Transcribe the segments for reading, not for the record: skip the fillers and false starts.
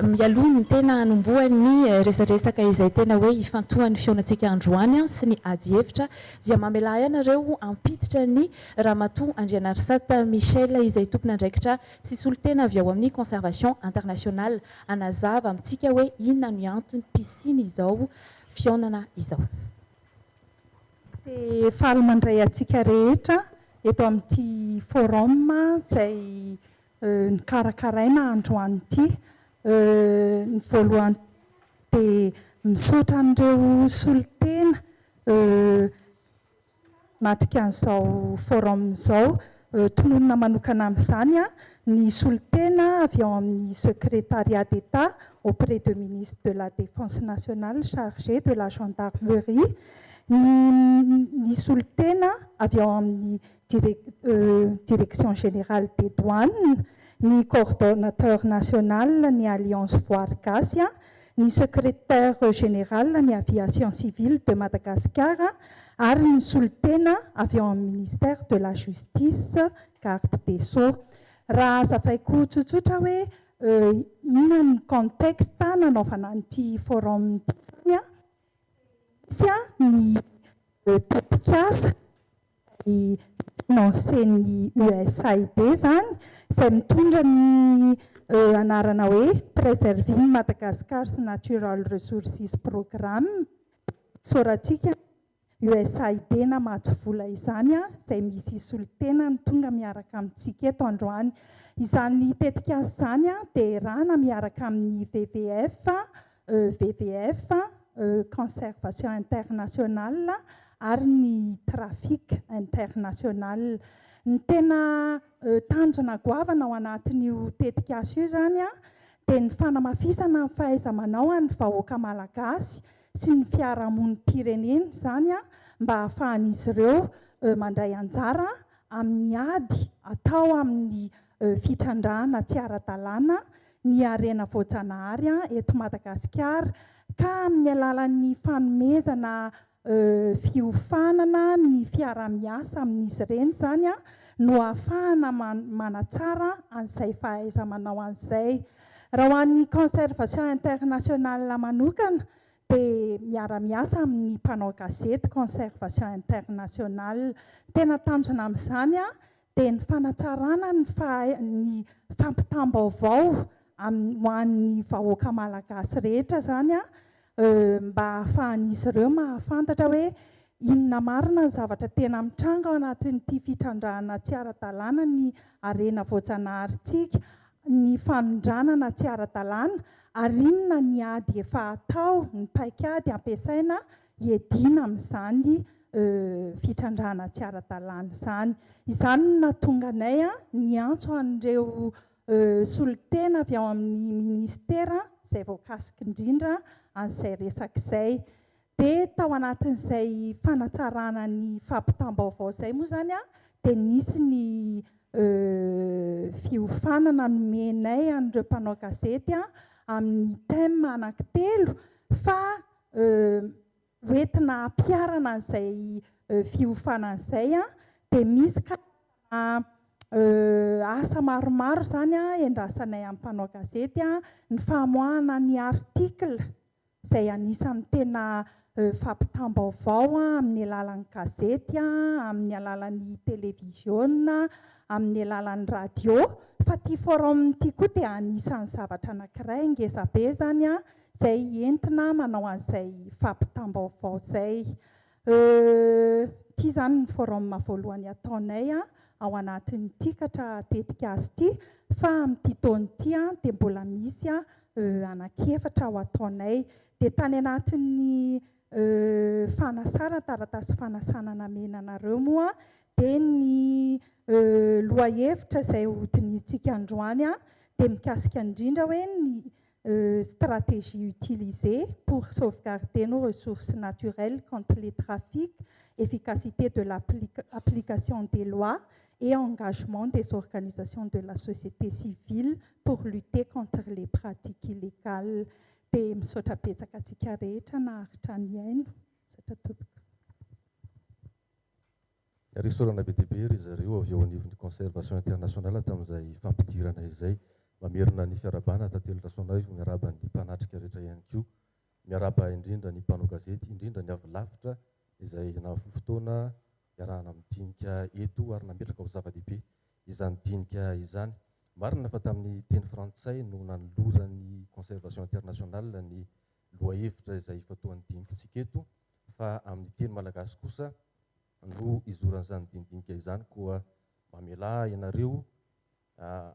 mialoha ny tena anomboany resadresaka izay tena hoe ifantohan'ny fionatsika androany sy ny ady hevitra dia mamela ianareo ampiditra ny ramatoa Andrianarisata Michel izay tompony andraikitra sy solotena avy ao amin'ny conservation internationale anazava amintsika hoe inona no antony piscine izao fionana izao. Dia faly mandray antsika rehetra eto amin'ity forum izay nikarakaraina androany ity. Ny voalohany dia misaotra an'ireo solotena natrika an'izao forum izao tononona manokana amin'izany ny solotena avy ao amin'ny secrétariat d'État auprès du ministre de la Défense nationale chargé de la gendarmerie, ny solotena avy ao amin'ny direction générale des douanes, ni coordonnateur national ni Alliance Voire Gassia, ni secrétaire général ni aviation civile de Madagascar, ary ny solotena avy ao amin'ny ministère de la justice, garde des sceaux. Raha azavaiko tsotsotra hoe inona ny contexte nanaovana an'ity forum ity zany ny tetikasa financé-ny USAID zany izay mitondra ny anarana hoe Preserving Madagascar's Natural Resources Programme, soratsika USAID na Mahatsivola izany izay misy solotena ny tonga miaraka amintsika eto androany. Izany tetikasa izany dia rahana miaraka amin'ny WWF, Conservation Internationale ary ny trafic international. Ny tena tanjona goavana ao anatin'io tetikasa io zany dia ny fanamafisana ny fahaiza-manao ny vahoaka malagasy sy ny fiarahamonim-pirenena zany mba ahafahan'izy ireo mandray anjara amin'ny ady atao amin'ny fitrandrahana tsy ara-dalàna ny harena voajanahary eto Madagasikara, ka amin'ny alalan'ny fanomezana fiofanana ny fiara-miasa amin'izy ireny zany no ahafahana manatsara an'izay fahaiza-manao an'izay. Raha ho an'ny conservation internationale manokana dia miara-miasa amin'ny mpanao gazety conservation internationale. Tena tanjona amin'izany dia ny fanatsarana ny fampitam-baovao ho an'ny vahoaka malagasy rehetra zany mba ahafahan'izy ireo mahafantatra hoe inona marina ny zavatra tena mitranga ao anatin'ity fitrandrahana tsy ara-dalàna ny harena voajanaharintsika, ny fanondranana tsy ara-dalàna, ary inona ny ady efa atao, ny paikady ampiasaina hiadina amin'izany fitrandrahana tsy ara-dalàna izany. Izany nahatonga anay ny antso an'ireo solotena avy ao amin'ny ministera izay voakasika indrindra an'izay resak'izay. Dia tao anatin'izay fanatsarana ny fampitam-baovao izay moa zany dia nisy ny fiofanana nomenay an'ireo mpanao gazety amin'ny thème anankitelo fa hoentina ampiarana an'izay fiofanana izay dia misy asa maromaro zany endrasanay amin'ny mpanao gazety ny famoahana ny article izay anisan'ny tena fampitam-baovao amin'ny alalan'ny gazety, amin'ny alalan'ny télévision, amin'ny alalan'ny radio. Fa ity forum ity koa dia anisan'ny zavatra anankiray ngezabe zany izay entina manao an'izay fampitam-baovao izay. Ity zany ny forum voalohany ataonay ao anatin'ity tetikasa ity, fa amin'ity taona ity dia mbola misy anankiefatra ao ataonay. Dia tany anatin'ny taratasy fanasana namenanareo moa dia ny lohahevitra izay hodinitsika androany dia mikasika indrindra hoe ny stratégie utilisée pour sauvegarder nos ressources naturelles contre les trafics, efficacité de l'application des lois et engagement des organisations de la société civile pour lutter contre les pratiques illégales. Dia misaotra betsaka antsika rehetra naharitra ny aino. Misaotra tompoko. Risorana be dia be ry zareo avy ao anivon'ny conservation internationale tamin'izay fampidirana izay. mamerina ny fiarabana tantely Rasoanaivo, miaraba ny mpanatrika rehetra ihany koa, miaraba indrindra ny mpanao gazety, indrindra ny avy lavitra izay nahafo fotoana iarahana midinika eto ary nametraka ho zava-dehibe izany dinika izany. Marina fa tamin'ny teny frantsay no nanoloran'ny conservation internationale ny loahevitra izay fatoan'ny dinikitsika eto, fa amin'ny teny malagasy kosa no izoran'izany dinidinika izany, koa mamela ianareo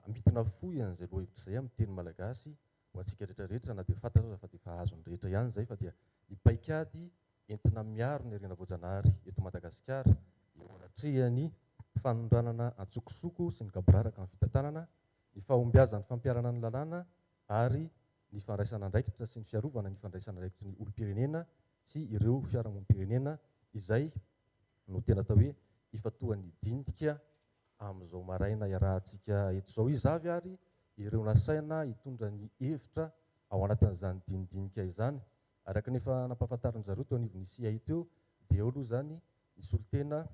amitina foy an'izay loahevitra izay amin'ny teny malagasy ho antsika rehetrarehetra, na dia fantatra fa dia fahazony rehetra ihany zay, fa dia ny paikady entina miaro ny arena voajanahary eto Madagasikara eo anatrehany fanondranana antsokosoko sy ny kabararaka amin'ny fitantanana, ny fahombiazan'ny fampiarana ny lalàna ary ny fandraisana andraikitra sy ny fiarovana ny fandraisana andraikitry ny olom-pirenena sy ireo fiarahamonim-pirenena izay no tena atao hoe ifatoan'ny dinika amin'izao maraina iarahantsika eto izao. Izavy ary ireo nasaina hitondra ny hevitra ao anatin'izany dinidinika izany, araka nefa nampahafantariny zareo teo anivon'ny CIA teo dia eo aloha zany nisy olo-tena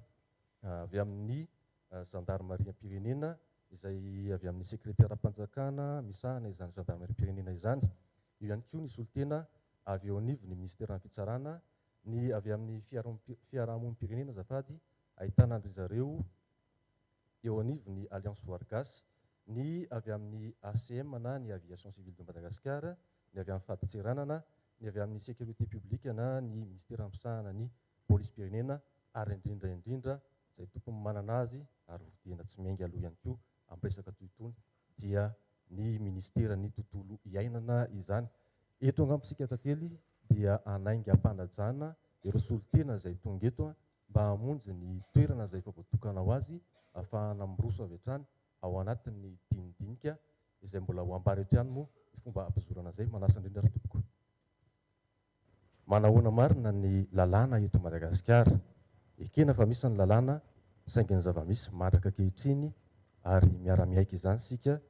avy amin'ny gendarmerie-pirenena izay avy amin'ny sekretera-mpanjakana misahana izany gendarmerie-pirenena izany. Io ihany koa nisy olo-tena avy eo anivon'ny ministera ny fitsarana, ny avy amin'ny fiarahamonim-pirenena zafady ahitana andry zareo eo anivon'ny Alliance Vargas, ny avy amin'ny ACM na ny aviation civile de Madagascar, ny avy amin'ny faditseranana, ny avy amin'ny sécurité publique na ny ministera misahana ny police pirenena, ary indrindra izay tompony manana azy ary vodena tsy miainga aloha ihany koa amin'ny resaka toy itony dia ny ministera ny tontolo iainana izany. Eto angampitsika tantely dia anainga ampanajana ireo solon-tena izay tonga eto mba hamonjy ny toerana izay efa voatokana ho azy ahafahana miroso avy hatrany ao anatin'ny dinidinika izay mbola ho ambara eto ihany moa ny fomba ampizorana izay. Manasa indrindra ry tompoko. Manahoana marina ny lalàna eto Madagasikara, ekena fa misy ny lalàna saingy ny zava-misy mandraka ankehitriny ary miara-miaika izany sika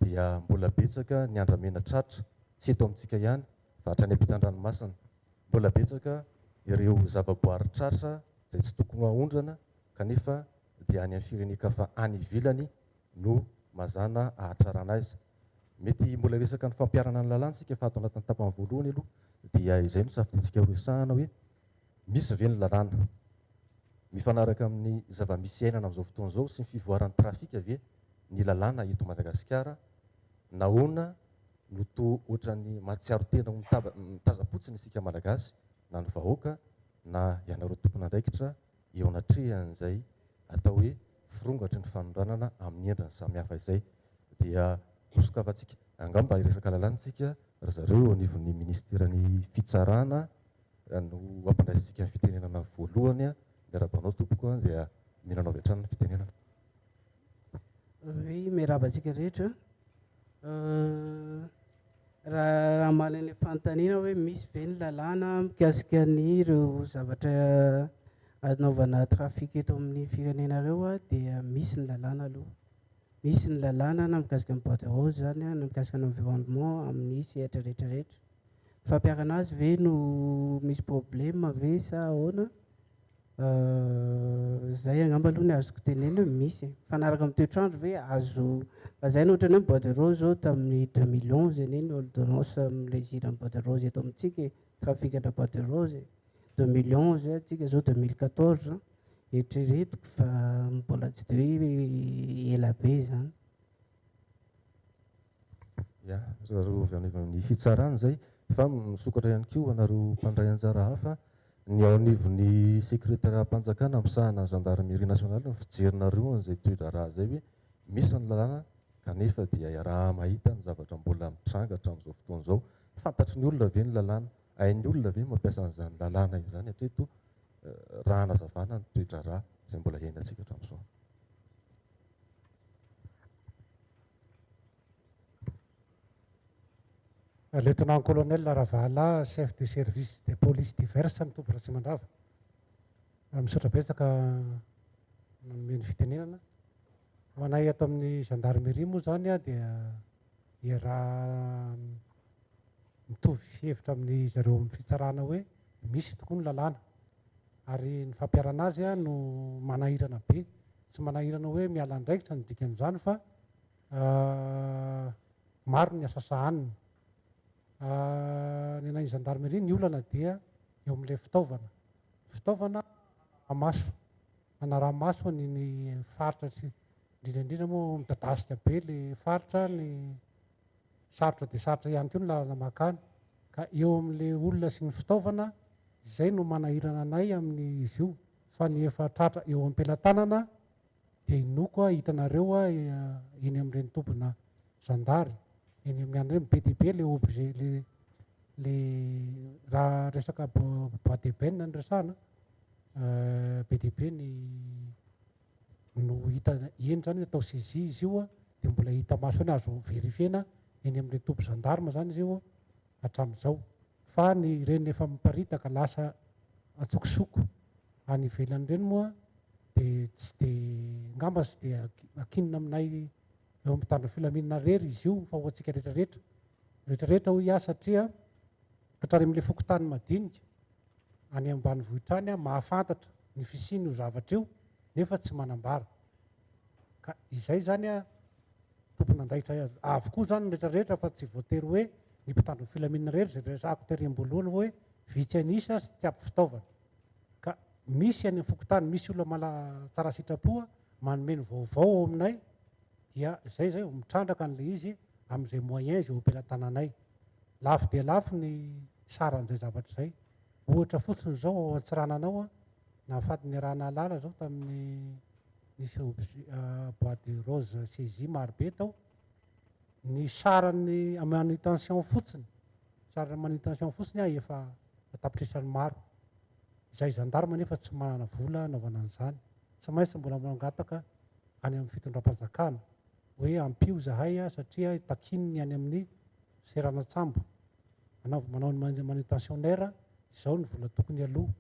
dia mbola betsaka ny andramena tratra, tsy eto amintsika ihany fa hatrany ampitan-dranomasina, mbola betsaka ireo zavaboary tratra izay tsy tokony ahondrana kanefa dia any amin'ny fireneka fa any ivelany no mazana ahatrarana azy. Mety mbola resaka ny fampiarana ny lalàntsika fa ato anatin'ny tapany voalohany aloha dia izay no safidintsika ho resahana hoe misy ve ny lalàna mifanaraka amin'ny zava-misy iainana amin'izao fotoana izao sy ny fivoaran'ny trafika ve ny lalàna eto Madagasikara, nahoana no toa ohatran'ny mahatsiaro tena ho mitazapotsiny isika malagasy na ny vahoaka na ianareo tompon'andraikitra eo anatrehan'izay atao hoe firongatry ny fanondranana amin'ny endriny samihafa izay. Dia osokafantsika angamba iresaka lalàntsika ry zareo anivon'ny ministerany fitsarana no ampandraisitsika ny fitenenana voalohany miarabanao tompoko dia mihinanao avy hatrany ny fitenenana. Miaraba antsika rehetra, raha malany fanontaniana hoe misy ve ny lalàna mikasika ny ireo zavatra anaovana trafika eto amin'ny firenenareo dia misy ny lalàna aloha. Misy ny lalàna na mikasika ny boîte rose zany na mikasika ny environnement amin'ny sehatra rehetrarehetra. Fampiarana azy ve no misy problème ve sa ahoana? Zay angamba aloha ny azoko tenena hoe misy. Fanaraka amin'ny toetrandro ve azo vazaina ohatrany hoe boîte rose zao tamin'ny 2011 iny ordonnance milezira ny boîte rose eto amintsika trafikana boîte rose 2011 tsika zao 2014 eritreretiko fa mbola tsy dia hoe ela be zany. Ya, zareo avy amin'ny fitsarana zay fa misokatra ihany koa anareo mpandray anjara hafa ny ao anivon'ny sekretariat-mpanjakana misahana gendarmerie nationale ny fijerinareo an'izay toe-draharaha zay hoe misy ny lalàna kanefa dia iaraha mahita ny zavatra mbola mitrangatra amin'izao fotoana izao. Fantatry ny olona ve ny lalàna, hain'ny olona ve mampiasa an'izany lalàna izany hatreto raha nazavana ny toe-draharaha izay mbola iainantsika hatramin'izao. Lieutenant-colonel Ravala, chef de service de police diverses ny tompo Ratsimandrava. Misaotra betsaka nomeny fitenenana. Ho anay ato amin'ny gendarmerie moa zany dia raha mitovy hevitra amin'ny zareo amin'ny fitsarana hoe misy tokoa ny lalàna ary ny fampiarana azy no manahirana be, tsy manahirana hoe miala andraikitra ny dikan'izany fa maro ny asa sahaniny. Ny anay gendarmerie ny olana dia eo amin'ilay fitaovana anaramaso ny faritra indrindra moa midadasika be le faritra ny sarotra dia sarotra ihany koa ny lalana makany ka eo amin'le olona sy ny fitaovana izay no manahirana anay amin'ny izy io fa ny efa tratra eo am-pelantanana dia inoko hitanareo eny amin'ireny tompona zandary eny amin'ny andro reny be dia be le objet le raha resaka boîte d'ébène ny resahana be dia be no hita eny zany atao saisie izy io dia mbola hita maso eny azo verifiena eny amin'ilay tompo gendarme zany izy io hatramin'izao fa ny reny efa miparitaka lasa atsokosoko any ivelany reny moa dia tsy dia ngamba sy dia akinina aminay eo amin'ny tandro filaminana rery izy io fa ho antsika rehetrarehetra ho ia satria hatrany amin'ilay fokotany madinika any ambanivohitra any mahafantatra ny fisiany io zavatra io nefa tsy manambara ka izay zany tompona andraikitra avokoa zany ny rehetrarehetra fa tsy voatery hoe ny mpitandro filaminana rery zay resako tery amboloana hoe vitsy anisa sy tsy ampy fitaovana ka misy any fokotany misy olona mala tsara sitrapoa manomeny vaovao ao aminay dia zay mitrandraka an'le izy amin'izay moyen zay ompelantananay lafo dia lafo ny saran'izay zavatra zay ohatra fotsiny zao ao Antsirananao nahafaty ny arahana alala zao tamin'ny nisy boîte de rose saisie marobe tao ny sarany manutention fotsiny efa atapitrisany maro izay gendarme nefa tsy manana vola anaovana an'izany tsy maintsy mbola mangataka any amin'ny fitondram-panjakana hoe ampio zahay satria takininy any amin'ny seranatsambo manao ny manutentionnaire izao ny vola tokony aloha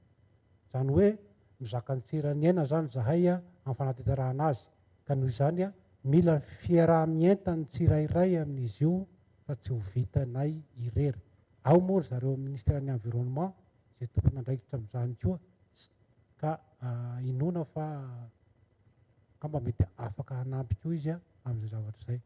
zany hoe mizaka ny tsirany aina zany zahay amin'ny fanatanterahana azy ka noho izany mila fiarah-mienta ny tsirairay amin'izy io fa tsy ho vitanay irery ao moa zareo ministère-ny environnement zay tompona andraikitra amin'izany koa ka inona fa kamba mety afaka hanampy koa izy amin'izay zavatra zay.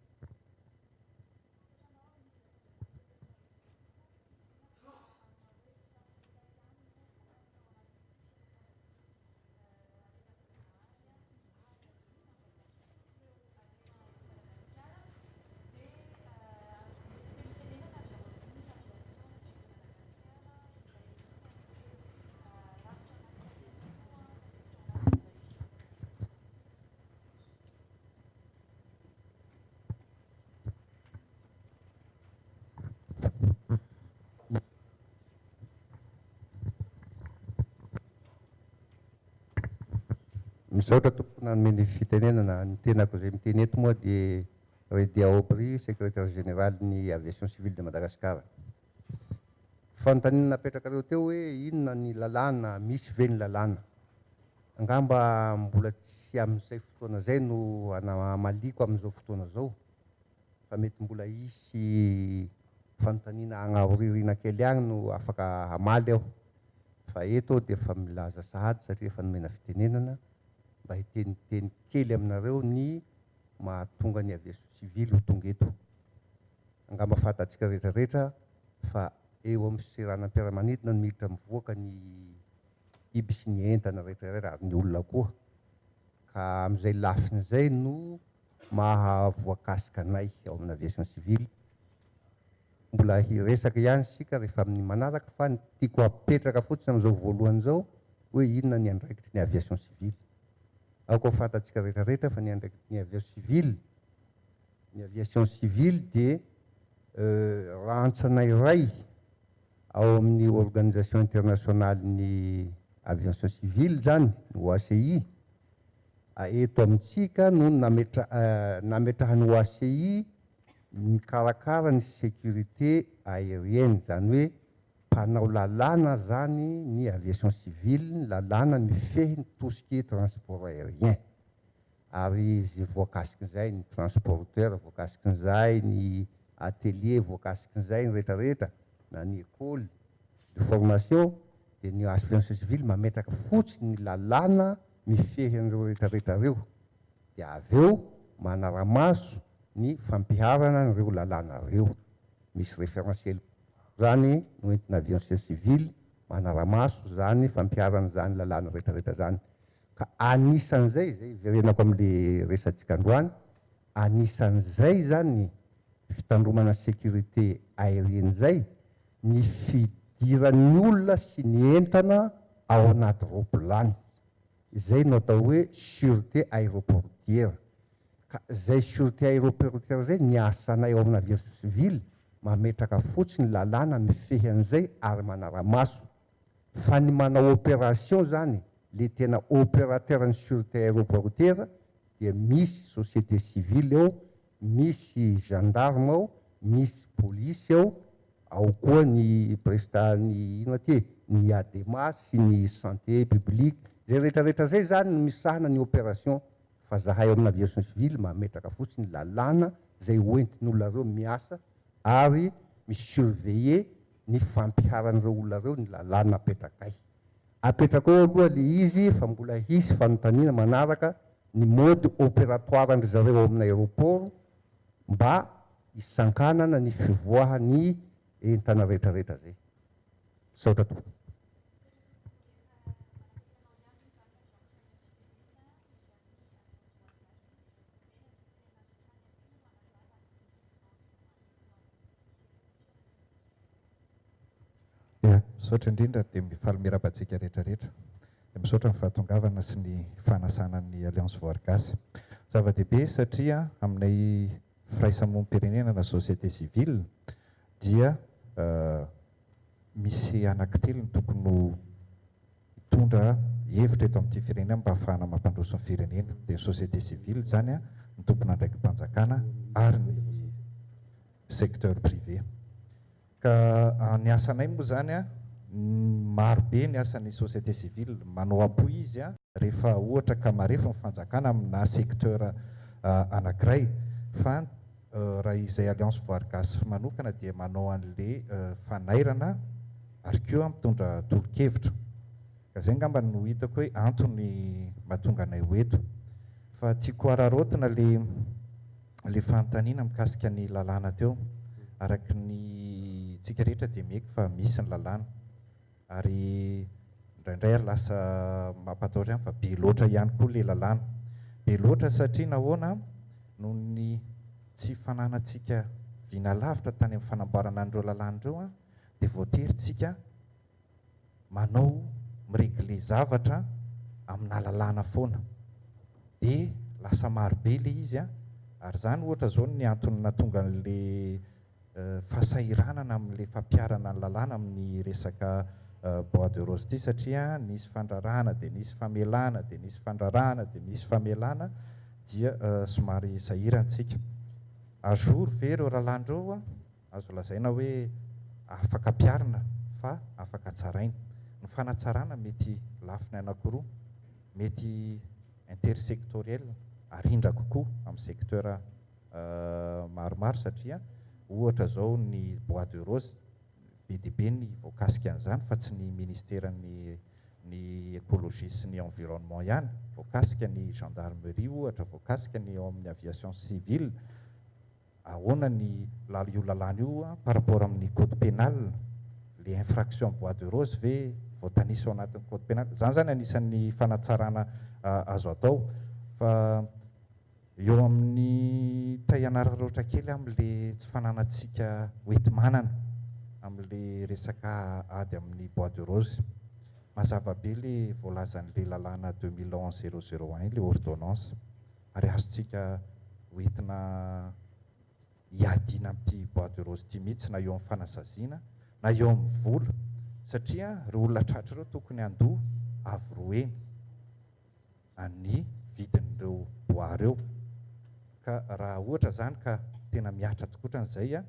Misaotra tompona nomeny fitenenana ny tenako izay miteny eto moa dia Redi Aubry, secrétaire général ny aviation civile de Madagascar. Fanontaniana napetraka reo teo hoe inona ny lalàna, misy ve ny lalàna. Angamba mbola tsy amin'izay fotoana zay no anamaliko amin'izao fotoana zao fa mety mbola hisy fanontaniana agnahoririna kely agny no afaka hamaly aho fa eto dia efa milaza sahady satria efa nomena fitenenana mba hiteniteny kely aminareo ny mahatonga ny aviation civile ho tonga eto. Angamba fantatsika rehetrarehetra fa eo amin'ny seranam-piaramanidina no miditra mivoaka ny biby sy ny entana rehetrarehetra ary ny olona koa ka amin'izay lafin'izay no mahavoakasika anay ao amin'ny aviation civile. Mbola hiresaka ihany sika rehefa amin'ny manaraka fa ny tiako apetraka fotsiny amin'izao voalohany zao hoe inona ny andraikitry ny aviation civile. Ao koa fantatsika rehetrarehetra fa ny andraikitry ny aviation civile dia rantsanay iray ao amin'ny organisation internationale ny aviation civile zany ny OACI eto amintsika no nametrahany OACI mikarakara ny sécurité aérienne zany hoe mpanao lalàna zany ny aviation civile lalàna mifehy ny tout ce qui est transport aérien ary zay voakasikin'izay ny transporteur voakasikin'izay ny atelier voakasikin'izay ny rehetrarehetra na ny école de formation dia ny aviation civile mametraka fotsiny ny lalàna mifehy an'ireo rehetrarehetra reo dia avy eo manara-maso ny fampiharana nireo lalàna reo. Misy référentiel zany noentina aviation civile manara-maso zany fampiharana zany lalàna rehetrarehetra zany. Ka anisan'izay zay verenako am'le resantsika androany, anisan'izay zany fitandromana sécurité aérienne zay ny fidiran'ny olona sy ny entana ao anaty ropilany. Zay no atao hoe sûreté aéroportière. Ka zay sûreté aéroportière zay ny asanay ao amina aviation civile mametraka fotsiny lalàna mifehy an'izay ary manara-maso. Fa ny manao opération zany le tena opérateur ny sûreté aéroportière dia misy société civile eo, misy gendarme ao, misy police ao, ao koa ny prestany ino aty ny ADEMA sy ny santé publique. Zay rehetrarehetra zay zany no misahana ny opération. Fa zahay ao amina aviation civile mametraka fotsiny lalàna zay hoentin'olona reo miasa ary misurveiller ny fampiharan'ireo olona reo ny lalàna apetrakay. Apetraka ao aloha le izy fa mbola hisy fanontaniana manaraka ny mode opératoire andry zareo ao amina aéroport mba hisankanana ny fivoahany entana rehetrarehetra zay. Saotra tompoko. Misaotra indrindra dia mifaly mirabantsika rehetrarehetra. Dia misaotra ny fahatongavana sy ny fanasana ny Alliance Voargasy. Zava-dehibe satria aminay firaisamonim-pirenena na société civile dia misy anankitelo ny tokony hitondra hevitra eto amin'ity firenena mba ahafahana mampandroso ny firenena. Dia société civile zany ny tompona andraiky mpanjakana ary ny secteur privé. Ka ny asanay moa zany marobe ny asan'ny société civile manao apoy izy rehefa ohatra ka marefo ny fanjakana amina secteur anankiray. Fa raha izay Alliance Voargasy manokana dia manao an'le fanairana ary koa mitondra tolo-kevitra. Ka zay ngamba no hitako hoe antony mahatonga anay hoeto. Fa tiako ararotina le fanontaniana mikasika ny lalàna teo. Araky ny tsika rehetra dia mieky fa misy ny lalàna ary indraindray lasa mampatahotra ihany fa be loatra ihany koa le lalàna. Be loatra satria nahoana noho ny tsy fananantsika vina lavitra tany amin'ny fanamboarana an'ireo lalàna ireo dia voatery tsika manao miregle zavatra amina lalàna foana. Dia lasa marobe le izy ary zany ohatra zao ny antony nahatonga an'le fahasahiranana amin'le fampiarana ny lalàna amin'ny resaka bois de rose ity satria nisy fandrarana dia nisy famelana dia nisy fandrarana dia nisy famelana dia somary sahirantsika. Ajour ve ireo lalàna ireo azo lazaina hoe afaka ampiarina fa afaka tsaraina. Ny fanatsarana mety lafiny anankiroa, mety intersectoriel arindra kokoa amin'ny secteur maromaro satria ohatra zao ny bois de rose be dia be ny voakasika an'izany fa tsy ny ministère ny écologie sy ny environnement ihany, voakasika ny gendarmerie ohatra, voakasika ny ao amin'ny aviation civile. Ahoana ny io lalàna io par rapport amin'ny code pénal, le infraction bois de rose ve voatanisy ao anatin'ny code pénal. Zany zany anisan'ny fanatsarana azo atao. Fa eo amin'ny tahianararoatra kely amin'le tsy fananantsika hoenti-manana amin'le resaka ady amin'ny bois de rose. Mazava be le voalazan'le lalàna 2011-001 le ordonnance ary azontsika hoentina hiadiana amin'ity bois de rose ity mihitsy na eo amin'ny fanasaziana na eo amin'ny vola satria ireo olona tratra ireo tokony andoha avy roeny any vidin'ireo bois ireo. Ka raha ohatra zany ka tena miatra tokoatran'izay dia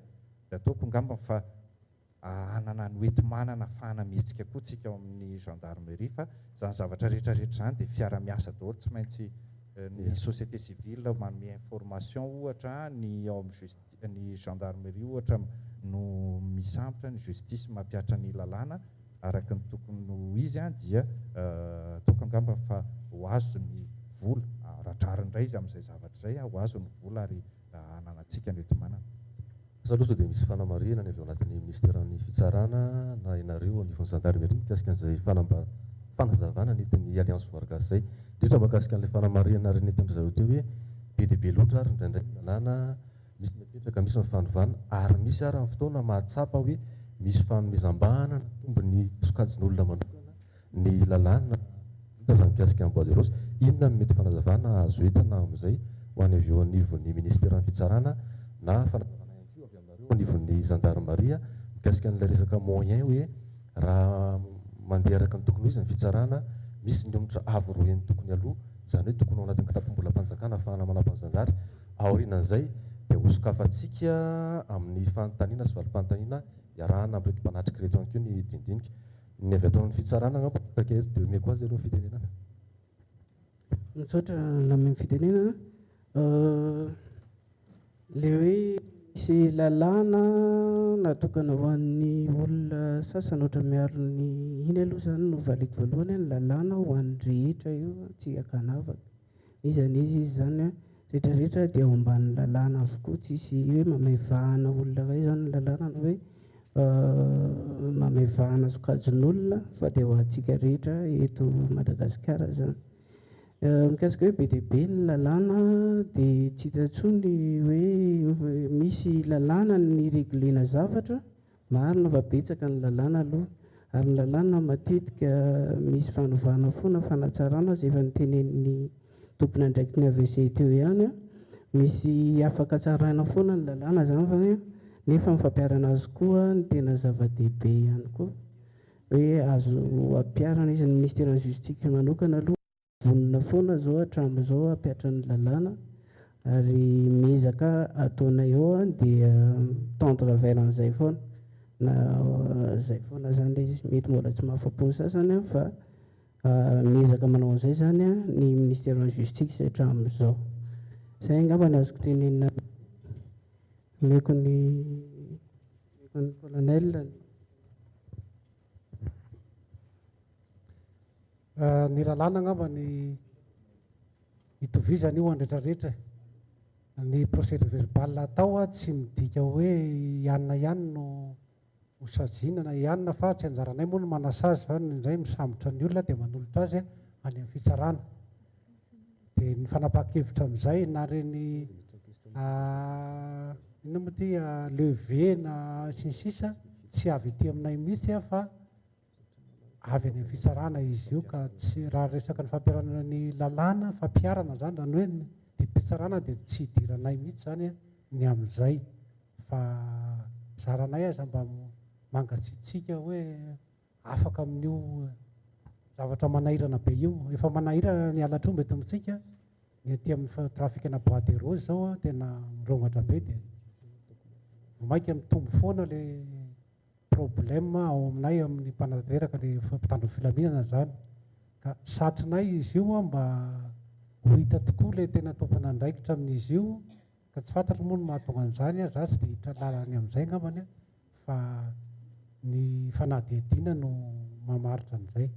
ataoko ngamba fa anana ny hoenti-manana ahafahana mihetsika koa tsika ao amin'ny gendarmerie. Fa zany zavatra rehetrarehetra zany dia fiara-miasa daholo, tsy maintsy ny société civile manome information ohatra, ny ao amin'ny gendarmerie ohatra no misambotra, ny justice mampiatra ny lalàna araka ny tokony ho izy dia toko angamba fa ho azo ny vola ratrarindray izy amin'izay zavatra izay ho azo ny vola ary ananatsika ny etomanana. Saloso dia misy fanamarihana ny avy ao anatin'ny ministeran'ny fitsarana na ianareo anivon'ny gendarmerie mikasika an'izay fanazavana netiny alliance vargas zay, indrindra mahakasika an'ilay fanamarihana ry netindry zareo teo hoe be dia be loatra ary indraindray lalàna misy mipetraka misy mifanivana ary misy ary amin'ny fotoana mahatsapa hoe misy fanomezam-bana tombony sokajin'olona manokana ny lalàna raha mikasika amin'ny bois de rose. Inona no mety fanazavana azo entana amin'izay ho any avy eo anivon'ny ministeran'ny fitsarana na fanazavana ihany koa avy aminareo anivon'ny gendarmerie mikasika an'ilay resaka moyen hoe raha mandeha araka ny tokony ho izy ny fitsarana misy ny omotra avo roen'ny tokony aloha, izany hoe tokony ao anatin'ny kitapo-bola-panjakana ahafahana manam-panjandary aorianan'izay dia hosokafantsika amin'ny fanontaniana sy valim-panontaniana iarahana amin'irety mpanatrika reto ihany koa ny dindinika ny avy ato amin'ny fitsarana angamba kaketo dia omeko azy ireo ny fitenenana. Mitsotra na amin'ny fitenenana le hoe misy lalàna natokana ho an'ny olona sasany ohatra miaro ny iny aloha zany no valiko voalohany ny lalàna ho an'ny rehetra io tsy akanavaka izany izy zany rehetrarehetra dia ao ambanin'ny lalàna avokoa, tsisy hoe mamevahana olona ray zany ny lalàna no hoe mamevahana sokajin'olona fa dia ho antsika rehetra eto Madagasikara zany. Mikasika hoe be dia be ny lalàna dia tsy hita intsony hoe misy lalàna ny reglena zavatra, marina fa betsaka ny lalàna aloha ary ny lalàna matetika misy fanovana foana fanatsarana izay efa nitenen'ny tompony andraikiny AVC teo ihany, misy afaka tsaraina foana ny lalàna zany fa nefa ny fampiarana azy koa ny tena zava-dehibe ihany koa hoe azo ampiarana izy ny ministeran'ny justice manokana aloha vonona foana zao hatramin'izao hampiatra ny lalàna ary miezaka ataonay eo dia tendre vers an'izay foana na zay foana zany izy mety mbola tsy mahafapo ny sasany fa miezaka manao an'izay zany ny ministeran'ny justice hatramin'izao. Izay angamba ny azoko tenenina meko ny colonel. Ny lalàna angamba ny hitovizany io andretrarehetra ny procédure verbal atao tsy midika hoe ianona ihany no hosajiana na ianona fa tsy anjaranay moa no manasazy fa indray misambotra ny olona dia manolotra azy any amin'ny fitsarana dia ny fanapahan-kevitra amin'izay na reny ino moa ty leve na sinsisa tsy avy ety aminay mihitsy fa avy any amin'ny fitsarana izy io ka tsy raha resaka ny fampiarana ny lalàna fampiarana zany zany hoe ny didim-pitsarana dia tsy hidiranay mihitsy zany ny amin'izay fa zaranay aza mba mangatsiatsika hoe afaka amin'io zavatra manahirana be io efa manahirana ny alatromba eto amintsika ny aty amin'ny trafikana bois de rose zao tena mirongatra be dia mainka mitombo foana le problème ao aminay amin'ny mpanateraka le mpitandro filaminana zany ka satrinay izy io mba ho hita tokoa le tena tompona andraikitra amin'izy io ka tsy fantatra moa no mahatonga an'izany za tsy dia hitra lalany amin'izay angambany fa ny fanadihadiana no mamaritra an'izay.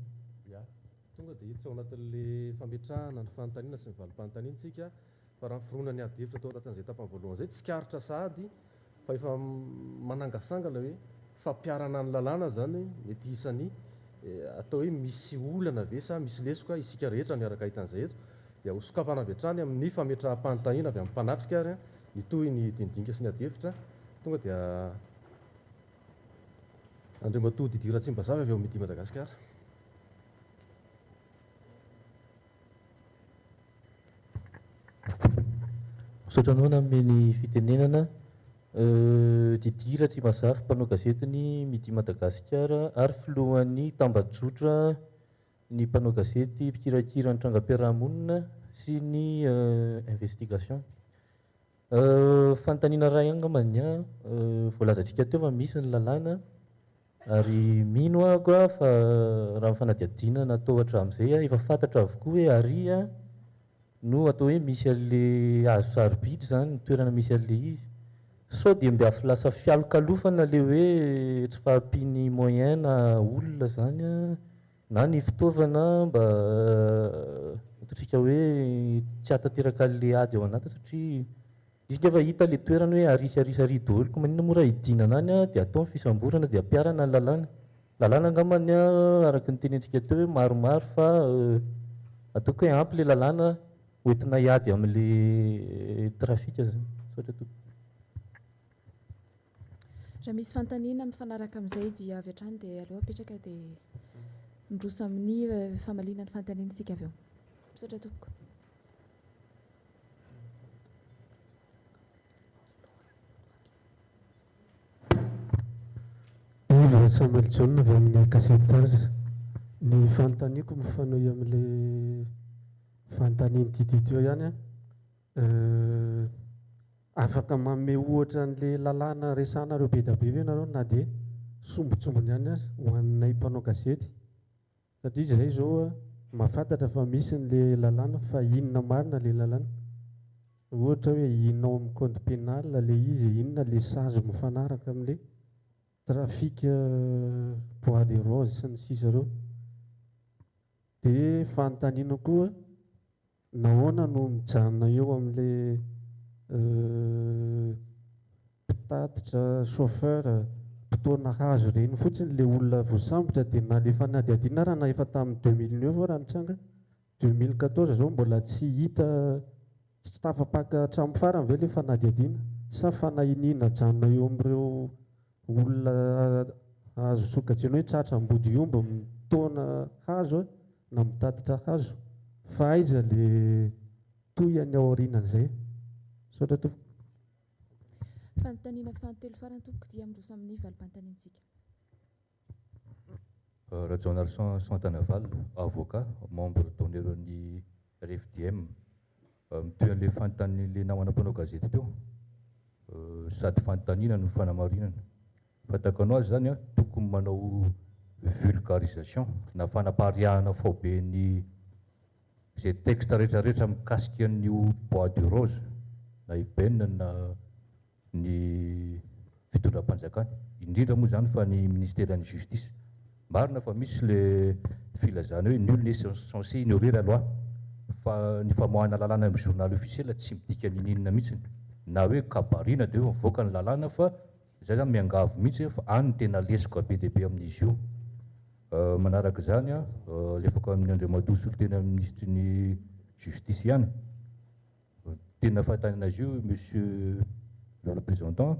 Tonga dia hiditra ao anatin'le fametrahana ny fanontaniana sy ny valim-panontaniantsika fa raha ny fironana adihevitra tao anatin'izay tapany voalohany izay tsy karitra sahady fa efa manangasangana hoe fampiarana ny lalàna zany mety isany atao hoe misy olana ve sa misy lesoka isika rehetra miaraka hitan'izay eto dia hosokafana avy hatrany amin'ny fametraha-panontaniana avy amin'ny mpanatrika ary ny toy ny dindinika sy ny adihevitra tonga dia Andriamatoa Didier Ratsimbazava avy ao amin'ny Madagasikara. Misaotra amin'ny fitenenana Didier Ratsimbazava mpanao gazetiny Midi Madagasikara ary filohan'ny tambajotra ny mpanao gazety mpikirakira ny trangam-piarahamonina sy ny investigation. Fanontaniana iray angambany voalazantsika teo fa misy ny lalàna ary mino aho fa raha fanadihadiana natao hatramin'izay efa fantatra avokoa hoe ary no atao hoe misy an'le azo sarobidy zany ny toerana misy an'le izy sao dia mba afy lasa fialokalofana le hoe tsy fahampiany moyen na olona zany na ny fitaovana mba totrika hoe tsy hatateraka le ady ao anatiny satria izy efa hita le toerana hoe arisy daholo ko manina mora hidinana any dia atao ny fisamborana dia ampiarana ny lalàna angambany araka ny tenentsika teo hoe maromaro fa ataoko hoe ampy le lalàna hoentina hiady amin'le trafika zany saotra to. Raha misy fantaniana mifanaraka amin'izay dia avy hatrany dia aleo apetraka dia mindroso amin'ny famalinany fantaniana isika avy eo. Misaotra tompoko. Iva Samuel John avy amin'ny kasety taratra. Ny fanontaniako mifanohy amin'le fanontaniany didito eo ihany afaka manome ohatra an'le lalàna resanareo be da be ve nareo na dia sombotsombony ihany azy ho annay mpanao gazety satria izay zao mahafantatra fa misy n'le lalàna fa inona marina le lalàna ohatra hoe inona ao amin'ny code pénal le izy inona le sazy mifanaraka amin'le trafika bois de rose sy ny sisa reo dia fanontaniana koa nahoana no mijanona eo amin'le mpitatitra chauffeur fotoana hazo reny fotsiny le olona voasambotra dia na le fanadiadiana raha na efa tamin'ny 2009 raha nitranga 2014 zao mbola tsy hita tsy tafapaka hatramin'ny farany ve le fanadiadiana sa fanahinina janona eo amin'ireo olona hazo sokatreny hoe tratra-mbody omby mitaona hazo na mitatitra hazo fa aiza le toyany ao aorianan'izay saotra tompoko. Fanontaniana fantelo farany tompoko dia mindroso amin'ny valim-panontaniantsika. Rajaonarson Santanaval, avocat, membre d'honneur-ny RFDM. Mitoy an'ilay fanontanian'ilay namana mpanao gazety teo sady fanontaniana no fanamarinana. Fatako anao azy zany tokony manao vulgarisation na fanapariahana faoben'ny zay texte rehetrarehetra mikasika an'io bois de rose na ibenina na ny fitondram-panjakana indrindra moa zany fa ny ministère ny justice marina fa misy le filazana hoe nul n'est censé ignorer la loi fa ny famoahana lalàna amin'ny journal officiel tsy midika ninina mihitsy na hoe kabarina dia hoe mivoaka ny lalàna fa zay zany miangavo mihitsy fa any tena lesiko be dia be amin'izy io. Manaraka zany lefako amin'ny Andriamatoa Solitena ministre ny justice ihany tena fahatanana azy io monsieur le représentant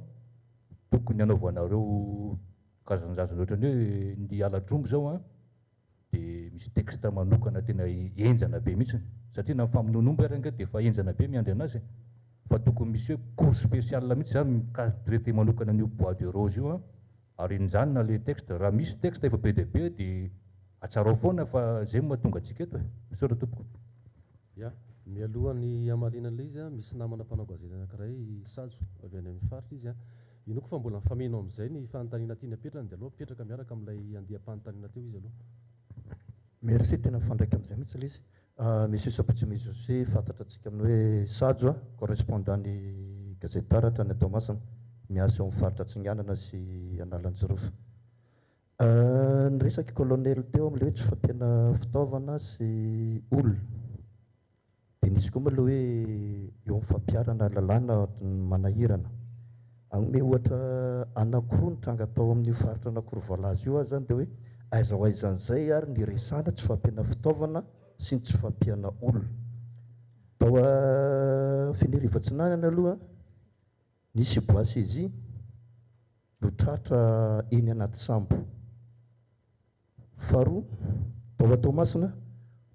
tokony anaovanareo karazan-jazany ohatrany hoe ny aladrombo zao dia misy texte manokana tena enjana be mihitsy satria na famononombo aranga dia efa enjana be miandry anazy fa tokony misy hoe cours spécial mihitsy zany mikadrete manokana an'io bois de rose io ary injanona le texte raha misy texte efa be dia be dia atsarao foana fa zay mahatonga antsika eto misaotra tompoko. Ya mialohan'ny amalinan'ilay izy misy namana mpanao gazety anankiray sajo avy any amin'ny faritra izy ino koa fa mbola mifameno amin'izay ny fanontaniana tiana petrany dia aloha petraka miaraka amin'ilay andiam-panontaniana teo izy aloha. Merci tena mifandraika amin'izay mihitsy ilay izy. Monsieur Sapotsimi José fantatra antsika amin'ny hoe sajo correspondant ny gazety taratra ny Tomasina miasa eo amin'ny faritra Tsinganana sy Analanjirofa. Ny resaky colonel teo amin'ilay hoe tsy fampiana fitaovana sy olona dia nisy koa moa aloha hoe eo amin'ny fampiarana lalàna manahirana agnome ohatra anankiroa ny tranga tao amin'ny faritra anankiroa voalazy io zany dia hoe aiza ho aizan'izay ary ny resana tsy fampiana fitaovana sy ny tsy fampiana olona tao Feneriva-Tsinanana aloha nisy boasy izy no tratra eny anaty sambo faharoa tao Toamasina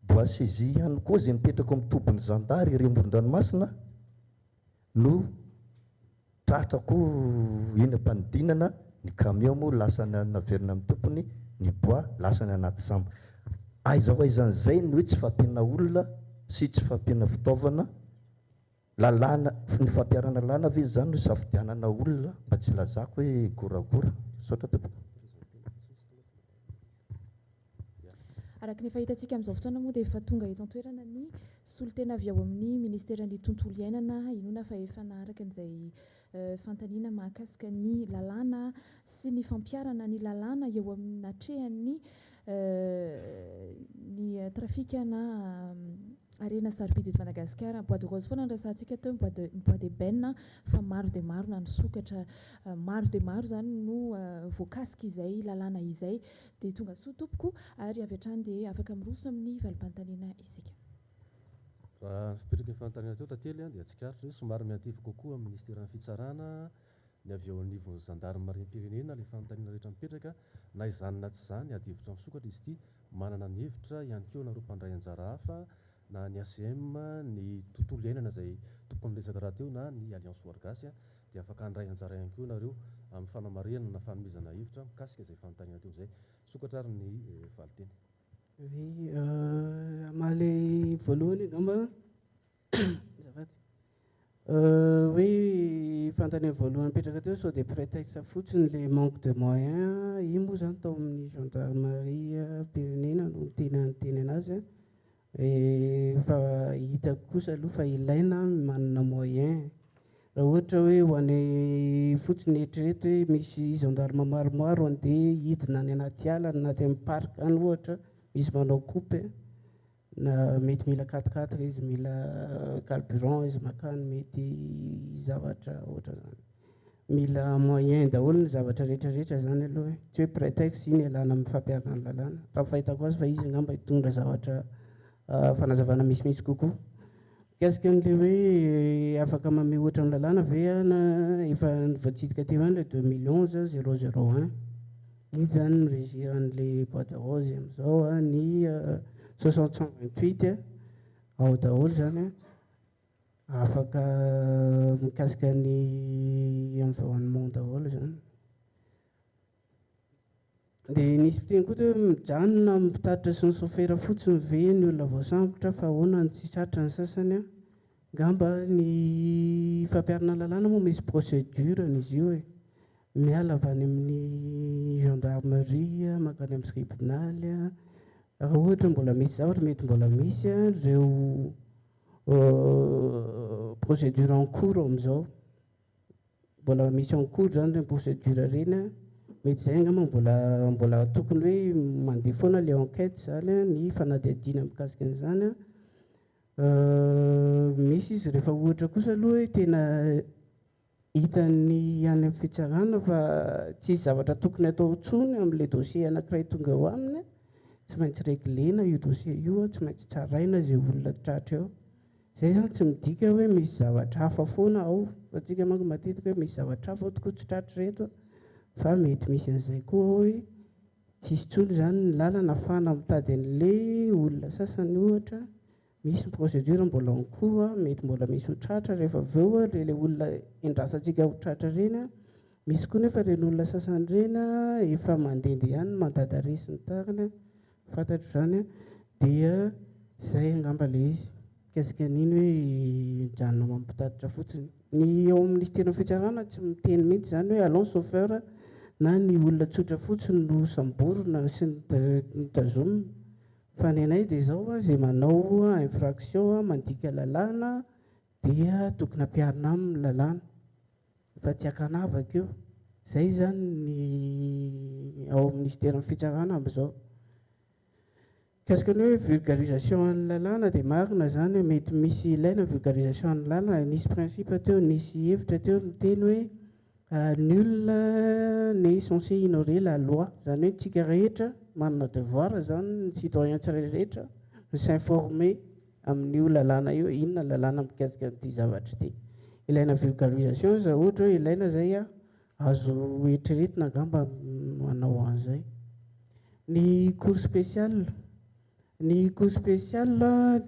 boasy izy ihany koa zay mipetraka amin'ny tobon'ny zandary ery amoron-dranomasina no tratra koa eny ampanidinana ny camion moa lasany naverina amin'ny tompony ny bois lasany anaty sambo aiza ho aizan'izay ny hoe tsy fampiana olona sy tsy fampiana fitaovana lalàna ny fampiarana lalàna ve zany no safidianana olona mba tsy lazako hoe goragora saotra tompoko. Araka ny fahitantsika amin'izao fotoana moa dia efa tonga eto an-toerana ny solitena avy ao amin'ny ministera ny tontolo iainana inona fa efa naharaka an'izay fantaniana mahakasika ny lalàna sy ny fampiarana ny lalàna eo amin'ny natrehan'ny ny trafika na arena sarobidy eto Madagasikara bois de rose foana nresantsika teo bois de benne fa maro dia maro na nisokatra maro dia maro zany no voakasika izay lalàna izay dia tonga soa tompoko ary avy hatrany dia afaka miroso amin'ny valim-panontaniana isika. Raha fipetraka ny fanontaniana teo tately dia tsikaritra hoe somary miantify kokoa amin'ny ministéran'ny fitsarana ny avy ao anivon'ny zandarmeriam-pirenena ilay fanontaniana rehetra mipetraka na izany na tsy izany ady hevitra misokatra izy ity manana ny hevitra ihany koa nareo mpandray anjara hafa na ny ACM ny tontolo iainana izay tokony resaka raha teo na ny alliance Wargasy dia afaka handray anjara ihany koa nareo amin'ny fanamarihana na fanomezana hevitra mikasika izay fanontaniana teo izay sokatra ary ny valiteny. Amaly voalohany angamba hoe fanontaniana voalohany mipetraka teo sao dia prétexte fotsiny le manque de moyens io moa zany tao amin'ny gendarmerie pirenena no teny anazy fa hitako kosa aloha fa ilaina manana moyen raha ohatra hoe ho any fotsiny eritrereto hoe misy gendarme maromaro andeha hidina any anaty ala anaty amin'ny parc any ohatra misy manao coupe na mety mila 4x4 izy mila carburant izy makany mety zavatra ohatra zany mila moyen daholo ny zavatra rehetrarehetra zany aloha tsy hoe prétexte iny alana amin'ny fampiarana ny lalàna raha fahitako azy fa izy angamba hitondra zavatra fanazavana misimisy kokoa mikasika an'le hoe afaka mame ohatra amin'ny lalàna ve na efa voatsidika teo any le 2011 001 iny zany mirégir an'le bois de rose amin'izao ny 628 ao daholo zany afaka mikasika ny environnement daholo zany dia nisy fiteny koa hoe mijanona mitatitra sy ny sofera fotsiny ve ny olona voasambotra fa ahoana ny tsy tratra ny sasany ngamba ny fampiarana lalàna moa misy procédure izy io hoe miala avy any amin'ny gendarmerie makany amin'ny tribunal raha ohatra mbola misy zavatra mety mbola misy reo procédure en cours amin'izao mbola misy en cours zany le procédure reny mety zay angamba mbola tokony hoe mandeha foana le enquête zany ny fanadihadiana mikasika an'izany misy izy rehefa ohatra kosa aloha hoe tena hitany any amin'ny fitsarana fa tsisy zavatra tokony atao tsony amin'le dossier anankiray tonga ho aminy tsy maintsy réglena io dossier io tsy maintsy tsaraina zay olona tratra eo zay zany tsy midika hoe misy zavatra hafa foana ao fa tsika manko matetika hoe misy zavatra hafa toko tsy tratra reto fa mety misy an'izay koa hoe tsisy tsony zany ny lalana afahana mitady an'le olona sasany ohatra misy procédure mbola en cours mety mbola misy ho tratra rehefa aveo le olona endrasantsika ho tratra reny misy koa nefa reny olona sasany reny efa mandehandeha ihany mandady resy ny tariny fantatro zany dia zay angamba le izy mikasika an'iny hoe janona mampitatitra fotsiny ny ao amin'ny ministère fitsarana tsy miteny mihitsy zany hoe allons chauffeur na ny olona tsotra fotsiny no samborona sy nitazomina fa ny anay dia zao zay manao infraction mandika lalàna dia tokony ampiarina amin'ny lalàna fa tsy hakanavaka io zay zany ny ao amin'ny ministère fitsarana amin'izao kasika ny hoe vulgarisation any lalàna dia marina zany mety misy ilaina vulgarisation any lalàna nisy principe teo nisy hevitra teo miteny hoe nul n'est censé ignorer la loi zany hoe tsika rehetra manana devoir zany ny citoyen tsirairehetra s'informer amin'io lalàna io inona lalàna mikasika an'ity zavatra ity ilaina vulgarisation za ohatra hoe ilaina zay azo eritreretina angamba manao an'izay ny cours spécial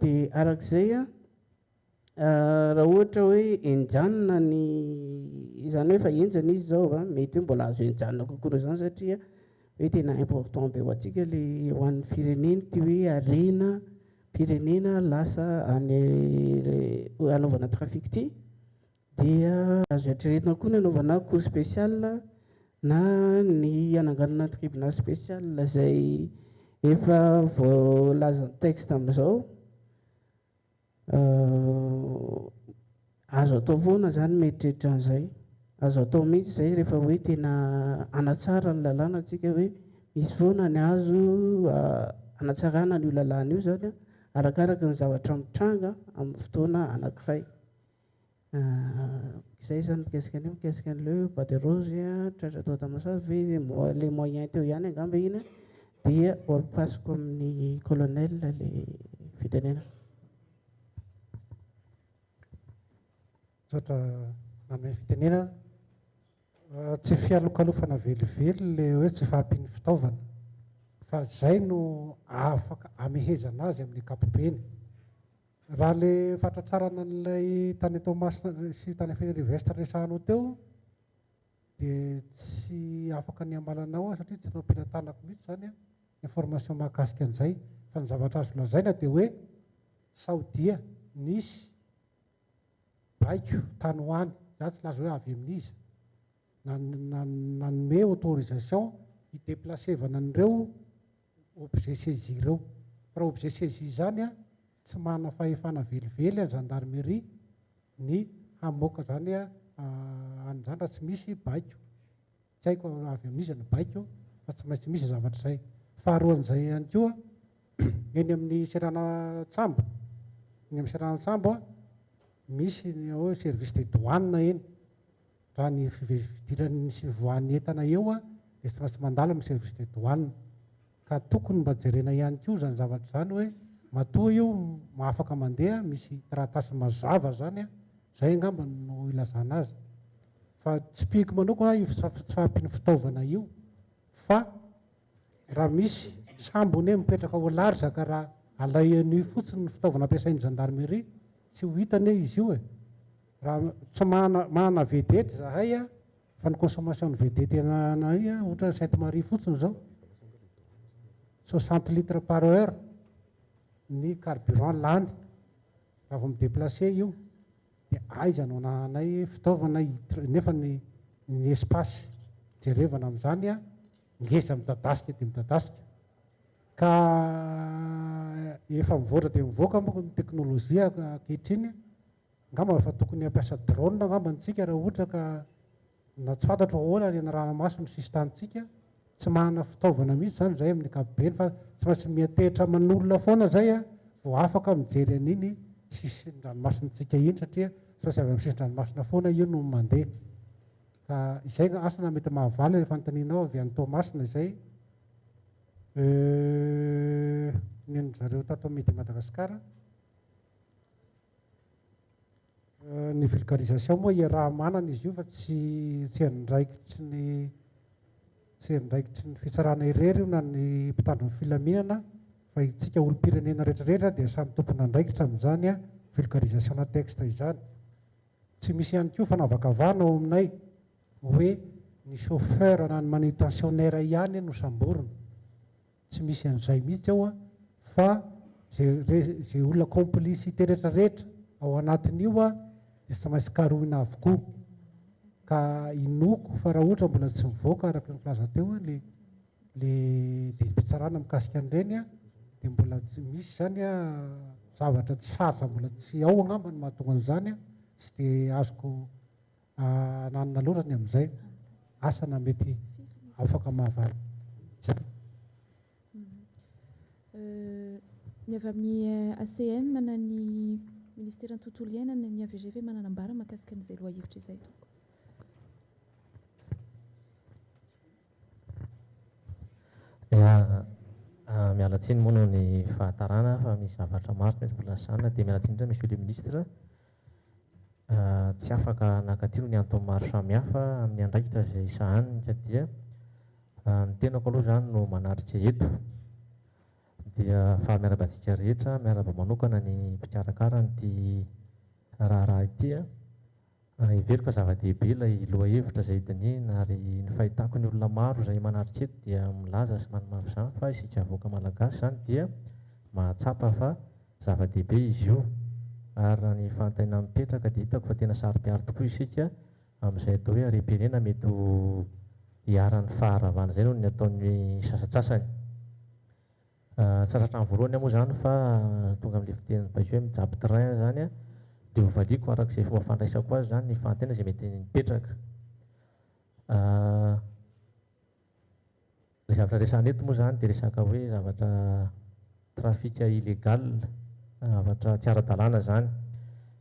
dia arak'izay raha ohatra hoe enjanona ny zany hoe fa enjana izy zao mety hoe mbola azo enjanona kokoa zany satria hoe tena important be ho antsika le ho an'ny firenena ty hoe arena firenena lasa anaovana trafic ty dia azo eritreretina koa ny anaovana cours spécial na ny ananganana tribunal spécial zay efa voalaza ny texte amin'izao azo atao foana zany meritreritra an'izay azo atao mihitsy zay rehefa hoe tena anatsara ny lalàna atsika hoe misy foana ny azo anatsarana n'io lalàna io zany arakaraka ny zavatra mitranga amin'ny fotoana anankiray. Izay zany mikasika an'ileo baderose tratra atao tamin'sazy hoe le moyen teo ihany angamba iny dia oripasiko amin'ny colonel le fitenena. Tsotra nanome fitenena tsy fialokalofana velively le hoe tsy fahampiany fitaovana fa zay no afaka amehezana azy amin'ny kapobeny. Raha le fatratrarana n'ilay tany Tomasina sy tany Université resahanao teo dia tsy afaka ny amalanao satria tsy atao mpilantanako mihitsy zany information mahakasika an'izay fa ny zavatra azo lazaina dia hoe saodia nisy baiko tany hoany za tsy laza hoe avy amin'izy nanome autorisation hidéplacevana an'ireo objet saisi ireo. Raha objet saisi zany tsy mana fahefana velively a gendarmerie ny hamoaka zany an'izany raha tsy misy baiko. Tsy haiko avy amin'izy ny baiko fa tsy maintsy misy zavatra izay. Faharoan'izay ihany koa eny amin'ny serana tsambo. Eny amin'ny serana tsambo misy ny hoe service de douane eny. Raha ny fidirany sy voan'ny entana eo dia tsy maintsy mandalo amin'ny service de douane. Ka tokony mba jerena ihany koa zany zavatra zany hoe matoa io mahafaka mandeha misy taratasy mazava zany zay angamba no ilazana azy. Fa tsy piko manokana io tsy fahampiany fitaovana io fa raha misy sambony mipetraka ao large ka raha alaiany fotsiny ny fitaovana ampiasain'ny gendarmerie tsy ho hitany izy io raha tsy manana vedety zahay fa ny consommation ny vedety anay ohatra Sainte Marie fotsiny zao 60 litres par heure ny carburant lany raha vao midéplacer io dia aiza no anay fitaovana nefa ny espace jerevana amin'izany ngeza midadasika dia midadasika. Ka efa mivoatra dia mivoaka moa ny teknôlôjia ankehitriny angamba efa tokony hampiasa drone angamba antsika raha ohatra ka na tsy fantatro ahoana ny ranomasina sisy tanitsika tsy manana fitaovana mihitsy zany zay amin'ny ankapobeny fa tsy maintsy miantehitra manolona foana zay vao afaka mijery an'iny sisy ranomasintsika iny satria tsy maintsy avy amin'ny sisy ranomasina foana io no mandeha. Ka izay asana mety mahavaly rehefa anontanianao avy any Tomasina izay ny zareo tato Midi Madagasikara. Ny vulgarisation moa raha manana izy io fa tsy andraikitry ny fitsarana irery io na ny mpitandro ny filaminana fa itsika olom-pirenena rehetrarehetra dia samy tompony andraikitra amin'izany vulgarisation na texte izany. Tsy misy ihany koa fanavakavahana ao aminay hoe ny chauffeur na ny manutentionnaire ihany no samborina. Tsy misy an'izay mihitsy ao fa zay olona complicité rehetrarehetra ao anatin'io dia tsy maintsy karohina avokoa. Ka inoko fa raha ohatra mbola tsy mivoaka araka ny filaza teo le didim-pitsarana mikasika an'ireny dia mbola tsy misy zany zavatra tsy sarotra mbola tsy ao angamba ny mahatonga an'izany tsy dia azoko nanana loatra ny amin'izay asana mety afaka mahavaly. Ny avy amin'ny ACM na ny ministère ny tontolo iainana ny AVGV mananambara mahakasika an'izay loha-hevitra izay. Miala tsiny moa noho ny fahatarana fa misy zavatra maro mety mbola sanana dia miala tsiny indray monsieur le ministre tsy afaka nakatiro ny antony maro samihafa amin'ny andraikitra izay sahaniny ka dia ny tenako aloha zany no manatrika eto dia fa miarabantsika rehetra miaraba manokana ny mpikarakara nyity raharaha ity iveriko zava-dehibe ilay loha hevitra izay hitanina ary ny fahitako ny olona maro izay manatrika eto dia milaza sy manimaro izany fa isika avoaka malagasy zany dia mahatsapa fa zava-dehibe izy io ary raha ny fantaina mipetraka dia hitako fa tena sarom-piaro tokoa isika amin'izay atao hoe harem-pirenena mety ho hiaran'ny faharavana izay no ny ataon'ny sasatsasany. Sasatrany voalohany moa zany fa tonga amin'ilay fiteniny baiko hoe mijaby train zany dia hovaliako arak'izay fomba fandraisako azy zany ny fantena izay mety mipetraka. Ilay zavatra resahana eto moa zany dia resaka hoe zavatra trafika illégal zavatra tsy ara-dalàna zany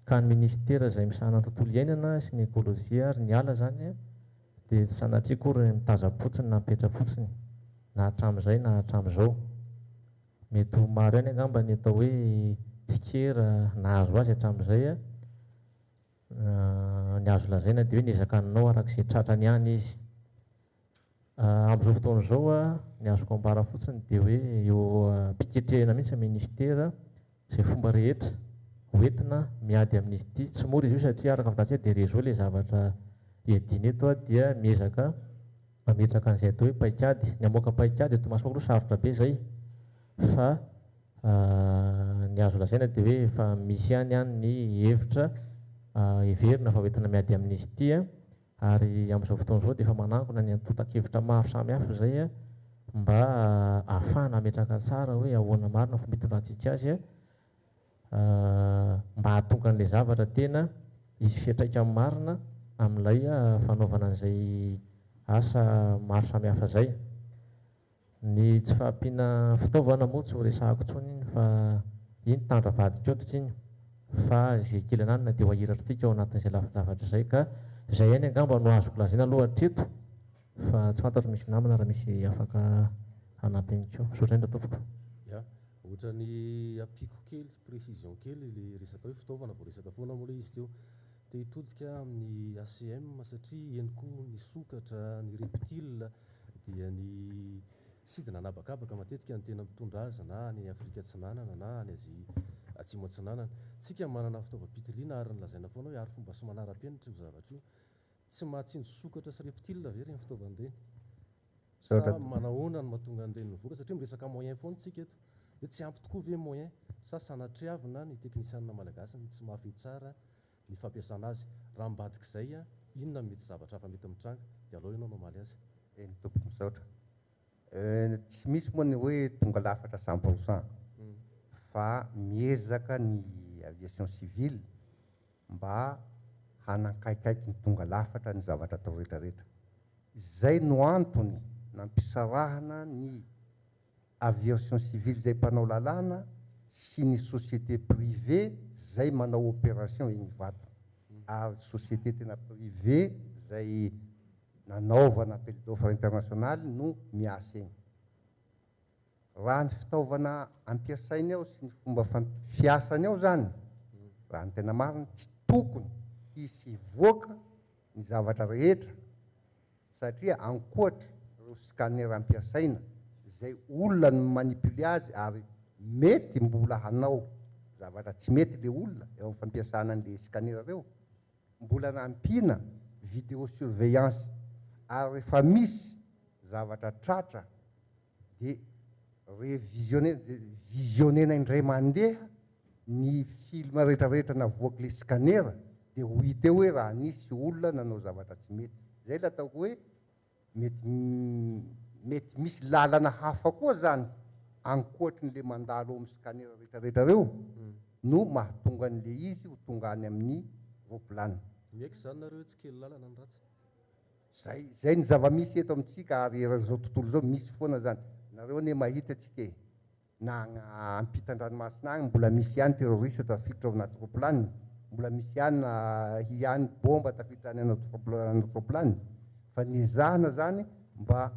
ka ny ministera izay misahana ny tontolo iainana sy ny ekôlôzia ary ny ala zany dia sanatria kory mitaza-potsiny na mipetra-potsiny na hatramin'izay na hatramin'izao mety ho maro ihany angamba ny atao hoe tsikera nahazo azy hatramin'izay ny azo lazaina dia hoe niezaka ninao arak'izay tratrany ihany izy amin'izao fotoana izao ny azoko ambara fotsiny dia hoe eo mpiketrehana mihitsy ministera izay fomba rehetra hoentina miady amin'izy ity tsy mora izy io satria araka vitatsy dia rezo ilay zavatra iadiny eto dia miezaka mametraka an'izay atao hoe paikady ny amoaka paikady eto Masimalo sarotra be zay fa ny azo lazaina dia hoe efa misy ihany ny hevitra heverina fa hoentina miady amin'izy ity ary amin'izao fotoana izao dia efa manangona ny antotan-kevitra maro samihafa zay mba ahafahana ametraka tsara hoe ahoana marina fomba hitondrantsika azy mba hahatonga an'ilay zavatra tena izy fiatraika amin'ny marina amin'ilay fanaovana an'izay asa maro samihafa zay ny tsy fahampiana fitaovana moa tsy ho resahako tsony iny fa iny tandra vadik'oditra iny fa izay kely ananina dia ho ahiratritsika ao anatin'izay lafin-javatra zay ka zay ihany angamba no azoko lazaina aloha hatreto fa tsy fantatro misy namana raha misy afaka hanampiny koa soatraindra tompoko ya ohatra ny apiko kely précision kely le resaka hoe fitaovana vao resaka foana moa le izy teo te hitodika amin'ny ACM satria eny koa ny sokatra ny reptile dia ny sidina anabakabaka matetika ny tena mitondra azy na ny Afrika Atsinanana na ny Azia Atsimo Atsinanana tsika manana fitaovam-pitiliana ary nylazaina foana hoe ary fomba sy manara-penitra io zavatra io tsy mahatsindry sokatra sy reptile very ny fitaovan'ireny sa manahoana ny mahatonga an'ireny mivoaka satria miresaka moyen foana tsika eto hoe tsy ampy tokoa ve moyen sa sanatriavina ny teknisianina malagasy ny tsy mafy tsara ny fampiasana azy raha mbadik'izay inona mety zavatra hafa mety mitranga dia aleo ianao mamaly azy ny tompoko misaotra tsy misy moa ny hoe tonga lafatra 100% fa miezaka ny aviation civile mba hanankaikaiky ny tonga lafatra ny zavatra atao rehetrarehetra zay no antony nampisarahana ny aviation civile zay mpanao lalàna sy ny société privé zay manao opération iny vato ary société tena privé zay nanaovana appel d'offre international no miasa eny raha ny fitaovana ampiasainy ao sy ny fomba fiasany ao zany raha ny tena marina tsy tokony hisy voaka ny zavatra rehetra satria ankoatra reo scanner ampiasaina zay olona ny manipule azy ary mety mbola hanao zavatra tsy mety le olona eo amin'ny fampiasana an'le scanner reo mbola nampina vidéo surveillance ary rehefa misy zavatra tratra dia visionnena indray mandeha ny film rehetrarehetra navoaka le scanner dia ho hita eo hoe raha nisy olona nanao zavatra tsy mety zay la ataoko hoe mety misy lalana hafa koa zany ankoatrin'le mandalo amin'ny scanner rehetrarehetra reo no mahatonga an'le izy ho tonga any amin'ny roplanina mieky zany nareo tsy kely lalana ny ratsy zay ny zava-misy eto amintsika ary zao tontolo zao misy foana zany nareo ne mahita atsika na ampitan-dranomasina agny mbola misy ihany terroriste tafiditra ao anaty roplanina mbola misy ihany bomba tafiditra any anaty roplanina fa nizahana zany mba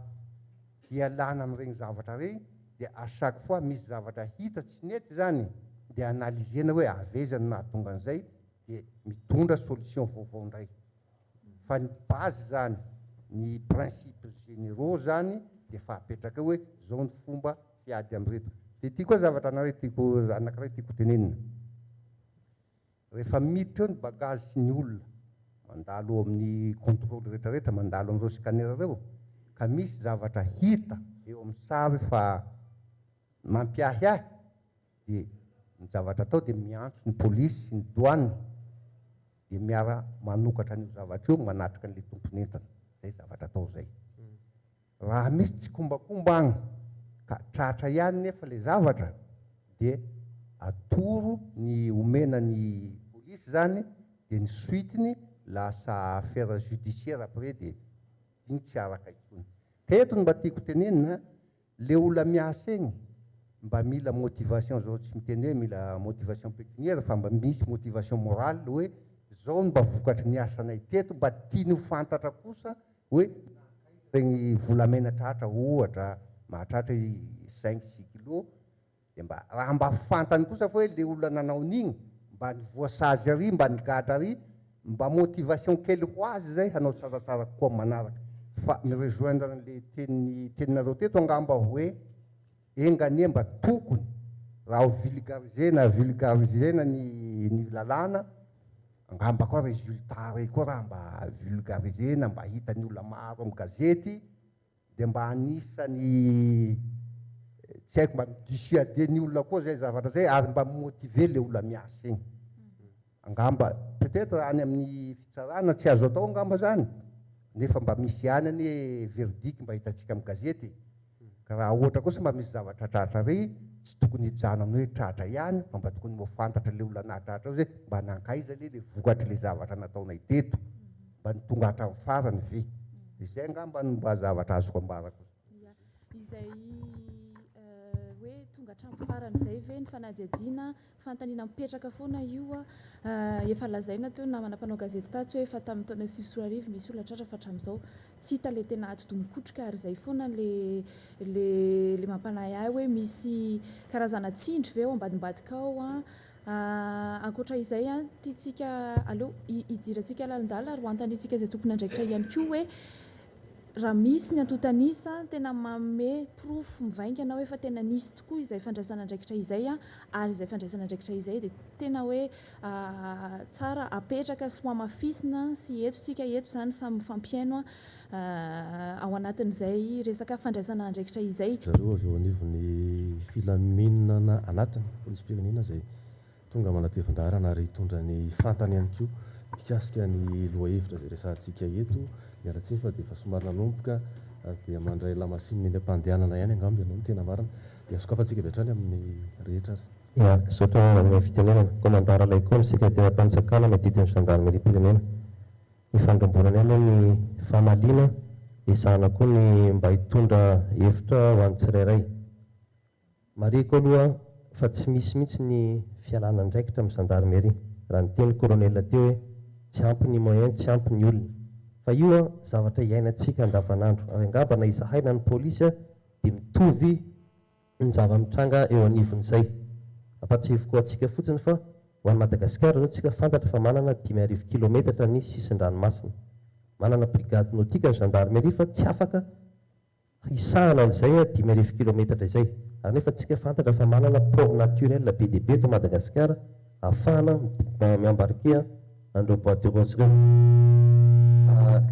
hialana amin'ireny zavatra reny dia à chaque fois misy zavatra hita tsy nety zany dia analysena hoe avezany nahatonga an'izay dia mitondra solution vaovao indray fa ny base zany ny principe généraux zany dia fa apetraka hoe zao ny fomba fiady amin'reto dia ity koa zavatra anankiray tiako tenenina rehefa miditra eo ny bagage sy ny olona mandalo amin'ny contrôle rehetrarehetra mandalo amin'ireo scanner reo ka misy zavatra hita eo amin'ny sary fa mampiahy dia ny zavatra atao dia miantso ny polisy sy ny douane dia miara manokatra n'io zavatra io manatrika n'le tompon'entana zay zavatra atao zay raha misy tsy kombakomba agny ka tratra ihany nefa le zavatra dia atoro ny omena ny polisy zany dia ny suitiny lasa affaire judiciaire après dia igny tsy araka itsony ka eto ny mba tiako tenenina le olona miasa egny mba mila motivation zao tsy miteny hoe mila motivation pécuniaire fa mba misy motivation morale hoe zao mba vokatry ny asanay teto mba tiany ho fantatra kosa hoe regny volamena tratra ohatra mahatratra 5-6 kilo de mba raha mba fantany kosa fa hoe le olona nanao an'igny mba ny voasazy ary mba ny gadra ary mba motivation kely ho azy zay hanao tsaratsara kokoa manaraka fa mirejoindre le teninareo teto angamba hoe enganie mba tokony raha vulgarisena ny lalàna angamba koa résultat rey koa raha mba vulgarisena mba hitany olona maro amin'ny gazety de mba anisany tsy haiko mba midissuader ny olona koa zay zavatra zay ary mba motiver le olona miasa igny angamba peut-être any amin'ny fitsarana tsy azo atao angamba zany nefa mba misy anany hoe verdict mba hitatsika amin'ny gazety ka raha ohatra kosa mba misy zavatra tratra ry tsy tokony hijano amin'ny hoe tratra ihany fa mba tokony mafantatra le olona natratra ao zay mba nankaiza le vokatry le zavatra nataonay teto mba ny tonga hatramin'ny farany ve izay angamba ny mba zavatra azoko ambarako izay hoe tonga hatramin'ny farany zay ve ny fanadihadiana fantanina mipetraka foana io efa lazaina teo na manam-panao gazety tatsy hoe fa tamin'ny taona 2010 misy olona tratra fa hatramin'izao tsy hita le tena atodo mikotrika ary zay foana le mampanahy ahy hoe misy karazana tsindry ve ao ambadimbadika ao ankoatra izay tiatsika aleo hidirantsika lalindala ary hoantanitsika zay tompony andraikitra ihany koa hoe raha misy ny antotanisa tena manome proof mivaingana hoe fa tena nisy tokoa izay fandraisana andraikitra izay ary izay fandraisana andraikitra izay dia tena hoe tsara apetraka sy mamafisina sy etotsika eto zany samy fampiaino ao anatin'izay resaka fandraisana andraikitra izay zareo avy eo anivony filaminana anatiny polisim-pirenena zay tonga manatevin-darana ary hitondra ny fantany ihany koa mikasika ny loahevitra zay resantsika eto miaratsy fa dia efa somary nanomboka dia mandray lamasininy eny ampandehanana ihany angamba ianao ny tena marina dia sokafantsika avy hatrany amin'ny rehetra ya sotra fitenenana commandant laikony secrétaire mpanjakana medidiny gendarmerie pirenena ny fandrombonany aloha ny fahamaliana izana koa ny mba hitondra hevitra ho an'ny tsirairay mariko aloha fa tsy misy mihitsy ny fialana andraikitra amin'ny gendarmerie raha ny teny colonel teo hoe tsy ampy ny moyen tsy ampy ny olona fa io zavatra iainantsika andavanandro ary angamba na izahaina ny polisy dia mitovy ny zava-mitranga eo anivon'izay ampatsivoko antsika fotsiny fa ho an'ny Madagasikara zao tsika fantatra fa manana 5,000 kilometatra ny sisin-dranomasina manana brigade nautique ny gendarmerie fa tsy afaka hisahana an'izay 5,000 kilometatra izay ary nefa tsika fantatra fa manana port naturel be dia be eto Madagasikara ahafahana miambarke andreo bois de rose reo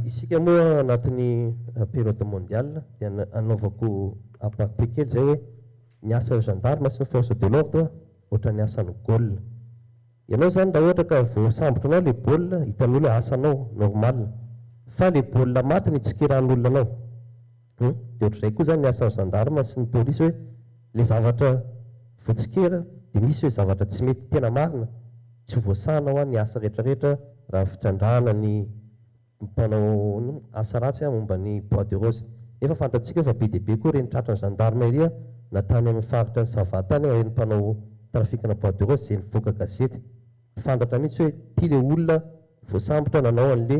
isika moa anatin'ny période mondiale dia anaovako aparté kely zay hoe ny asa gendarme sy ny force de l'ordre ohatra ny asan'ny gaule ianao zany raha ohatra ka voasambotra anao le baolina hitan'olo hoe asanao normal fa le baolina maty ny tsikiran'olona anao dia ohatr'izay koa zany ny asan'ny gendarme sy ny polisy hoe le zavatra voatsikera dia misy hoe zavatra tsy mety tena marina tsy voasanao a ny asa rehetrarehetra raha fitrandrana ny mpanao asa ratsy momba ny bois de rose efa fantatsika fa be dia be koa reny tratra ny gendarmerie na tany amin'ny faritra savatany reny mpanao trafikana bois de rose zay nivoaka gazety fantatra mihitsy hoe tia le olona voasambotra nanao an'le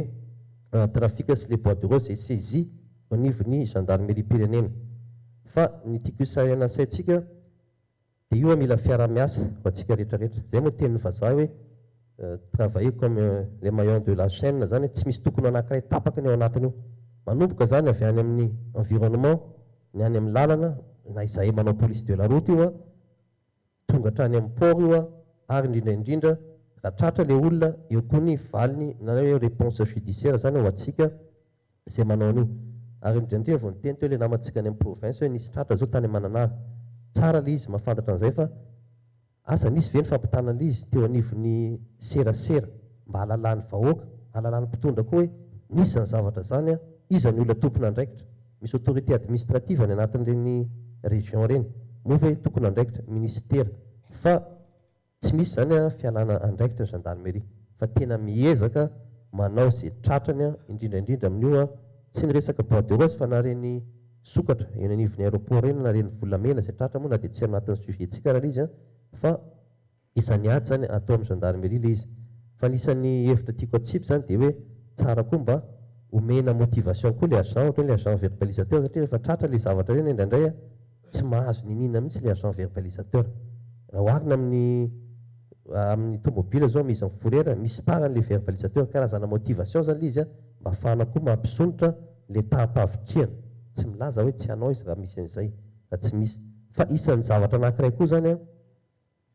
trafika sy le bois de rose zay saisi anivony gendarmerie pirenena fa ny tiako isaina saintsika dia io mila fiara-miasa ho antsika rehetrarehetra zay moa tenin'ny vazaha hoe travailler comme les maillons de la chaîne zany tsy misy tokony anankiray tapaka ny ao anatiny io manomboka zany avy any amin'ny environnement ny any amin'ny lalana na izahay manao police de la route io tonga hatrany amin'ny port io ary indrindraindrindra raha tratra le olona eo koa ny valiny na hoe réponse judiciaire zany ho antsika zay manao an'io ary indrindraindrindra vao niteny teo le namantsika any amin'ny province hoe nisy tratra zao tany mananary tsara le izy mahafantatra an'izay fa asa nisy ve ny fampitanana le izy teo anivony serasera mba halalan'ny vahoaka halalan'ny mpitondra koa hoe nisy ny zavatra zany iza ny olona tompony andraikitra misy autorité administrative ny anatin'ireny région reny moa hoe tokony andraikitra ministère fa tsy misy zany fialana andraikitra ny gendarmerie fa tena miezaka manao zay tratrany indrindraindrindra amin'io tsy ny resaka bois de rose fa na reny sokatra eny anivon'ny aéroport eny na reny volamena zay tratra moa na dia tsy anatin'ny suiviantsika raha izy fa isan'ny ady zany atao amin'ny gendarmerie le izy fa nisany hevitra tiako atsipy zany dia hoe tsara koa mba omena motivation koa le agent ohatra hoe le agent verbalisateur satria rehefa tratra le zavatra reny indraindray tsy mahazo ninina mihitsy le agent verbalisateur oharina amin'ny tomobile zao misy amin'ny forera misy parany le verbalisateur karazana motivation zany le izy mba ahafahana koa mampisonitra le taham-pavitriana tsy milaza hoe tsy hanao izy raha misy an'izay fa tsy misy fa isan'ny zavatra anankiray koa zany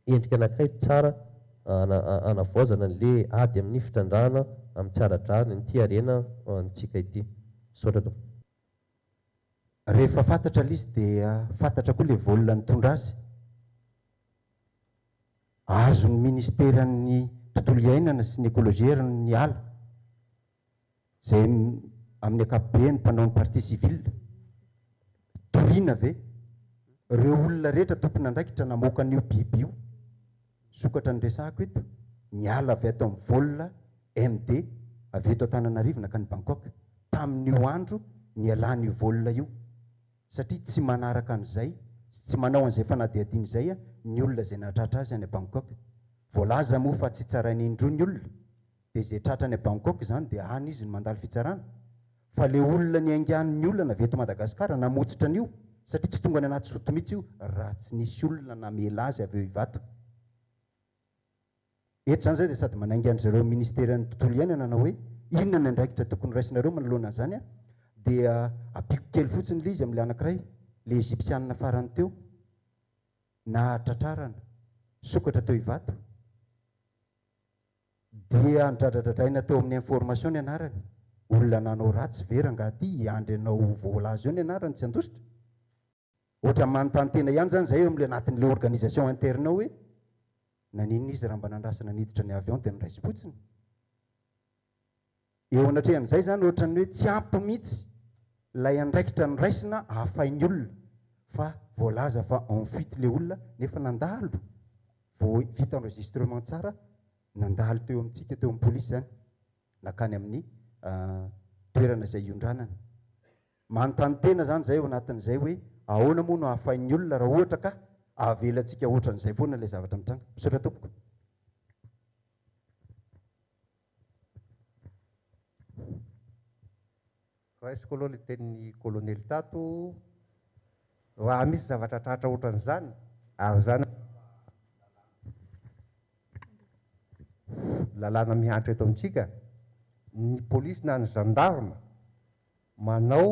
endrika anankiray tsara anavaozana le ady amin'ny fitrandrahana amin'ny tsaradrariny ny ty arena antsika ity saotra rehefa fantatra l izy dia fantatra koa le volona nitondra azy azony ministeran'ny tontolo iainana sy ny ekôlôzia ny ala zay amin'ny akapobe ny mpanao ny parti civile toriana ve reo olona rehetra tompona andraikitra namoaka an'io biby io sokatra ny resahako eto ny ala avy ato amin'ny volona MD avy eto Antananarivo naka ny Bangkok tamin'io andro ny alàn'io volona io satria tsy manaraka an'izay tsy manao an'izay fanadihadiana izay ny olona zay nahatratra azy any Bangkok voalaza moa fa tsy tsarainy indro ny olona dia zay tratra any Bangkok zany dia any izy no mandalo fitsarana fa le olona ny aingan'ny olona na avy eto Madagasikara namotsitra an'io satria tsy tonga ny anaty soto mihitsy io raha tsy nisy olona namela azy avy eo ivato eto zany zay dia sady manaingan'ny zareo ministeran'ny tontolo iainana na hoe inona ny andraikitra tokony raisinareo manoloana zany dia apiko kely fotsiny le izy amin'le anankiray le egyptianina farany teo nahatratrarana sokatra teo ivato dia ndradradradraina teo amin'ny information ny anarany olona nanao ratsy verangaty andry anao voalazo eo ny anarany tsy andositra ohatra manontany tena ihany zany zay eo amin'le anatin'le organisation interne hoe naninona izy raha mba nandrasana niditra ny avion dia niraisy fotsiny eo anatrehan'izay zany ohatrany hoe tsy ampy mihitsy lay andraikitra niraisina ahafainy olona fa voalaza fa en fuite le olona nefa nandalo vo vita enregistrement tsara nandalo teo amintsika teo amin'ny polisy zany nakany amin'ny toerana izay iondranana manontany tena zany zay eo anatin'izay hoe ahoana moa no ahafainy olona raha ohatra ka avelantsika ohatran'izay foana ilay zavatra mitranga misaotra tompoko raisiko aloha le tenin'ny colonel tato raha misy zavatra tratra ohatran'izany ary zany lalàna mihantra eto amintsika ny polisy na ny gendarme manao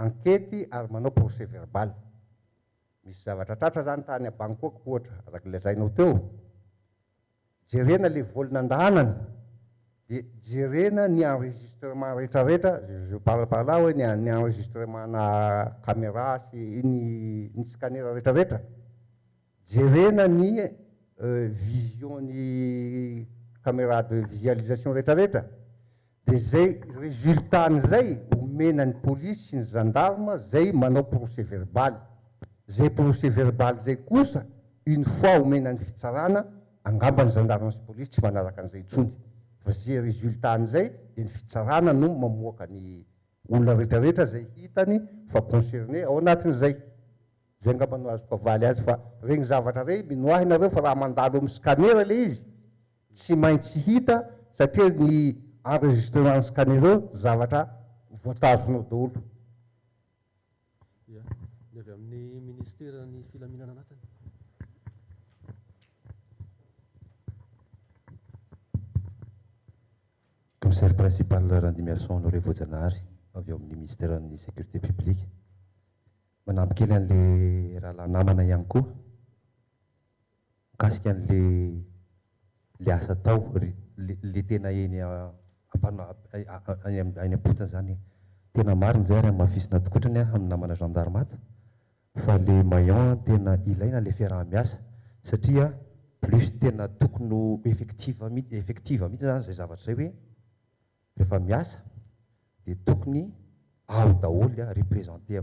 enquête ary manao procès verbal misy zavatra tratra zany tany a Bangkok ohatra araka lazainao teo jerena le volona andahanana dia jerena ny enregistrement rehetrarehetra je parle par là hoe ny enregistrement na caméra sy ny scanner rehetrarehetra jerena ny vision ny caméra de visualisation rehetrarehetra dia zay résultat an'izay omena ny polisy sy ny gendarme zay manao procès verbal zay procès verbal zay kosa une fois omena ny fitsarana angamba ny gendarme sy polisy tsy manaraka an'izay intsony fa zay résultat an'izay dia ny fitsarana no mamoaka ny olona rehetrarehetra zay hitany fa concerné ao anatin'izay zay angamba no azoko avaly azy fa regny zavatra rey minoahy nareo fa raha mandalo amin'ny scanner le izy tsy maintsy hita satria ny enregistrement scanner zavatra voatazonao daholo ny avy amin'ny ministera ny filaminana anatiny commissaire principal Randimerson Honoré Voajanahary avy eo amin'ny ministèren'ny sécurité publique manampy kely an'le raha namana ihany koa mikasika an'le le asa tao le tena eny any am-potiny zany tena mariny zay ary mafisina tokotrany amin'ny namana gendarme ato fa le maillon tena ilaina le fiaraha-miasa satria plus tena tokony effective mihitsy zany zay zavatra zay hoe rehefa miasa dia tokony ao daholy représenté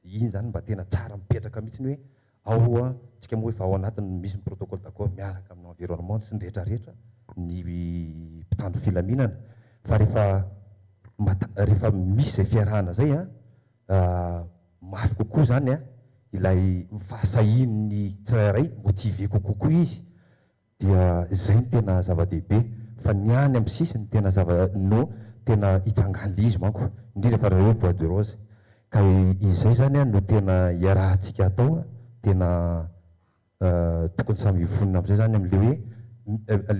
iny zany mba tena tsara mipetraka mihitsy ny hoe ao tsika moa efa ao anatiny misy ny protocole d'accord miaraka amin'ny environnement sy ny rehetrarehetra ny mpitandro filaminana fa rehefa misy zay fiarahana zay mafy kokoa zany a ilay mifahasahiny tsirairay motivé kokoa izy dia zay ny tena zava-dehibe fa ny any amin'ny sisiny tena tena hitrangany le izy manko indrindra fa raha hoe bois de rose ka izay zany a no tena iarahantsika atao tena tokony samy vonina am'izay zany am'le hoe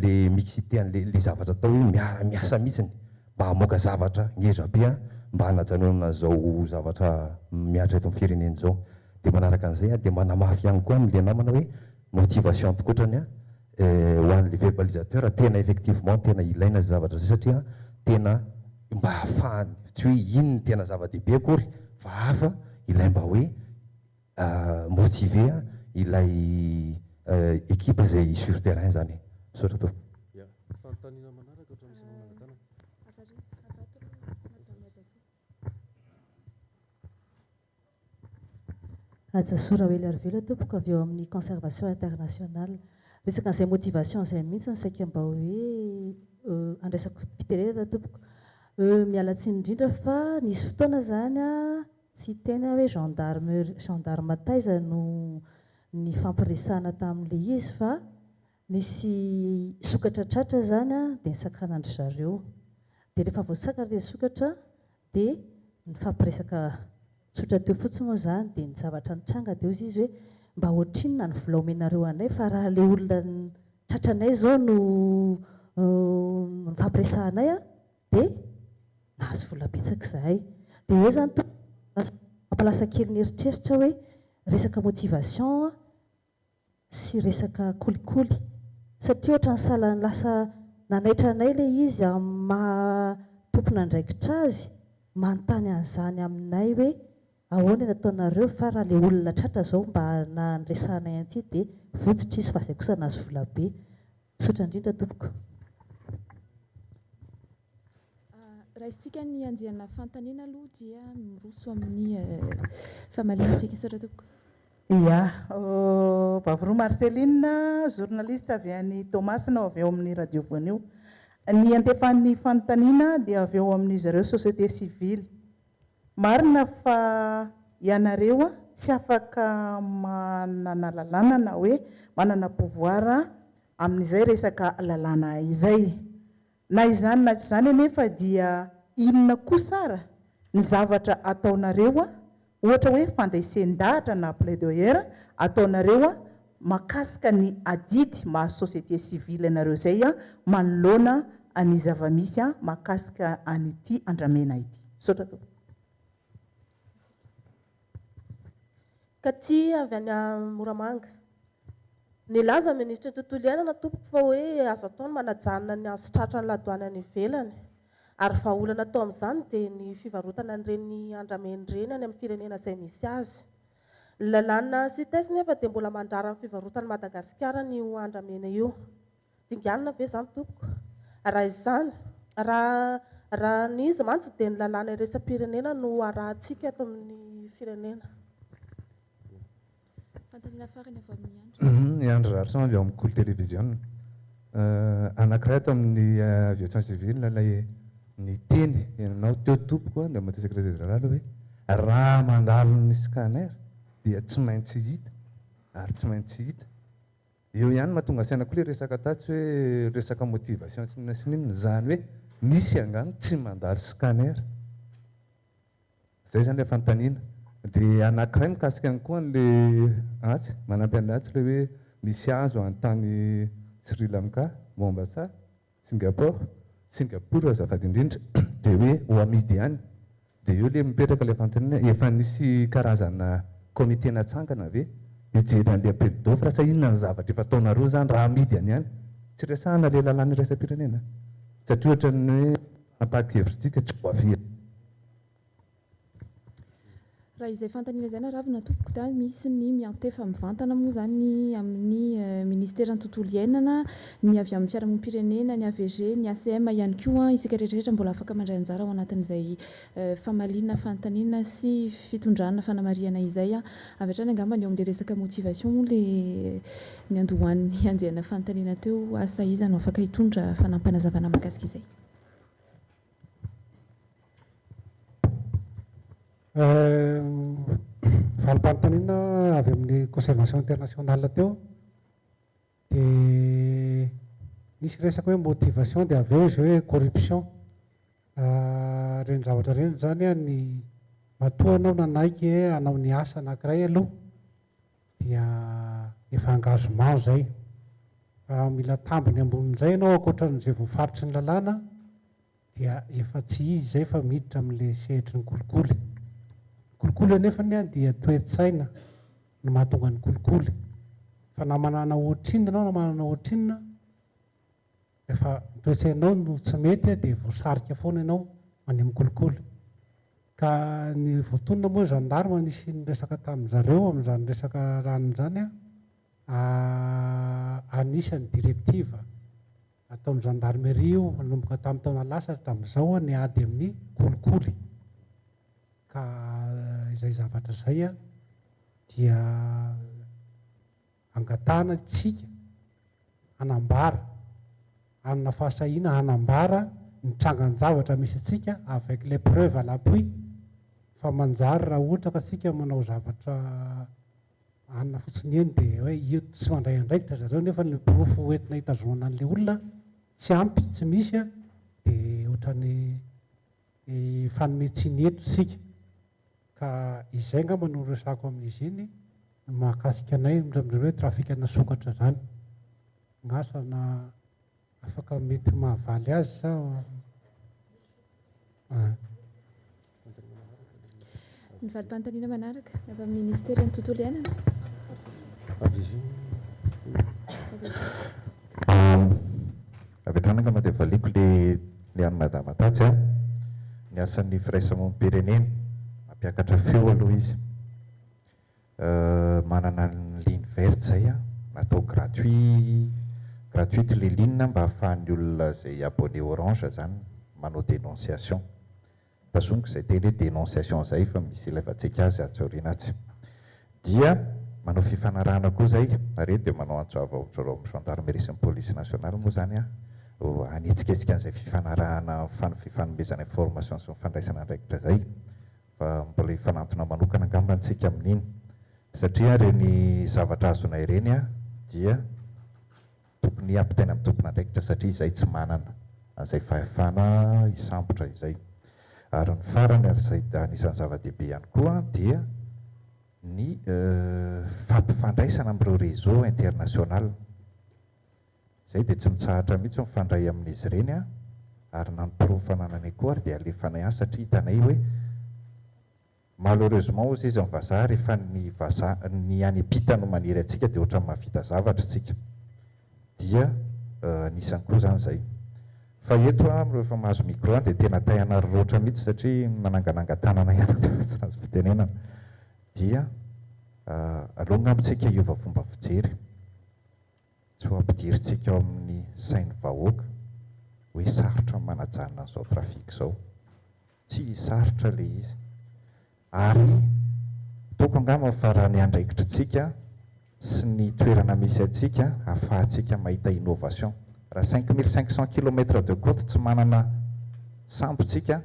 le mixité an'le zavatra atao hoe miasa mihitsiny mba hamoaka zavatra ngeza be a mba hanajanonana zao zavatra miatra eto amin'ny firenena zao dia manaraka an'izay a dia manamafy ihany koa am'le namana hoe motivation tokotrany a ho an'le verbalisateur tena effectivement tena ilaina zay zavatra zay satria tena mba hahafahany tsy hoe inony tena zava-dehibe akory fa hafa ilay mba hoe motivé ilay équipe zay sur terrain zany misaotra to fanontaniana manaraka ohatran'ny sy manangatana Atsasora hoe lervelo tompoko avy eo amin'ny conservation internationale resaka an'izay motivation zay mihitsy saika mba hoe andraisako fitenenana tompoko mialatsiny indrindra fa nisy fotoana zany a tsy tena hoe gendarme taiza no ny fampiresahana tamin'le izy fa nisy sokatra tratra zany a dia nisakanandry zareo dia rehefa voasakatra le sokatra dia ny fampiresaka tsotra teo fotsiny moa zany dia ny zavatra nitranga dia izy hoe mba ohatrinona ny volaumenareo anay fa raha le olona tratranay zao no fampiresahanay a dia nahazo vola betsaka zahay dia eo zany mampalasa kely ny eritreritra hoe resaka motivation sy resaka kolikoly satria ohatra ny salany lasa nanaitra anay le izy maha tompona andraikitra azy manontany an'izany aminay hoe ahoana nataonareo fa raha le olona tratra zao mba nandresahanay anty dia votsitra izy fa zay kosa nahazo vola be misaotra indrindra tompoko raha isika ny andiana fantaniana aloha dia miroso amin'ny famaliantsika misaotra tompoko ia vavoroa Marceline journaliste avy any Tomasina avy eo amin'ny radio voanio ny antefan'ny fanontaniana dia avy eo amin'ny zareo société civile marina fa ianareo tsy afaka manana lalàna na hoe manana pouvoir amin'izay resaka lalàna izay na izany na tsy izany anefa dia inona koa sara ny zavatra ataonareo ohatra hoe fandraisen-dahatra na plaidoyer ataonareo makasika ny adidy maha société civile anareo zay manoloana any zavamisy makasika anyity andramena ity misaotra tompoko Katy avy any Moramanga nilaza ministra tontolo iainana tompoko fa hoe azo ataony manajanona ny azo tratra ny ladoany any ivelany ary vahaolana atao amin'izany dia ny fivarotana an'ireny andrameny ireny any amin'ny firenena izay misy azy lalàna sy taisy nefa dia mbola mandrara ny fivarotany Madagasikara ny io andramena io dinganina ve izany tompoko raha izany raha ny izy mantsy dia ny lalàna iresa-pirenena no arahantsika eto amin'ny firenena fantaniana farany avy amin'ny ny andro zaratra avy ao amin'ny cool télévision anankiray ato amin'ny aviation civile ilay ny teny ianao teo tompoko dia mate secrétaire général hoe raha mandalo ny scanner dia tsy maintsy hita ary tsy maintsy hita eo ihany mahatonga saina koa le resaka tatsy hoe resaka motivation sinina sininina zany hoe misy angano tsy mandalo scanner zay zany le fantaniana dia anankiray mikasika ihany koa an'le atsy manampy an'le atsy le hoe misy azo antany Sri Lanka, Mombasa, Singapour azafady indrindra dia hoe ho amidy ihany dia eo le mipetraka le fantaniana efa nisy karazana comité natsangana ve hijery an'le appel d'offre sa inona ny zavatra efa ataonareo zany raha amidy any ihany tsy resahana le lalàna iraisam-pirenena satria ohatra ny hoe napahan-kevitrsika tsy voafehy raha izay fantaniana izay na ravina tompoko dia misy ny miantefa mivantana moa zany amin'ny ministère ny tontolo iainana ny avy amin'ny fiarahamonim-pirenena ny AVG ny ACM ihany koa isika rehetrarehetra mbola afaka mandray anjara ao anatin'izay famaliana fantaniana sy fitondrana fanamariana izay avy hatrany angambany eo amin'le resaka motivation moa le ny andohan'ny anjehana fantaniana teo asa iza no afaka hitondra fanampanazavana mahakasika izay valim-panontaniana avy amin'ny conservation internationale teo dia nisy resaka hoe motivation dia avy eo izy hoe corruption. Reny zavatra reny zany a ny matoa anao nanaiky hoe anao ny asa anankiray aloha dia efa engagement zay, fa mila tambiny ambonin'izay ianao ankoatran'izay voafaritry ny lalàna dia efa tsy izy zay fa miditra amin'le sehitry ny kolikoly. Kolikoly anefany a dia toe-tsaina no mahatonga ny kolikoly, fa na manana ohatrinona anao na manana ohatrinona efa toe-tsainao no tsy mety dia voasarika foana ianao any amin'ny kolikoly. Ka ny voatonona moa gendarme nisy resaka tamin'zareo amin'izany resaka ranon'izany a anisany directive ataon'ny gendarmerie io manomboka tamin'ny taona lasa tamin'izao ny ady amin'ny kolikoly. Ka izay zavatra izay a dia angatahana tsika hanambara hanana fahasahina hanambara ny trangan-javatra misy atsika avec les preuves à l'appui, fa manjary raha ohatra ka tsika manao zavatra hanina fotsiny eny dia hoe io tsy mandray andraikitra zareo nefa ny profo entina hitazonana an'le olona tsy ampy tsy misy a dia ohatrany fanometsiny eto sika. Ka izay ngamba no resako amin'izy iny mahakasika anay mindramindray hoe trafikana sokatra zany ngasa na afaka mety mahavaly azy sa ny valim-panontaniana manaraka avy amin'ny ministera ny tontolo iainana. Avy hatrany angamba dia valiko le any Madamatatsy a ny asan'ny firaisamonim-pirenena mampiakatra feo aloha izy manana ny ligne verte zay a natao gratuite le ligne mba ahafahan'ny olona zay abonné orange zany manao dénonciation. Tazomiko zay teny hoe dénonciation zay fa misy ilavantsika azy atsaorinatsy dia manao fifanarahana koa zay are dia manao antsoava ohatrareo amin'ny gendarmerie sy ny police nationale moa zany a anetsiketsika an'izay fifanarahana fifanomezana information sy mifandraisana andraikitra zay fa mbola hifanantona manokana angamba antsika amin'iny satria reny zavatra azonay ireny a dia tokony ampitaina amin'ny tompona andraikitra satria izay tsy manana an'izay fahefana isambotra izay. Ary ny farany ary izay anisan'ny zava-dehibe ihany koa dia ny fampifandraisana amin'ireo réseau international zay dia tsy mitsahatra mihitsy mifandray amin'izy ireny a ary nanorofananany koa ary dia alefanay any satria hitanay hoe malheureusement ozy izy vazaha rehefa ny any epita no maniry atsika dia ohatra mahavita zavatra tsika dia anisany koa zany zay. Fa eto rehefa mahazo micro dia tena taihana roatra mihitsy satria mananganangan-tanana ihany tsy azo fitenenana dia aloha ngambontsika iova fomba fijery tsy ho ampidirintsika ao amin'ny sainy vahoaka hoe sarotra manajanona an'izao trafika zao, tsy sarotra le izy ary toko angamba fa raha ny andraikitritsika sy ny toerana misy atsika ahafahantsika mahita innovation. Raha 5500 km de côte tsy manana sambotsika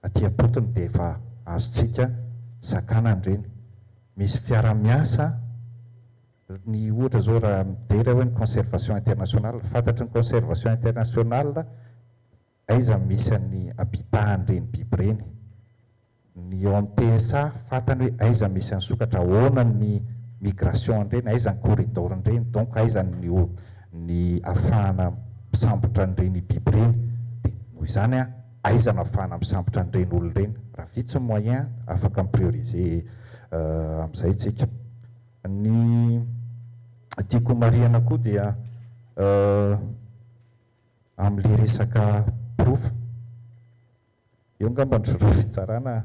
aty apotony dia efa azotsika sakana ireny. Misy fiara-miasa ny ohatra zao raha midera hoe ny conservation internationale, fantatry ny conservation internationale aiza misy ny habitat ireny biby ireny, ny OMTSA fantany hoe aiza misy ny sokatra, ahoana ny migration ireny, aiza ny corridor ireny, donc aiza ny afahana misambotra an'ireny biby ireny dia noho izany a aiza no afahana misambotra an'ireny olona ireny. Raha vitsy ny moyen afaka miprioriser amin'izay tsika. Ny tiako mariana koa dia amin'le resaka profo eo ngamba ny zoro fitsarana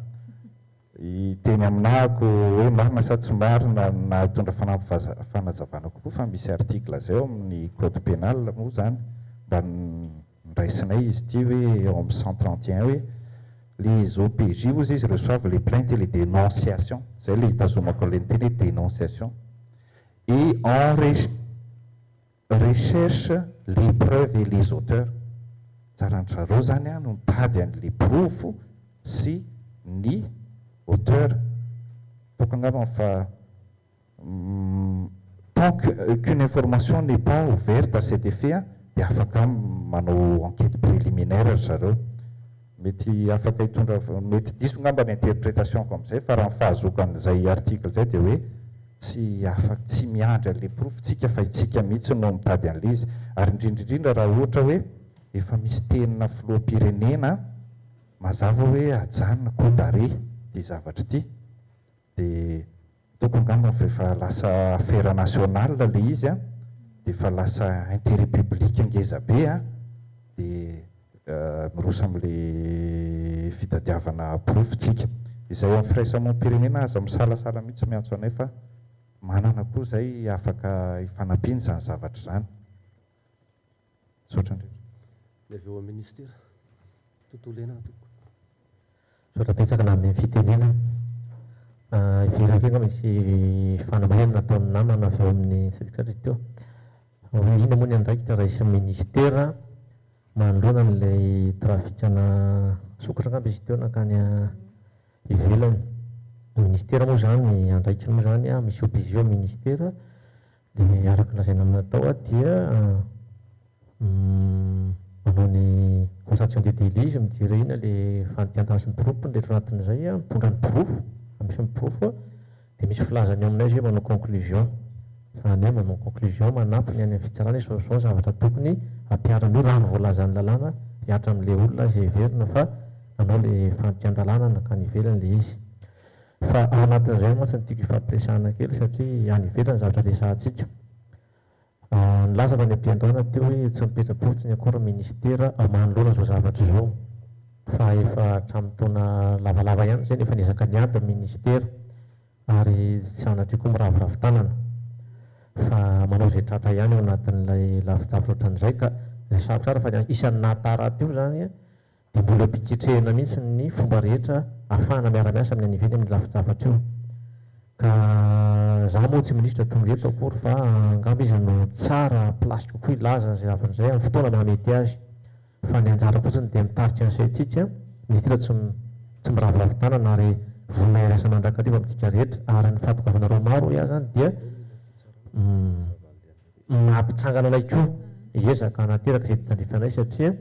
teny aminahako hoe marina sa tsy marina na hitondra fanazavana kokoa fa misy article zay ao amin'ny code pénal moa zany mba nraisinay izy ty hoe eo amin'ny 131 hoe les OPJ ozy izy reçoivent les plaintes et les dénonciations, zay le hitazomako le teny hoe dénonciation, et en recherche les preuves et les auteurs. Tsara ny zareo zany a no mitady an'le profo sy ny auteur donc angamba fa tant qu'une information n'est pas ouverte à cet effet dia afaka manao enquête préliminaire ry zareo mety afaka hitondra mety diso ngamba ny interprétation am'izay fa raha mifahazokan'izay article zay dia hoe tsy miandry an'le profitsika fa itsika mihitsy no mitady an'le izy ary indrindraindrindra raha ohatra hoe efa misy tenina filoam-pirenena mazava hoe ajanona kodare ty zavatra ity dia toko angamba fa lasa affaire nationale le izy a dia fa lasa intérêt public ngeza be a dia mirosa am'le fitadiavana profitsika izay amin'ny firaisamoam-pirenena aza misalasala mihitsy miantso anay fa manana koa zay afaka hifanampiany zany zavatra zany sotra ndrindra ny avy eo ministera tontolo iainana toko sotra-petsaka na amin'ny fitenena ivelako anga misy fanamarinana nataon'ny namana avy eo amin'ny sadikatra teo ina moa ny andraikitra raha isy ministera manoloana n'ilay trafikana sokatra angamba izy teo nakany ivelany ministera moa zany andraikitra moa zany misy obligé ministera dia araka lazaina aminatao dia manao ny constatation de délit izy mijery ina le fantiantana sy ny troupe nrehetra anatin'izay mitondra ny profo misy miprofo dia misy filazany eo aminay izy hoe manao conclusion zany hoe manao conclusion manampy ny any amin'ny fitsarana izao zao zavatra tokony ampiaran'io raha ny voalazan'ny lalàna hiatra amin'le olona izay heverina fa manao le fantian-dalàna nakany ivelany le izy fa ao anatin'izay matsy ny tiako ifampiresahana kely satria any ivelany zavatra resahantsika nilaza fa ny ampiandoana teo hoe tsy mipetra-potsiny akory ministera manoloana zao zavatra zao fa efa hatramin'ny taona lavalava ihany zay nefa niezaka niady ministera ary sanatria koa miravoravi-tanana fa manao zay tratra ihany eo anatin'ilay lafijavatra ohatran'izay ka resako tsara fa isan'ny nahatara teo zany dia mbola mpiketrehina mihitsy ny fomba rehetra ahafahana miara-miasa amin'ny anively amin'ny lafijavatra io ka za moa tsy minisitra tonga eto akory fa angamba izy no tsara plasy kokoa ilaza zay zavatra zay amin'ny fotoana mahamety azy fa ny anjara fotsiny dia mitarika an'izaytsika ministera tsy miravoravi-tanana ary vonona iarasa mandrakariva amintsika rehetra ary ny fahatokavana maro ia zany dia mampitsangana anay koa ezaka anateraka izay tandrifanay satria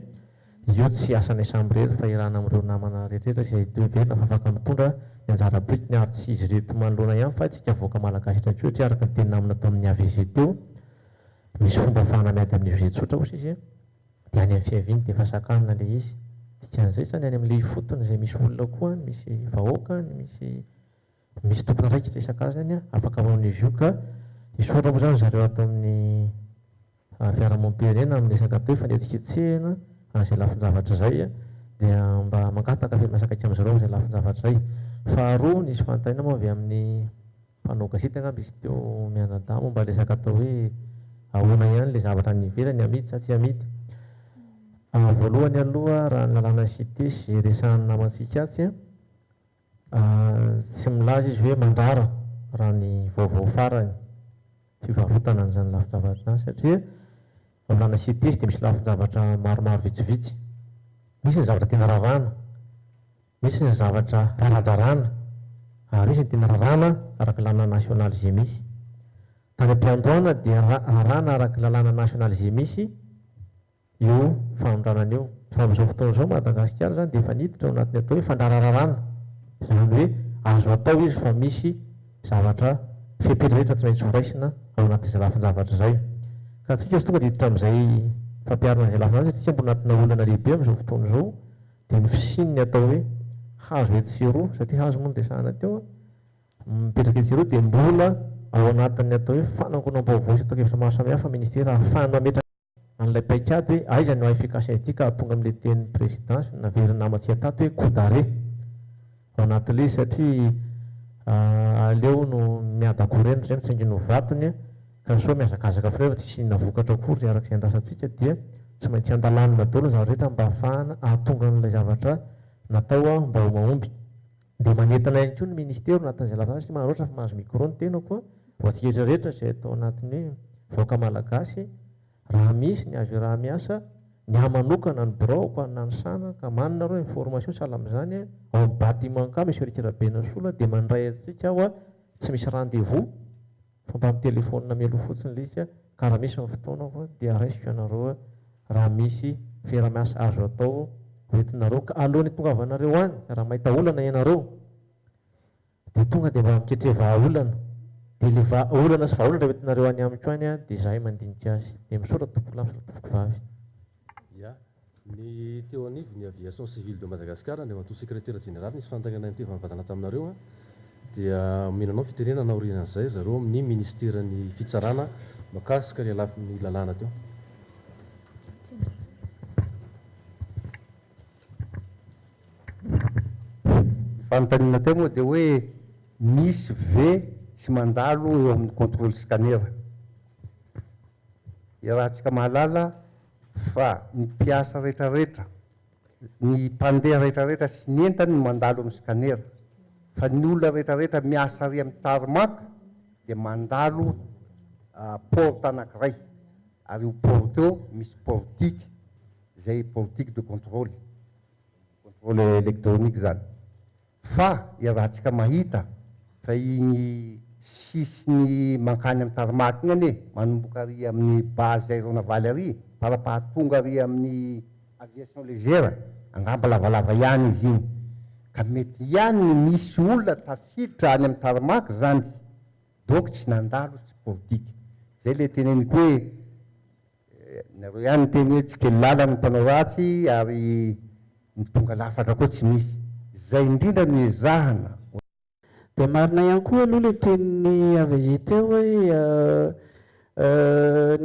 io tsy asanay samy rery fa irana amin'ireo namana rehetrarehetra izay toeverina fa afaka mitondra ny anjara britiny ary tsy izy reto manoloana ihany fa tsika voaka malagasy tratrio tsy araka ny teny namina tao amin'ny AVG teo misy fomba ahafahana miady amin'ny AVG tsotra osa izy dia any amin'ny fiaviny dia efa sakanina le izy dikan'izay zany any amin'le fotony izay misy olona koa misy vahoaka misy tompona raikitra isan-karazany afaka manao izy io ka isoratra moa zany zareo atao amin'ny fiarahamonim-pirenena amin'ny resaka atao fa nihetsiketsehina zay lafin-javatra zay dia mba mangataka fe masakaiky amin'izareo zay lafin-javatra zay faharoa nisy fanontaniana moa avy amin'ny mpanao gazety angamba izy teo mianadamo mba resaka atao hoe ahoana ihany le zavatra ny ivelany amidy sa tsy amidy voalohany aloha raha ny lalàna cité sy resahan'ny namantsika atsy tsy milaza izy hoe mandrara raha ny vaovao farany fivarotana n'izany lafin-javatra zany satria lalàna cité sy dia misy lafin-javatra maromaro vitsivitsy misy ny zavatra tena rarana misy ny zavatra raradrarana ary misy ny tena rarana araka lalàna nasionaly zay misy tany am-piandohana dia rarana araka lalàna nasionaly zay misy io fanondranana io fa amin'izao fotoana izao Madagasikara zany dia efa niditra ao anatiny atao hoe fandrarararana zany hoe azo atao izy fa misy zavatra fepetra rehetra tsy maintsy horaisina ao anatin'izay lafin-javatra zay ka atsika tsy tonga dia hiditra amin'izay fampiarana izay lafin-javatra satria mbo anatina olana lehibe amin'izao fotoana izao dia ny fisininy atao hoe hazo etsy sy roa satria hazo moa ny resahana teo mipetraka etsy sy roa dia mbola ao anatin'ny atao hoe fanangonam-baovao sy atao hevitra maro samihafa ministera ahafahany mametraka an'ilay paikady hoe aiza no efficace azy ity ka tonga amin'ilay teny présidence naverina namatsika tato hoe kodare ao anatin'ilay izy satria aleo no miadakorena zay mitsangino vatony ka so miazakazaka fo rehefa tsisy inona vokatra akory araka izay andrasantsika dia tsy maintsy andalanina daholo zavatra rehetra mba ahafahana ahatonga n'ilay zavatra natao mba ho mahomby dia manentana ihany koa ny ministera anatin'izay lafin-javatra sy maharoatra fa mahazo micro ny tena koa ho antsika rehetrarehetra izay atao anatin'ny vahoaka malagasy raha misy ny azo raha miasa ny amanokana ny braoko na ny sana ka manina reo information sahala amin'izany ao amin'ny bâtiment ka misy retirabena sola dia mandray atsika aho a tsy misy rendez-vous fa mba amin'ny telefônina mialoha fotsiny le izy ka raha misy ny fotoanako dia araisiko ianareo raha misy fiara-miasa azo atao hoentinareo ka alohan'ny tongavanareo any raha mahita olana ianareo dia tonga dia mba miketre vahaolana dia le olana sy vahaolana raha hoentinareo any amiko any a dia zahay mandinika azy dia misaotra tompoko lahy misaotra tompoko vavy. Ny teo anivy ny aviation civile de Madagascar ny antony secrétaire général nisy fantagnana ny tevana taminareo dia menanao fitenenana aorianan'izay zareo amin'ny ministèren'ny fitsarana makasika ny alafin'ny lalàna teo. Fanontaniana teo moa dia hoe misy ve tsy mandalo eo amin'ny contrôle scanner. Rahantsika mahalala fa ny mpiasa rehetrarehetra ny mpandeha rehetrarehetra sy ny entany no mandalo amin'ny scanner fa ny olona rehetrarehetra miasa ary amin'ny tarmac dia mandalo porte anankiray ary io porte eo misy portique zay portique de contrôle électronique zany fa rahantsika mahita fa igny sisiny mankany amin'ny tarmac igny ane manomboka ary amin'ny base aéronavale ary parapahatonga ary amin'ny aviation légère angamba lavalava ihany izy igny ka mety ihany misy olona tafiditra any amin'ny tarmac zany donc tsy nandalo tsy portique zay le teneniko hoe nareo ihany ny teny hoe tsy kely lalany mpanao ratsy ary ny tonga lafatra koa tsy misy zay indrindra no ezahana. Dia marina ihany koa aloha le tenin'ny AVG teo hoe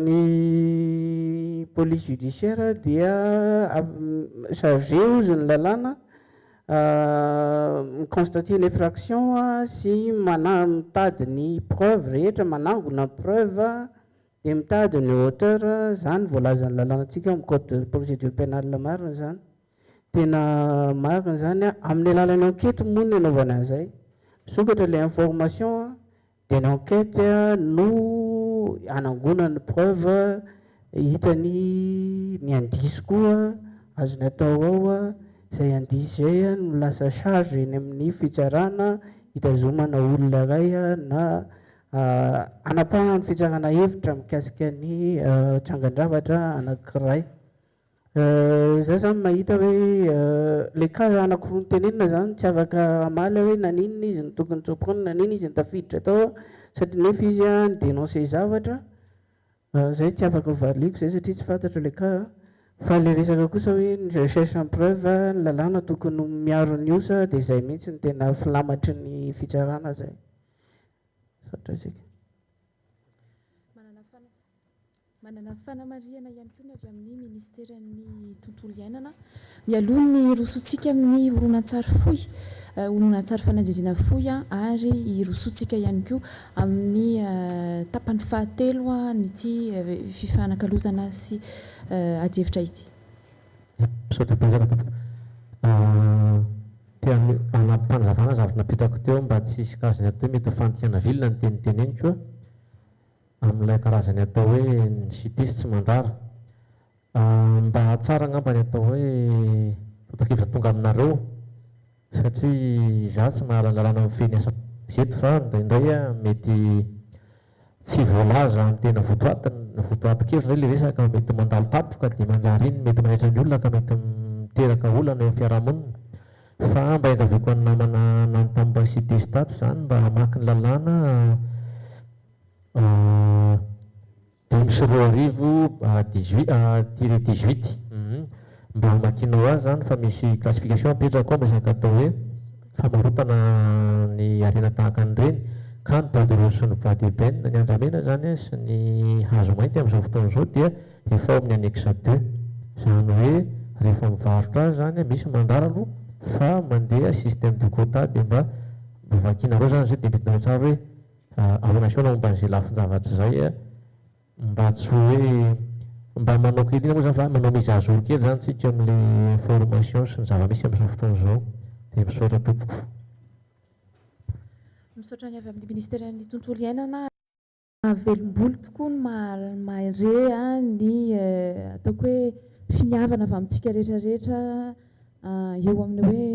ny police judiciaire dia chargé ozy ny lalàna constater ny infraction sy mitady ny preuve rehetra manangona preuve dia mitady ny auteur zany voalazan'ny lalànantsika amin'ny code de procédure pénale marina zany tena marina zany amin'ny alalan'ny enquête moa ny anaovana an'izay misokatra le information dia ny enquête no anangonany preuve hitany ny indice koa azony atao ao zay indice zay no lasa charge eny amin'ny fitsarana hitazomana olona iray na anapahany fitsarana hevitra mikasika ny trangan-javatra anankiray. Zay zany mahita hoe le cas anankiroa notenenina zany tsy afaka amaly hoe naninona izy ny tokony tsoponina naninona izy ny tafiditra atao satria nefa izy ny dénoncer zavatra zay tsy afaka valiko zay satria tsy fantatra le cas fa le resaka kosa hoe ny recherche en preuve ny lalàna tokony miaro ny osa dia zay mihitsy ny tena filamatry ny fitsarana zay satra sika. Manana fanamariana ihany koa ny avy amin'ny ministèren'ny tontolo iainana mialoha ny rosotsika amin'ny horonan-tsary fohy horonan-tsary fanadihadiana fohy ary hirosotsika ihany koa amin'ny tapany fahatelo nyty fifanankalozana sy adievitra ity. Misaotra betsaka tompo. Tia anam-panazavana zavatra napitako teo mba tsy hisy karazany atao mety fantikana vilona ny teniteneniko amin'ilay karazany atao hoe ny cité sy tsy mandrara mba tsara ngamba ny atao hoe fotakevitra tonga aminareo satria za tsy mahalangalana mifeny asa zeto fa indraindray mety tsy voalaza ny tena votoatin-kevitra le resaka mety mandalo tapoka dia manjary iny mety manahitra ny olona ka mety miteraka olana eo fiarahamonina fa mba iangaviako any namana nanontany cité sy tato zany mba hamaky ny lalàna 10/18/18 mba hamakinao azy zany fa misy classification apetraka ao resaka atao hoe famarotana ny arena tahaka an'ireny ka ny bois de rose sy ny bois d'ébène ny andramena zany sy ny hazo mainty amin'izao fotoana izao dia efa ao amin'ny annexe 2 zany hoe rehefa mivarotra azy zany misy mandaralo fa mandeha système de quota dia mba vakinareo zany zay dia mety tsara hoe ahoana soana momba an'izay lafin-javatra zay mba tsy hoe mba manao kely ina moa zany fa manao mise à jour kely zany tsika amin'le formation sy ny zava-misy amin'izao fotoana izao dia misaotra tompoko. Misaotra ny avy amin'ny ministèren'ny tontolo iainana velom-bolo tokoa ny mahare ny ataoko hoe finiavana avy amintsika rehetrarehetra eo amin'ny hoe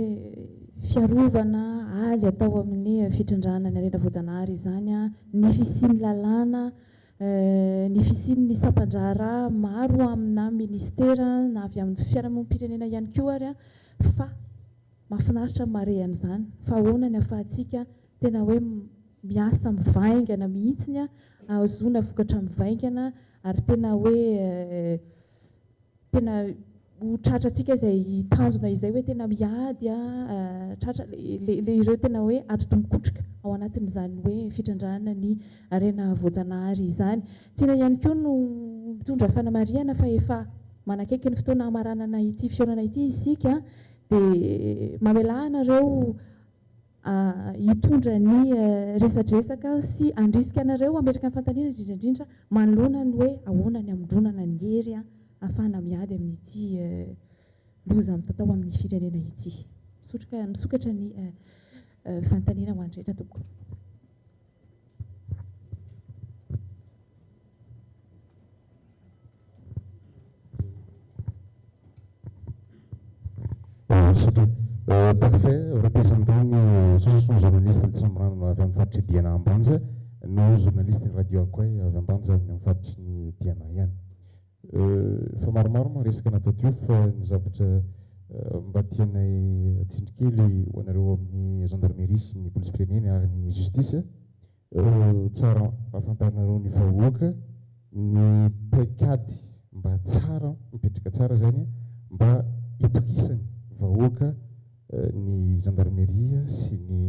fiarovana ady atao amin'ny fitrandrana ny arena voajanahary izany ny fisiany lalàna ny fisiany sampandrara maro amina ministera na avy amin'ny fiarahamonim-pirenena ihany koa ary fa mahafinaritra mare an'izany fa ahoana ny ahafahantsika tena hoe miasa mivaingana mihitsiny ahazona vokatra mivaingana ary tena hoe tena tratra atsika izay tanjona izay hoe tena miady tratra le ireo tena hoe atotomikotroka ao anatin'izany hoe fitrandrana ny arena voajanahary izany. Tiana ihany koa no mitondra fanamariana fa efa manakaiky ny fotoana hamaranana ity fionana ity isika dia mamelahana ireo hitondra ny resadresaka sy andrisika anareo ametraka ny fantaniana indrindraindrindra manoloana ny hoe ahoana ny amindronana ny hery ahafahana miady amin'ity loza mitatao amin'ny firenena ity. Misokatra ny fantaniana ho andrehetra tompoko. Parfait, représentant l'association journaliste de Sambrano avy amin'ny faritry Diana Ambanja no journaliste radio Ankoay avy Ambanja amin'ny faritry Diana ihany. Fa maromaro moa resaka natao teo fa ny zavatra mba tianay atsindrikely ho anareo amin'ny gendarmerie sy ny police firenena ary ny justice tsara ahafantarinareo ny vahoaka ny paikady mba tsara mipetraka tsara zany mba hitokisany vahoaka ny gendarmerie sy ny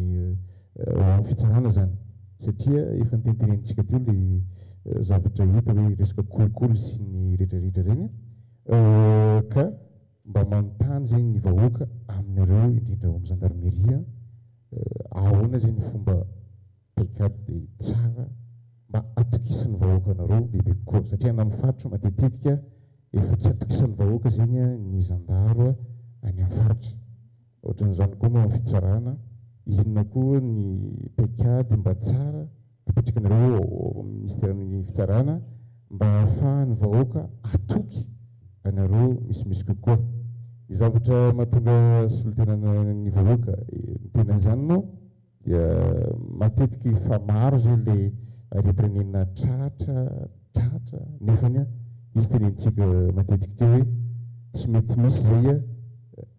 fitsarana zany satria efa nitentenentsika teo le zavatra hita hoe resaka kolikoly sy ny rehetrarehetra reny ka mba manontany zegny ny vahoaka aminareo indrindra amin'ny gendarmerie ahoana zegny fomba paikady tsara mba atokisan'ny vahoaka anareo bebe kokoa satria na amin'ny faritra matetika efa tsy atokisan'ny vahoaka zegny ny zandaro any amin'ny faritra ohatran'izany koa moa amin'ny fitsarana inona koa ny paikady mba tsara apetrakanareo ministèren'ny fitsarana mba ahafahan'ny vahoaka atoky anareo misimisy kokoa ny zavatra mahatonga solotenana vahoaka tenan'izany moa dia matetiky fa maro zay le reprenena tratra nefany izy tenentsika matetiky teo hoe tsy mety misy zay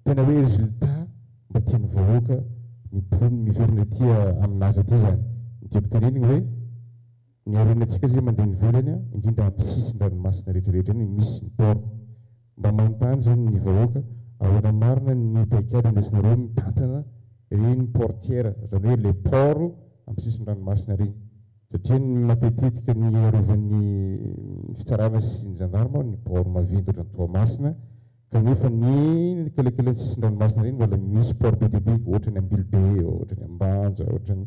tena hoe résultat mba tian'ny vahoaka miverina aty aminazy aty zany tiako teneniny hoe ny arenantsika zay mandeha nivelany indrindra amin'ny sisin-dranomasina rehetrarehetra iny misy ny port mba manontany zany ny vahoaka ahoana marina ny paikady andesinareo mitantana reny portière zany hoe le port amin'ny sisin-dranomasina reny satria ny matetetika ny arovan'ny fitsarana sy ny gendarme ny port maventy ohatrany Toamasina kanefa ny kelekele sisin-dranomasina reny mbola misy port be dia be ohatrany Ambilobe ohatrany Ambanja ohatrany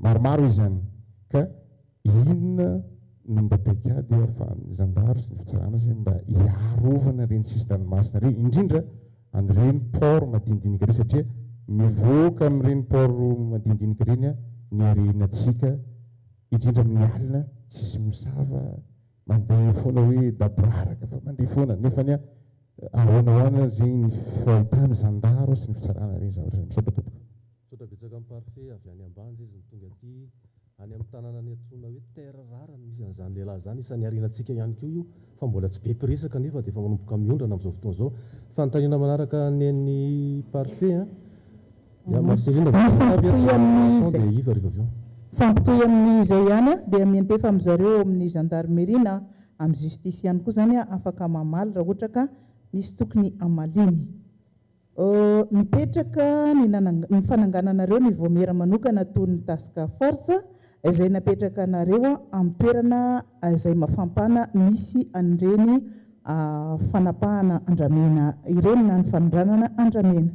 maromaro izy zany ka inona no mba paikady ahafahan'ny zandaro sy ny fitsarana zay mba hiarovana reny sisin-dranomasina reny indrindra an'ireny port madinidinika reny satria mivoaka amin'ireny port madinidinika reny ny arenatsika indrindra amin'ny alina tsisy misava mandeha foana hoe daboraraka fa mandeha foana nefany ahoana zegny ny fahitany zandaro sy ny fitsarana reny zavatra misaotra tompoko. Misaotra betsaka amin'ny parfait avy any Ambanja izy tonga aty any amin'ny tanàna ny antsoina hoe terre rare misy an'izany lehilahy zany isan'ny arenatsika ihany koa io fa mbola tsy be mpiresaka nefa dia efa manomboka miondrana amin'izao fotoana izao fanontaniana manaraka ny parfait fampitoy amin'izay ihany dia miantefa amin'izareo amin'ny gendarmerie na amin'ny justice ihany koa zany afaka mamaly raha ohatra ka misy tokony amaliny mipetraka ny fanangananareo ny voamera manokana toy ny task force izay napetraka anareo amin'ny toerana izay mafampana misy an'ireny fanapahana andramena ireny na ny fanondranana andramena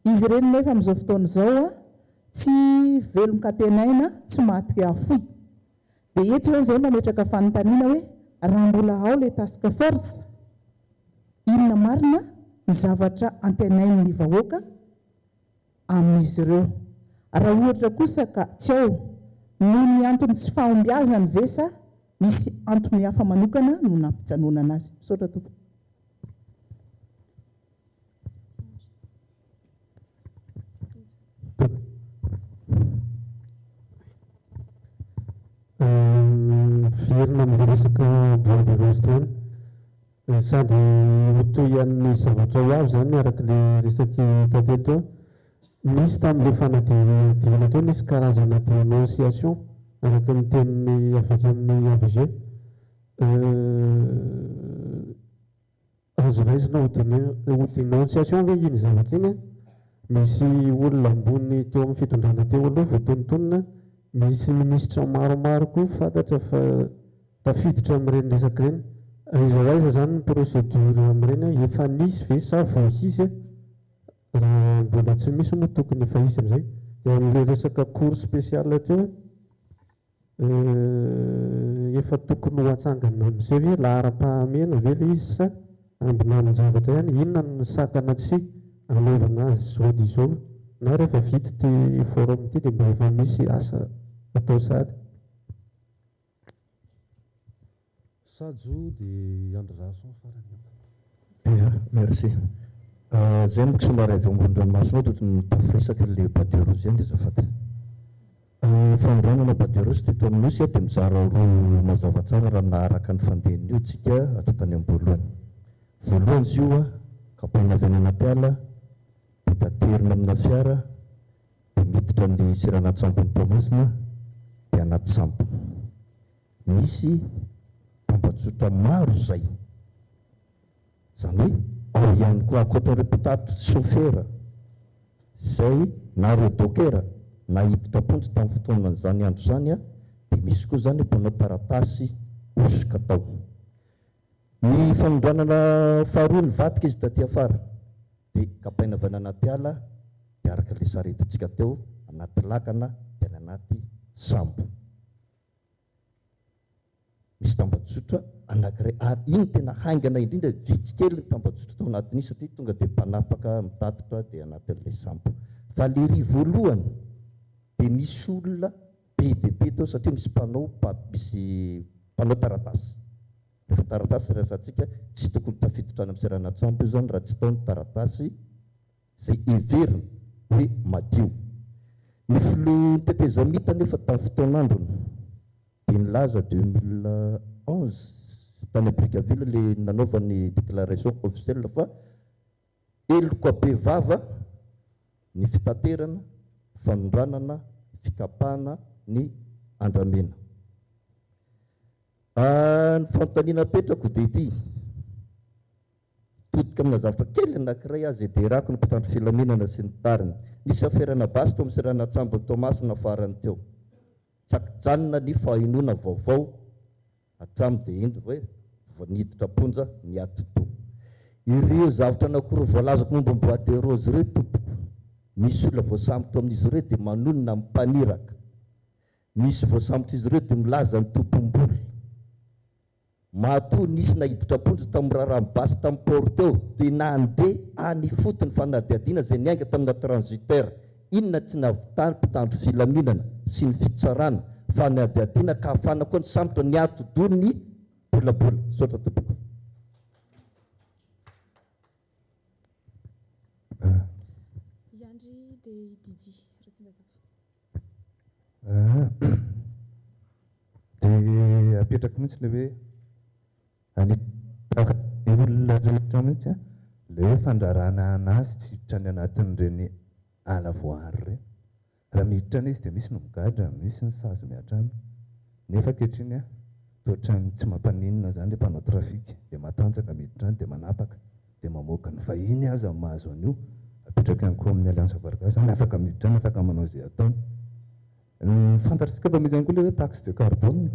izy ireny nefa amin'izao fotoana izao tsy velon-katenaina tsy maty afoy dia eto zany zay mametraka fanontaniana hoe raha mbola ao le task force inona marina ny zavatra antenain'ny vahoaka amin'izy ireo raha ohatra kosa ka tsy ao no ny antony tsy fahombiazany vesa misy antony hafa manokana no nampitsanonana azy misaotra tompo. heverina amin'ny resaka bois de rose teny sady hotoy an'ny zavatra ho avy zany araka le resaky tatety teo nisy tamin'le fanadihana teo nisy karazana dénonciation araka ny teniny avy amin'ny AVG azo raisina ho dénonciation ve iny zavatra iny misy olona ambony teo amin'ny fitondrana teo aloha voatonontonona misy minisitra maromaro koa fantatra fa tafiditra amin'ireny resaka ireny aiza aiza zany ny procédure amin'ireny efa nisy ve sa vao izy raha mbola tsy misy moa tokony efa izy amin'izay dia amin'ilay resaka cour spécial teo efa tokony ho atsangana amin'izay ve lahara-pahamena ve le izy sa ambina amin'ny zavatra ihany inona no sakana tsy anaovana azy zao dia zao na rehefa vita ty forum ty dia mba efa misy asa atao sady sajo dia André Rason farany ia merci zay moko somary avy ambony-dranomasina ao totony tafresaka le bois de rose zany dia zafady fanondranana bois de rose teto amin'osy dia mizara roa mazava tsara raha naharaka ny fandehan'io tsika atsatany am-boalohany voalohany izy io kapaina avy any anaty ala petaterina amina fiara dia miditra ny siranatsampony Tomasina dia anaty sampo misy tambajotra maro zay zany hoe ao ihany koa akoatra repotatra chauffeur zay na reo dokera na hiditra pontsy tamin'ny fotoanan'izany andro zany dia misy koa zany mpanao taratasy osoka tao ny fanondranana faharoa ny vatika izy taty afara dia kapaina avy any anaty ala dia araka le saretintsika teo anaty lakana dia ny anaty sambo misy tambajotra anankiray ary iny tena haingana indrindra vitsikely ny tambajotra tao anatin'iny satria tonga dia mpanapaka mitatitra dia anatin'ilay sambo fa le ry voalohany dia nisy olona be dia be tao satria misy mpanao taratasy rehefa taratasy resantsika tsy tokony tafiditra any amin'ny siranatsambo io zany raha tsy taony taratasy zay everina hoe madio ny filoha tetezamita nefa tamin'ny fotoan'androny dia nilaza 2011 tany Brickaville le nanaovany déclaration officielle fa eloka be vava ny fitaterana fanondranana fikapana ny andramena ny fanontaniana petrako dia ity todika amina zavatra kely anankiray azy dia rako ny mpitandro filaminana sy ny tariny nisy aferana basy tao amin'ny siranatsambo Tomasina farany teo tsakijanona ny fahinoana vaovao hatramy dia iny hoe niditra ponja ny atoto ireo zavatra anakoro voalazako momba bois de rose ireo tompoko misy olona voasambotra amin'izy ireo dia manonona mpaniraka misy voasambotra izy ireo dia milaza ny tompom-boly mahatoa nisy nahiditra ponja tamin'ny raharambasy tamin'ny porteo dia nandeha any fotony fanadihadiana zay niainga tamina transiteur inona tsy navitany mpitandro filaminana sy ny fitsarana fa nadiadiana ka hafana koa ny sambotra ny atodo ny bolabola sotra tompoko Yandry dia Didi dia apetraka mihitsy le hoe olona rehetra mihitsy le hoe fandrarana anazy tsy hiditra ny anatin'ireny ala voary ireny raha miditra ny izy dia misy no migadra misy ny sazo mihatramy nefa ankehitriny tohatrany tsy mampaninona zany le mpanao trafika dia matanjaka miditra any dia manapaka dia mamoaka ny vahiny aza mahazo an'io apetraka ihany koa amin'ny alliance varga zany afaka miditra any afaka manao izay ataony fantatritsika mba misy ihany koa le hoe taxe de carbone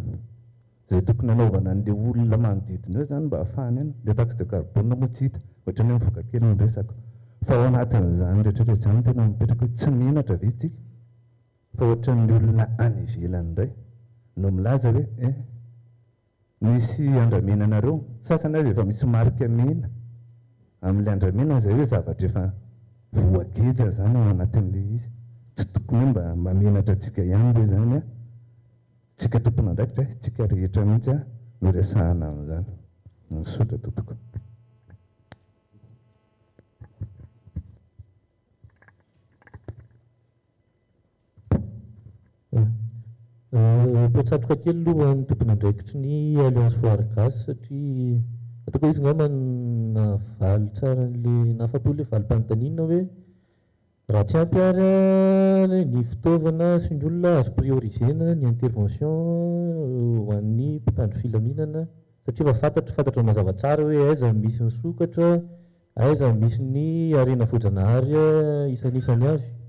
zay tokony anaovana an'le olona manodidina eo zany mba hahafahany any le taxe de carbone moa tsy hita ohatrany hoe mivoaka kely ny resaka fa ao anatin'izany rehetrarehetra zany tena mipetraka hoe tsy mihinatra ve tsika fa ohatran'ny olona any ivelany indray no milaza hoe misy andramenanareo sasany azy efa misy marika mena amin'le andramena zay hoe zavatra efa voageja zany ao anatin'le izy tsy tokony mba mamenatra tsika ihany le zany tsika tompona ndraikitra tsika rehetra mihitsy no resahana amin'izany nysotra tompoko Poatsatroka kely alohan'ny tompony andraikitry ny alliance foire gasy satria ataoko izy ngamba navaly tsara le nahafapo le valim-panontaniana hoe raha tsy ampiary ny fitaovana sy ny olona azo priorisena ny intervention ho an'ny mpitandro filaminana satria efa fantatra mazava tsara hoe aiza misy ny sokatra aiza misy ny arena voajanahary isan'isany avy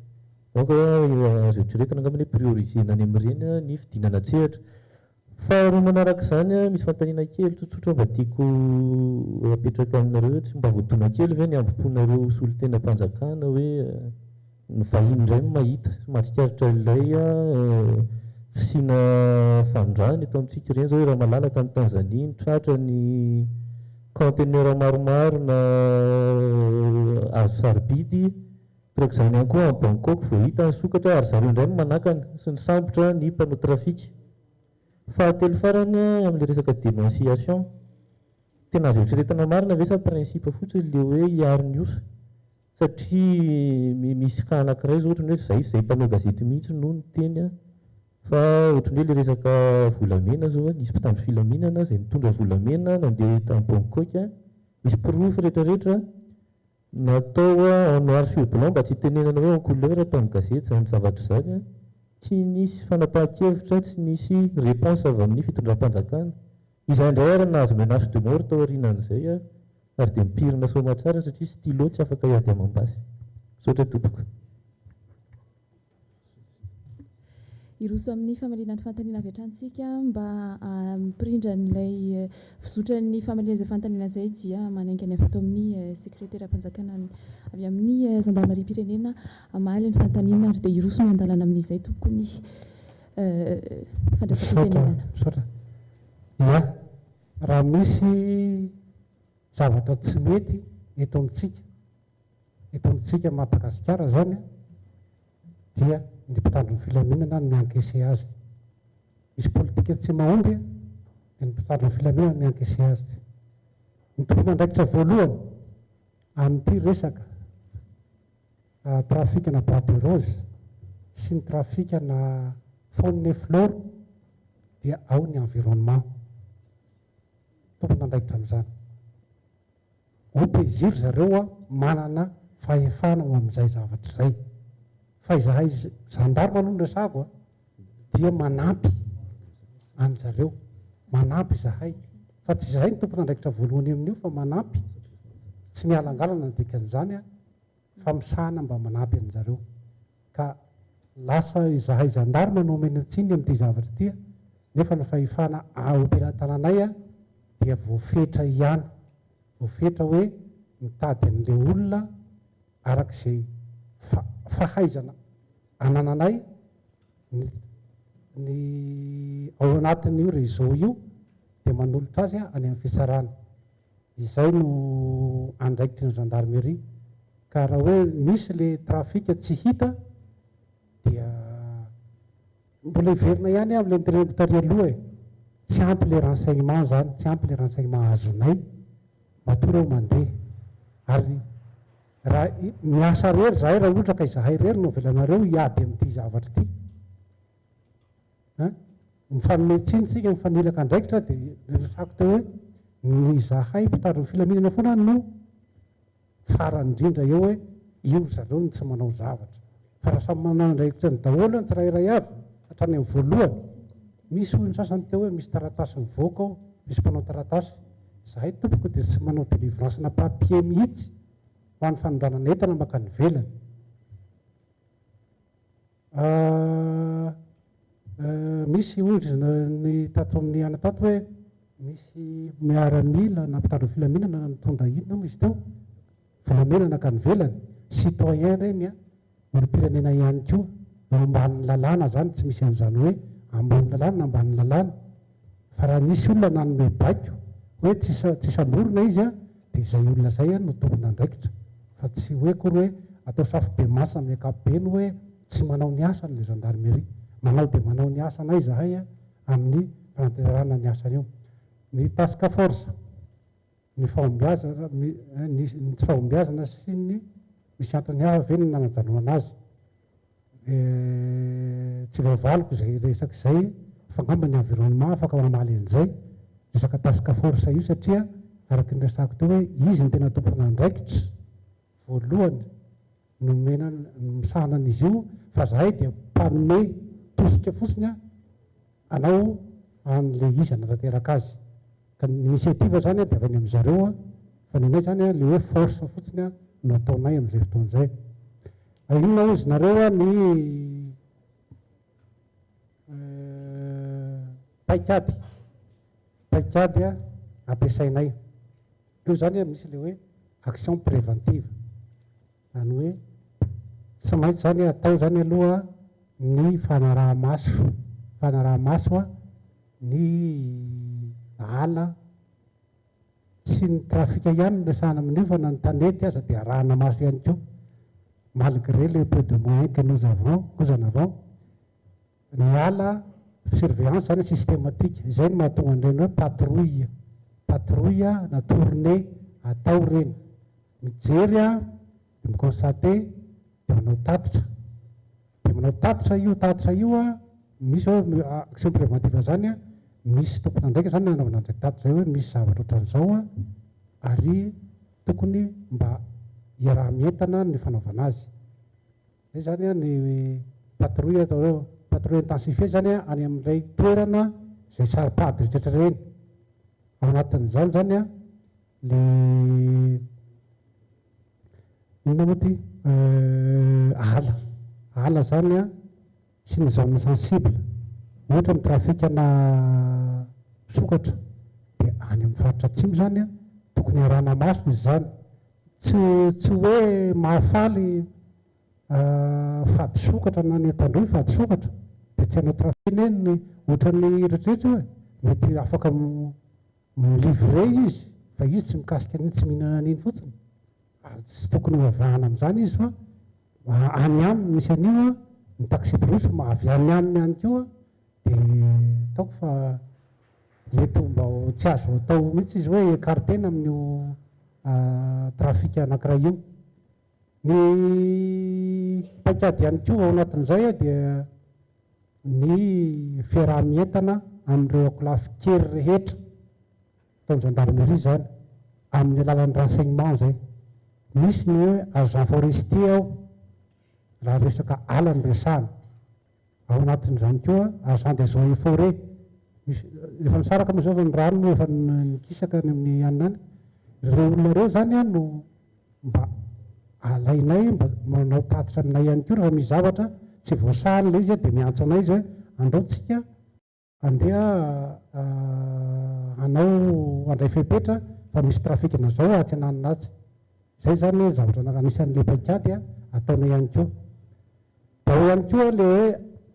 donc azo eritreretina angambany hoe priorisena any amin'ireny ny fidinana tsehatra faharoa manaraka izany misy fanontaniana kely tsotsotra mba tiako apetraka aminareo tsy mba voatona kely ve ny ambom-ponareo solon-tena-mpanjakana hoe ny vahiny indray mahita mahatsikaritra ilay fisina fandrany eto amintsika ireny zao hoe raha malala tamin'ny Tanzania nitratra ny conteneur maromaro na azo sarobidy torak' izany ihany koa amin'ny Bangkok vao hita ny sokatra ary zareo indray no manakana sy ny sambotra ny mpanao trafika. Fahatelo farany amin'ilay resaka dénonciation tena azo eritreretina marina ve sa principe fotsiny le hoe hiaro ny osa satria misy ka anankiray zao ohatrany hoe zay mpanao gazety mihitsy no ny teny fa ohatrany hoe le resaka volamena zao nisy mpitandro filaminana zay nitondra volamena nandeha tamin'ny Bangkok misy proof rehetrarehetra natao en noir sur blanc mba tsy tenenana hoe en couleur tamin'ny gazety zany zavatra zany tsy nisy fanapahan-kevitra tsy nisy réponse avy amin'ny fitondram-panjakana izay indray ary nahazo menace de mort tao aorianan'izay ary dia mipirina soma tsara satria stylo tsy afaka hiady amam-basy saotra tompoko iroso amin'ny famaliana ny fanontaniana avy hatransika mba mipirindra n'ilay fizotran'ny famaliana izay fanontaniana izay dia manaingany avy ato amin'ny sekretera mpanjakana avy amin'ny gendarmerie pirenena amaly ny fanontaniana ary dia iroso ny andalana amin'izay tompoko ny fandraisam-pitenenana. Ia, raha misy zavatra tsy mety eto amintsika Madagasikara zany dia ny mpitandro ny filaminana ny miankese azy. Misy politika tsy mahomby dia ny mpitandro ny filaminana miankese azy. Ny tompony andraikitra voalohany amin'ity resaka trafikana bois de rose sy ny trafikana faune et flore dia ao ny environnement. Tompony andraikitra amin'izany. OPEGIR zareo manana fahefana amin'izay zavatra izay. Fa izahay gendarme aloha resako dia manampy an'zareo, manampy izahay. Fa tsy izahay ny tompony andraikitra voalohany amin'io fa manampy, tsy mialangalana ny dikan'izany fa misahana mba manampy an'zareo. Ka lasa izahay gendarme no omena tsiny amin'ity zavatra ity nefa ny fahefana aompelan-tananay dia voafetra ihany, voafetra hoe mitady an'ilay olona arak'izay fahaizana anananay ny ao anatin'io réseau io dia manolotra azy any amin'ny fitsarana. Izay no andraikitry ny gendarmerie. Ka raha hoe misy le trafika tsy hita dia mbola iverina ihany amin'ilay interlocuteur aloha tsy ampy le renseignement zany, tsy ampy le renseignement azonay matory ao mandeha. Ary raha miasa rery zahay raha ohatra ka izahay rery no velanareo hiady amin'ity zavatra ity. Mifanometsiny mifanilaka andraikitra dia resako teo hoe ny zahay mpitandro ny filaminana foana no farany indrindra eo hoe io zareo no tsy manao zavatra. Fa raha samy manao andraikitra ny daholo ny tsirairay avy hatrany amin'ny voalohany. Misy olona sasany teo hoe misy taratasy mivoaka ao, misy mpanao taratasy. Zahay tompoko dia tsy manao délivrance na papier mihitsy ho an'ny fanondranana entana maka ny velany. Misy ozy ny tato amin'ny anatato hoe misy miaramila na mpitandro filaminana na nitondra inona misy teo volamenana ka ny velany citoyen reny olo-pirenena ihany koa eo ambanin'ny lalàna zany tsy misy an'izany hoe ambony lalàna na ambanin'ny lalàna. Fa raha nisy olona nanome baiko hoe tsy samborona izy dia izay olona zay no tompony andraikitra. Fa tsy hoe kory hoe atao safy be masina amin'ny ankapobeny hoe tsy manao ny asany le gendarmerie. Manao dia manao ny asanay zahay amin'ny fanantenarana ny asany io. Ny task force, ny fahombiazana, ny tsy fahombiazana sy ny misy antony avy ny nanajanoana azy. tsy vaovaliko zay resaky zay fangamba ny environnement afaka mamaly an'izay resaka tasika force io satria araky ny resako teo hoe izy ny tena tompona andraikitra voalohany nomena misahana an'izy io fa zahay dia mpanome tosika fotsiny anao an'le izy anatanteraka azy ka ny initiative zany dia avy any amin'zareo fa nenay zany le hoe force fotsiny no ataonay amin'izay fotoan'izay inona ozy nareo ny paikady ampiasainay io zany misy le hoe action préventive zany hoe tsy maintsy zany atao zany aloha ny fanaraha-maso ny ala tsy ny trafika ihany ny resahana amin'io fa na ny tanety aza dia arahana maso ihany koa malgré le peu de moyens que nous en avons ny ala surveillance zany systématique izay ny mahatonga an'ireny hoe patrouille na tournée atao reny mijery dia miconstate dia manao tatitra io misy hoe action préventive zany misy tompona ndraiky zany anaovana an'izay tatitra zay hoe misy zavatra ohatran'izao ary tokony mba iaraha-mientana ny fanaovana azy zay zany ny patrouille intensifie zany any amin'ilay toerana zay saripady rehetrrehetra reny ao anatin'izany zany le inona moa ty ala zany sy ny zone sensible ohatra ny trafikana sokatra dia any amin'ny faritra atsimo zany tokony arahana maso izy zany tsy hoe mahafaly fady sokatra na ny atandroy fady sokatra dia tsy hanao trafina eny ny ohatrany rehetrarehetra hoe mety afaka milivre izy fa izy tsy mikasika ny tsy mihinana an'iny fotsiny tsy tokony hoavahana amin'izany izy fa any aminy misy an'io ny taxi brus avy any aminy ihany koa dia ataoko fa mety mba tsy azo atao mihitsy izy hoe écartena amin'io trafika anankiray io ny paikady ihany koa ao anatin'izay dia ny fiaraha-mientana amin'ireo akolafy kely rehetra ataony gendarmerie zany amin'ny alalan'ny renseignement zay misy ny hoe agent forestier ao raha resaka ala ny resahana ao anatin'izany koa agent des eaux et forêt misy efa misaraka moa zao ny rano efa nikisaka ny amin'ny anina any ireo olona ireo zany no mba alainay mba manao tatitra aminay ihany koa rehefa misy zavatra tsy voasahany le izy dia miantso anay izy hoe andaotsika andeha anao andray fepetra fa misy trafikina zao atsy ananinatsy zay zany zavatra anisan'le paikady ataonay ihany koa da ao ihany koa le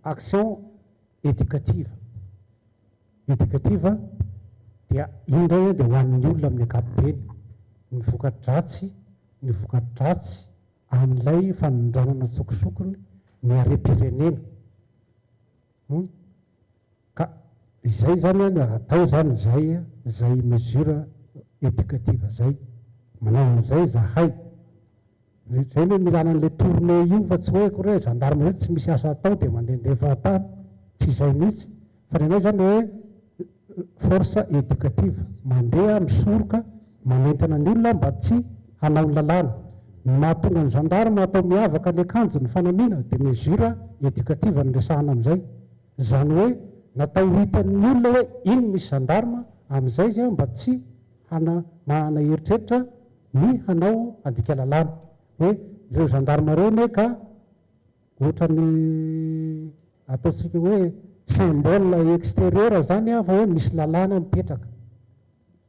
action éducative dia iny ndray dia ho an'ny olona amin'ny ankapobeny ny vokadratsy amin'ilay fanondranana sokosokony ny harem-pirenena ka izay zany atao zany zay mesure éducative zay manao an'izay zahay zay hoe milana an'le tournée io fa tsy hoe koa hoe gendarme rehetra tsy misy asa atao dia mandehandeha tany tsy izay mihitsy fa nenay zany hoe force éducative mandeha misoroka manentana ny olona mba tsy hanao ny lalàna mahatonga ny gendarme atao miavaka ny akanjo ny fanamiana dia mesure éducative ny resahana amin'izay zany hoe natao hitan'ny olona hoe iny misy gendarme amin'izay zay mba tsy manana heritreritra ny hanao andika lalàna hoe ireo gendarme reo ne ka ohatra ny ataontsika hoe symbole extérieur zany fa hoe misy lalàna mipetraka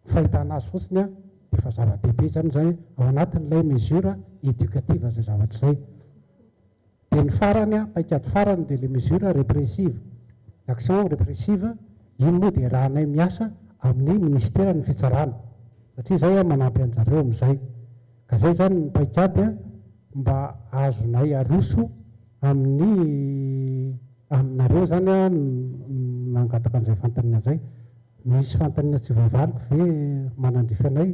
fahitana azy fotsiny dia fa zava-dehibe zany zay ao anatin'ilay mesure éducative zay zavatra zay dia ny farany paikady farany dia le mesure répressive action répressive iny moa dia rahanay miasa amin'ny ministère ny fitsarana satria zay manampy an'zareo amin'izay ka zay zany ny paikady mba azonay aroso aminareo zany nangataka an'izay fantanina zay misy fantanina tsy voavaliko ve manandrify anay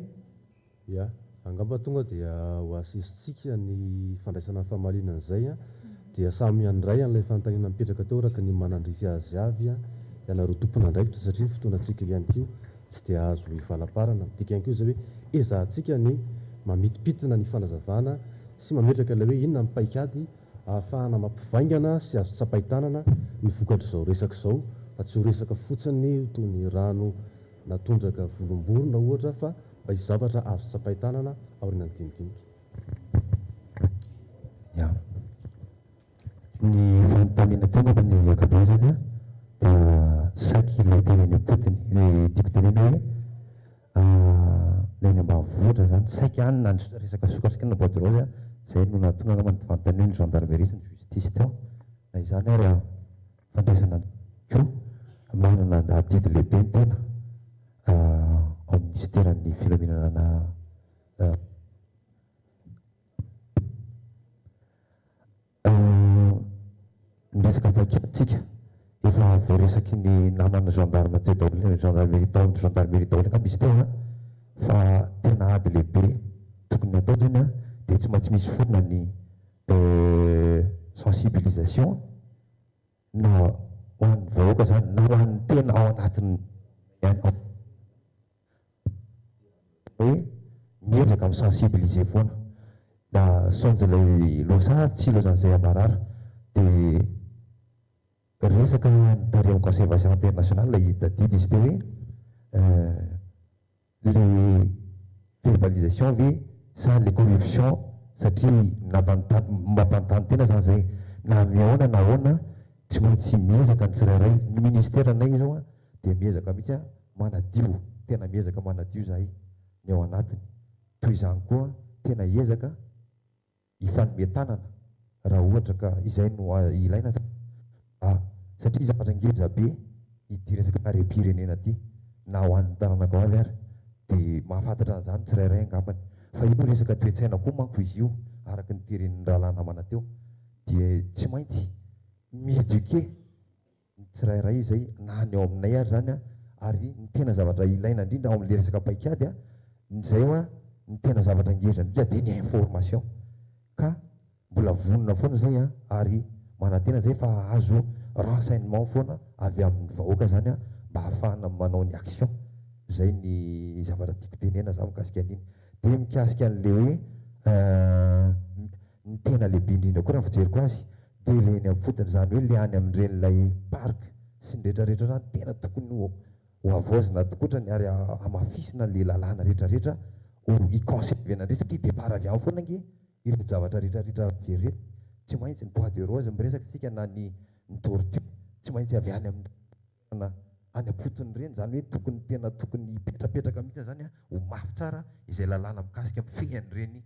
angamba tonga dia ho asisitsika ny fandraisana famalinana zay dia samy andray an'ilay fanontaniana mipetraka teo araka ny manandrify azy avy a ianareo tompona andraikitra satria ny fotoanantsika ihany kio tsy dia azo hivalaparana midika ihany keo zay hoe ezahantsika ny mamitipitina ny fanazavana sy mametraka ilay hoe inona mipaikady ahafahana mampivaingana sy azo tsapaitanana ny vokatra izao resaka izao fa tsy ho resaka fotsiny toy ny rano natondraka volomborona ohatra fa mba isy zavatra azo tsapaitanana aoriana ny dinidinika. Ny fanontaniana teo ngamba ny akabazany a dia saky ilay teneny apotiny ny tiako tenena hoe leny ambanivohitra zany saky any na resaka sokatrika na bois de rose zay no natonga ngamba ny fanontaniana ny gendarmerie sy ny justice teo na izany ary a fandraisana ko manana adidy lehibe ny tena ao ministèren'ny filaminana resaka paikatsika efa voaresaky ny namana gendarme teo daholo gendarmerie tao amin'ny gendarmerie daholo angamba izy teo a fa tena ady lehibe tokony atao zany a dia tsy maintsy misy forona ny sensibilisation na ho an'ny vahoaka zany na ho an'ny tena ao anatiny ihany hoe miezaka amin'ny sensibiliser foana da sonjy ilay losa tsy lozan'izay amarara dia resaka nitary amin'ny conservation internationale la hidadidy izy teo hoe les verbalisation ve sa les corruption satria mampanontany tena zany zay na miaona na ahoana tsy maintsy miezaka ny tsirairay ny ministère anay zao a dia miezaka mihitsy a manadio tena miezaka manadio zahay ny ao anatiny toy izany koa tena hiezaka ifanometanana raha ohatra ka izay no ilaina satria zavatra ngeza be ity resaka pare-pirenena ty na ho an'ny taranako avy ary dia mahafantatra an'izany tsirairay angambany fa io resaka toetsaina koa manko izy io araka ny teren'ny rahalahy namana teo dia tsy maintsy mieduke ny tsirairay zay na ny ao aminay ary zany a ary ny tena zavatra ilaina indrindra ao amin'le resaka paikady a zay a ny tena zavatra ngeza indrindra dia ny information ka mbola vonona foana zay a ary manantena zay fa azo renseignement foana avy amin'ny vahoaka zany a mba ahafahana manao ny action zay ny zavatra tiako tenena za mikasika an'iny dia mikasika an'le hoe ny tena lehibe indrindra koa raha fijeriko azy dia leny apotiny zany hoe le any amin'iren'ilay park sy ny rehetrarehetra zany tena tokony ho avaozina tokotrany ary amafisina le lalàna rehetrarehetra ho iconservena ndre satria départ avy any foana nge ireto zavatra rehetrarehetra vereto tsy maintsy ny bois de rose miresaka tsika na ny tortue tsy maintsy avy any amin'ny any apotiny reny zany hoe tokony tena tokony hipetrapetraka mihitsy zany a ho mafy tsara izay lalàna mikasika mifehany reny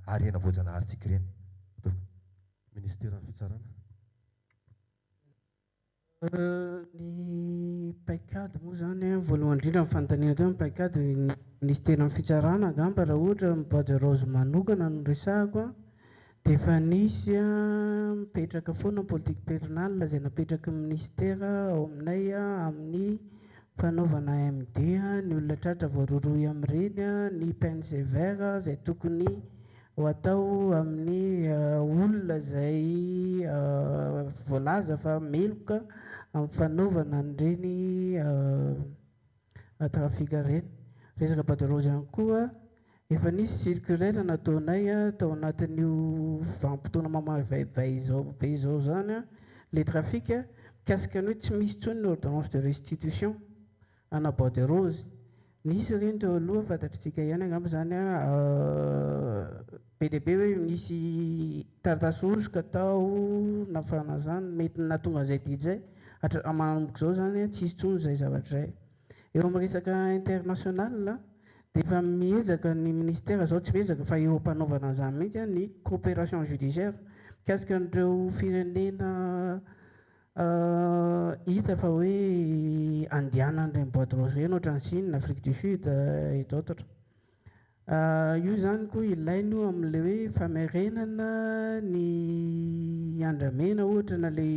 arena voajanaharitsika reny. Ministère ny fitsarana ny paikady moa zany voalohany indrindra ny fanontaniana teo ny paikady ministère ny fitsarana angamba raha ohatra ny bois de rose manokana no resahako a dia efa nisy a mipetraka foana politique périnale zay napetraka ministère ao aminay a amin'ny fanaovana AMD ny olona tratra voaroroy amin'ireny a ny peine sévère zay tokony ho atao amin'ny olona zay voalaza fa meloka amin'ny fanaovana an'ireny trafika reny resaka bois de rose ihany koa efa nisy circulaire nataonay tao anatin'io vanim-potoana mamavaivay zao be zao zany a le trafic mikasika ny hoe tsy misy tsony ny ordonnance de restitution ana bois de rose nisy reny teo aloha fantatritsika ihany angamba zany be deaibe hoe nisy taratasy osoka tao nafana zany mety natonga zay didy zay manomboka zao zany tsisy tsony zay zavatra zay eo amin'ny resaka international dia efa miezaka ny ministère zao tsy miezaka fa eo ampanaovana an'izany mihitsy ny coopération judiciaire mikasika an'ireo firenena hita fa hoe andianan'ireny bois de rose reny ohatra ny Chine, Afrique du Sud et d'autres io zany koa ilainy io amin'le hoe famerenana ny andramena ohatra na le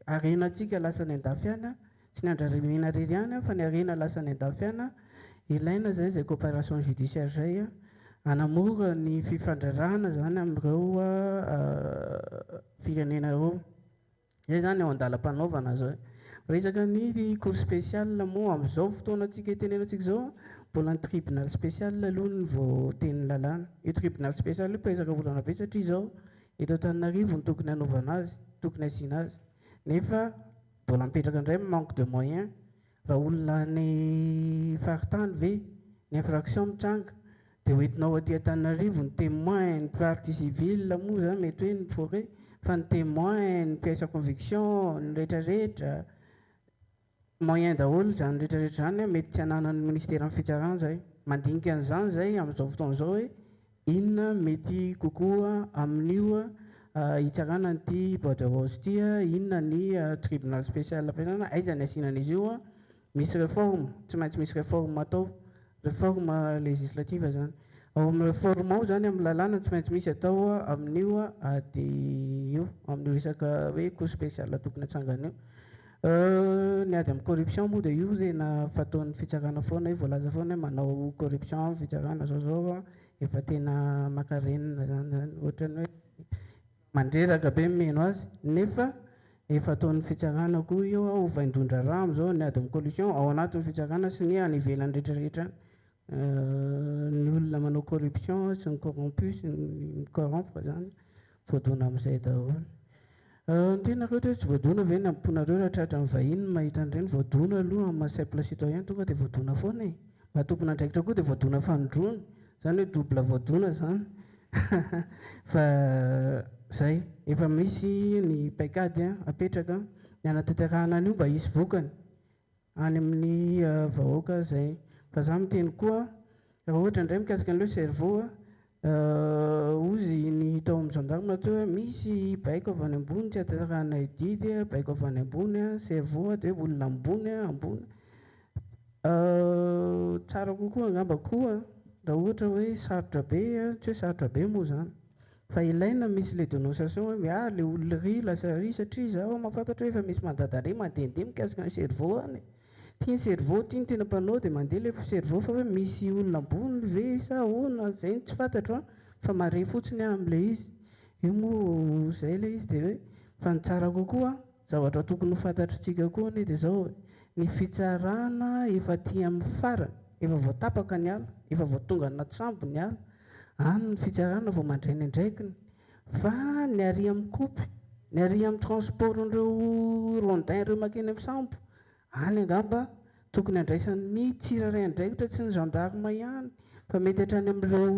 arenatsika lasa ny andafiana sy ny andramena rery ihany fa ny arena lasa ny andafiana ilaina zay coopération judiciaire zay anamora ny fifandrarana zany amin'ireo firenena ireo. Zay zany eo andalam-panaovana zao. Resaka ny cour spécial moa amin'izao fotoana antsika itenenantsika zao mbola ny tribunal spécial aloha ny vao teny lalàna. Io tribunal spécial io pesaka olana be satria zao eto Antananarivo ny tokony hanaovana azy, tokony asiana azy. Nefa mbola mipetraka indray manque de moyens. Raha olona ny faritany ve ny infraction mitsanga dia hoentinao aty Antananarivo ny témoin ny partie civile moa zany mety hoe ny forêt fa ny témoin ny pièce à conviction ny rehetrarehetra moyen daholo zany rehetrarehetra zany mety tsy hananany ministère amin'ny fitsarana zay. Mandinika an'izany zay amin'izao fotoana izao hoe inona mety kokoa amin'io hitsarana nyty boîte de rose ty, inona ny tribunal spécial ampiasana, aiza ny asianan'izy io. Misy réforme, tsy maintsy misy réforme atao, réforme législative zany. Ao amin'ny réforme ao zany amin'ny lalàna tsy maintsy misy atao amin'io dia io amin'io resaka hoe cour spécial tokony hatsangana io. Ny ady amin'ny corruption moa dia io tena fataon'ny fitsarana foana io voalaza foana hoe manao corruption amin'ny fitsarana zao efa tena makarenina zany ohatrany hoe mandreraka be meno azy nefa efa ataon'ny fitsarana koa io ovaindrondra rano zao ny ady amin'ny corruption ao anatin'ny fitsarana sy ny any ivelany rehetrarehetra ny olona manao corruption sy ny corrompu sy ny corrompre zany voadona amin'izay daholo. Ny tenareo hoe tsy voadona ve ny amponareo raha tratra amin'ny vahiny mahita an'ireny voadona aloha amin'ny simple citoyen tonga dia voadona foana e. Mba tompona andraikitra koa dia voadona fanondrona zany hoe double voadona zany fa zay efa misy ny paikady apetraka ny anatanterahana an'io mba hisy vokany any amin'ny vahoaka zay. Fa za miteny koa raha ohatra indray mikasika an'ileo cerveau ozy ny tao amin'ny gendarme teo hoe misy baiko avy any ambony tsy atanterahana didy baiko avy any ambony cerveau dia olona ambony ambony tsara kokoa angamba koa raha ohatra hoe sarotra be tsy hoe sarotra be moa zany fa ilaina misy le dénonciation hoe le olona ry lasa ry satria zaho mahafantatra hoe efa misy mandadare mandehandeha mikasika ny cerveau any tia ny cerveau tia ny tena mpanao dia mandeha le cerveau fa hoe misy olona ambony ve sa ahoana zay ny tsy fantatro fa mare fotsiny amin'le izy io moa zay le izy dia hoe fa ny tsara kokoa zavatra tokony ho fantatritsika koa ny dia zao ny fitsarana efa tia amin'ny farany efa voatapaka ny ala efa voatonga anaty sambo ny ala any ny fitsarana vao mandrainy andraikiny fa ny ary amin'ny kopy ny ary amin'ny transportn'ireo rondin ireo makeny amin'ny sambo any angamba tokony andraisan'ny tsiraray andraikitra tsy ny gendarme ihany fa mety hatrany amin'ireo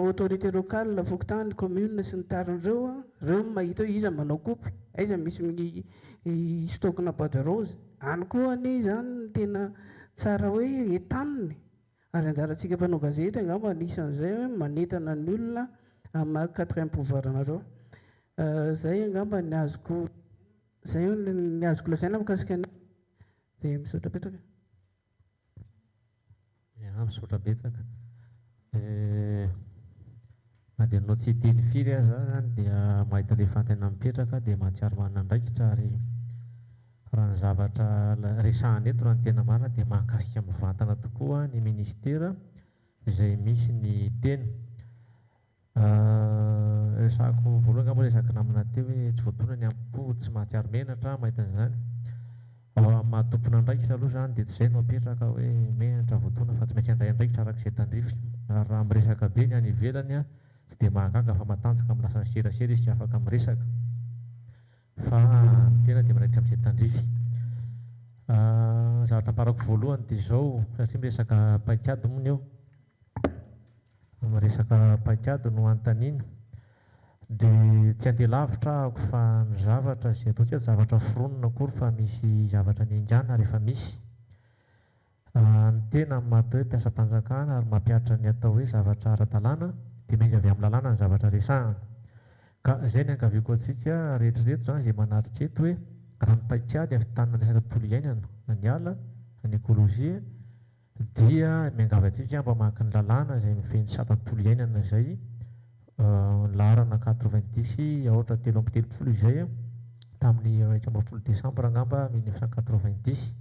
autorité locale fokontany commune sy ny tarin'ireo reo mahita hoe iza manao kopy aiza misy stokina boîte de rose any koa ny zany tena tsara hoe entaniny ary anjarantsika mpanao gazety angamba anisan'izay hoe manentana ny olona amin'ny 4 pouvoir anareo. Zay angamba ny azoko zay ny azoko lazaina mikasika ny dia misaotra betsaka. Misaotra betsaka. Na dia anao tsy teny firy aza zany dia mahita le fantana mipetraka dia mahatsiaro manandraikitra ary raha ny zavatra resahana eto raha ny tena marina dia mahakasika mivantana tokoa ny ministera izay misy ny teny. Resako voalohany angamba resaka namana teo hoe tsy voadona ny ampo tsy mahatsiaro menatra mahita an'izany. Mahatompona andraikitra aloha zany dia tsy izay no apetraka hoe menatra voadona fa tsy maintsy andray andraikitra arak'izay tandrify. Raha miresaka be ny any ivelany tsy dia mahagaga fa matanjaka amin'ny lasany serasera izy tsy afaka miresaka fa tena dia miraikitra amin'izay tandrify. Zavatra amparako voalohany dia izao satria miresaka paikady moa ny eo miresaka paikady no antanina dia tsy andeha lavitra ahako fa ny zavatra izay atao tsy zavatra foronina akory fa misy zavatra ny anjana rehefa misy ny tena mahatao hoe mpiasa-panjakana ary mampiatra ny atao hoe zavatra ara-dalàna dia mainga avy amin'ny lalàna ny zavatra resahana ka izay ny ankaviako antsika rehetrarehetra zany izay manaritra eto hoe raha ny paikady amin'ny fitanana resaka tontolo iainana ny ala ny ekôlôzia dia miangavy antsika mba maka ny lalàna izay mifehy ny sata tontolo iainana izay laharana 90 ohatra 3 izay tamin'ny 1 Desambra angamba 1990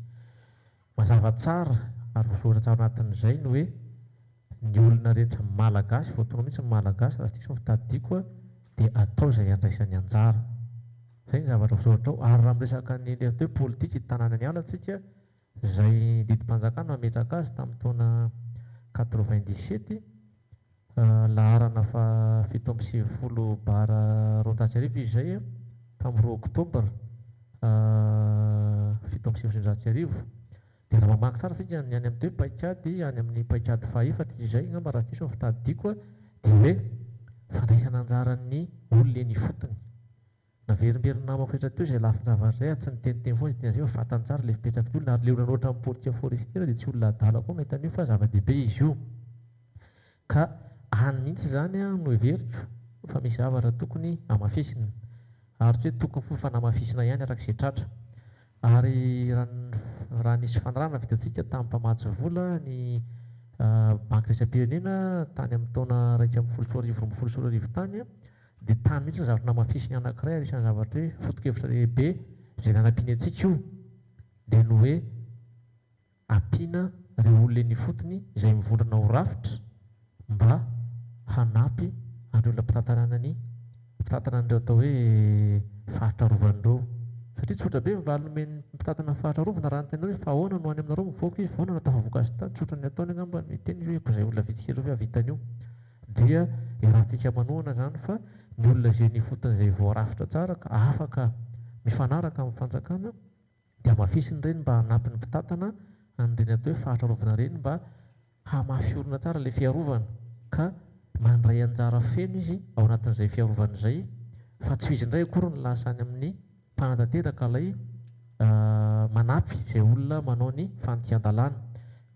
mazava tsara ary voasoratra tsara anatin'izay no hoe ny olona rehetra malagasy voatoana mihitsy malagasy raha sisa fitadidiako a dia atao izay andraisan'ny anjara zay ny zavatra fisoratra ao ary raha miresaka ny le atao hoe politika tanàna ny alantsika izay didim-panjakana mametraka azy tamin'ny taona 97 laharana fa 7/20 izy zay tamin'ny 2 oktobra 7/20 dia raha mamaky tsara sika ny any amin'ny hoe paikady any amin'ny paikady fahaefatra izay ngamba raha sisa fitadidiako a dia hoe fandraisana anjaran'ny olona ny fotony naverimberin-namako rehetra teo izay lafin-javatra zay tsy niteniteny foana izy tena zay fatantsara le fipetraka ny olona ary le olona noatra amin'ny politika forestiera dia tsy olona adala koa mahita an'io fa zava-dehibe izy io ka any mihitsy zany a no heveritro fa misy zavatra tokony amafisina ary tsy hoe tokony fo fanamafisina ihany arak'izay tratra ary raha nisy fanarana vitantsika tamin'ny mpamatsy vola ny banky resam-pirenena tany amin'ny taona 1/24/20 tany dia tany mihitsy ny zavatra namafisiny anankiray ary isan'ny zavatra hoe foto-kevitra lehibe izay nanampiany antsika io dia no hoe ampiana ireo olona ny fotony izay mivondrona ho rafitra mba hanampy an'ireo mpitantanana ny mpitantana an'ireo atao hoe faritra rovan'ireo satria tsotra be mivaly nomeny mpitantana faritra rovana raha nytena hoe fa ahoana no any aminareo mivoaka izy ahoana no tafavoaka azy tany tsotra ny ataony angamba ny teny hoe izay olona vitsika ireo hoe havitan'io dia rahantsika manoana zany fa ny olona izay ny fotony izay voarafitra tsara ka afaka mifanaraka amin'ny fanjakana dia hamafisiny ireny mba hanampy ny mpitantana an'ireny atao hoe faritra rovana ireny mba hamafiorina tsara ilay fiarovana ka mandray anjara feno izy ao anatin'izay fiarovana izay fa tsy izy indray akory ny lasany amin'ny mpanantanteraka ilay manampy izay olona manao ny fantian-dalàna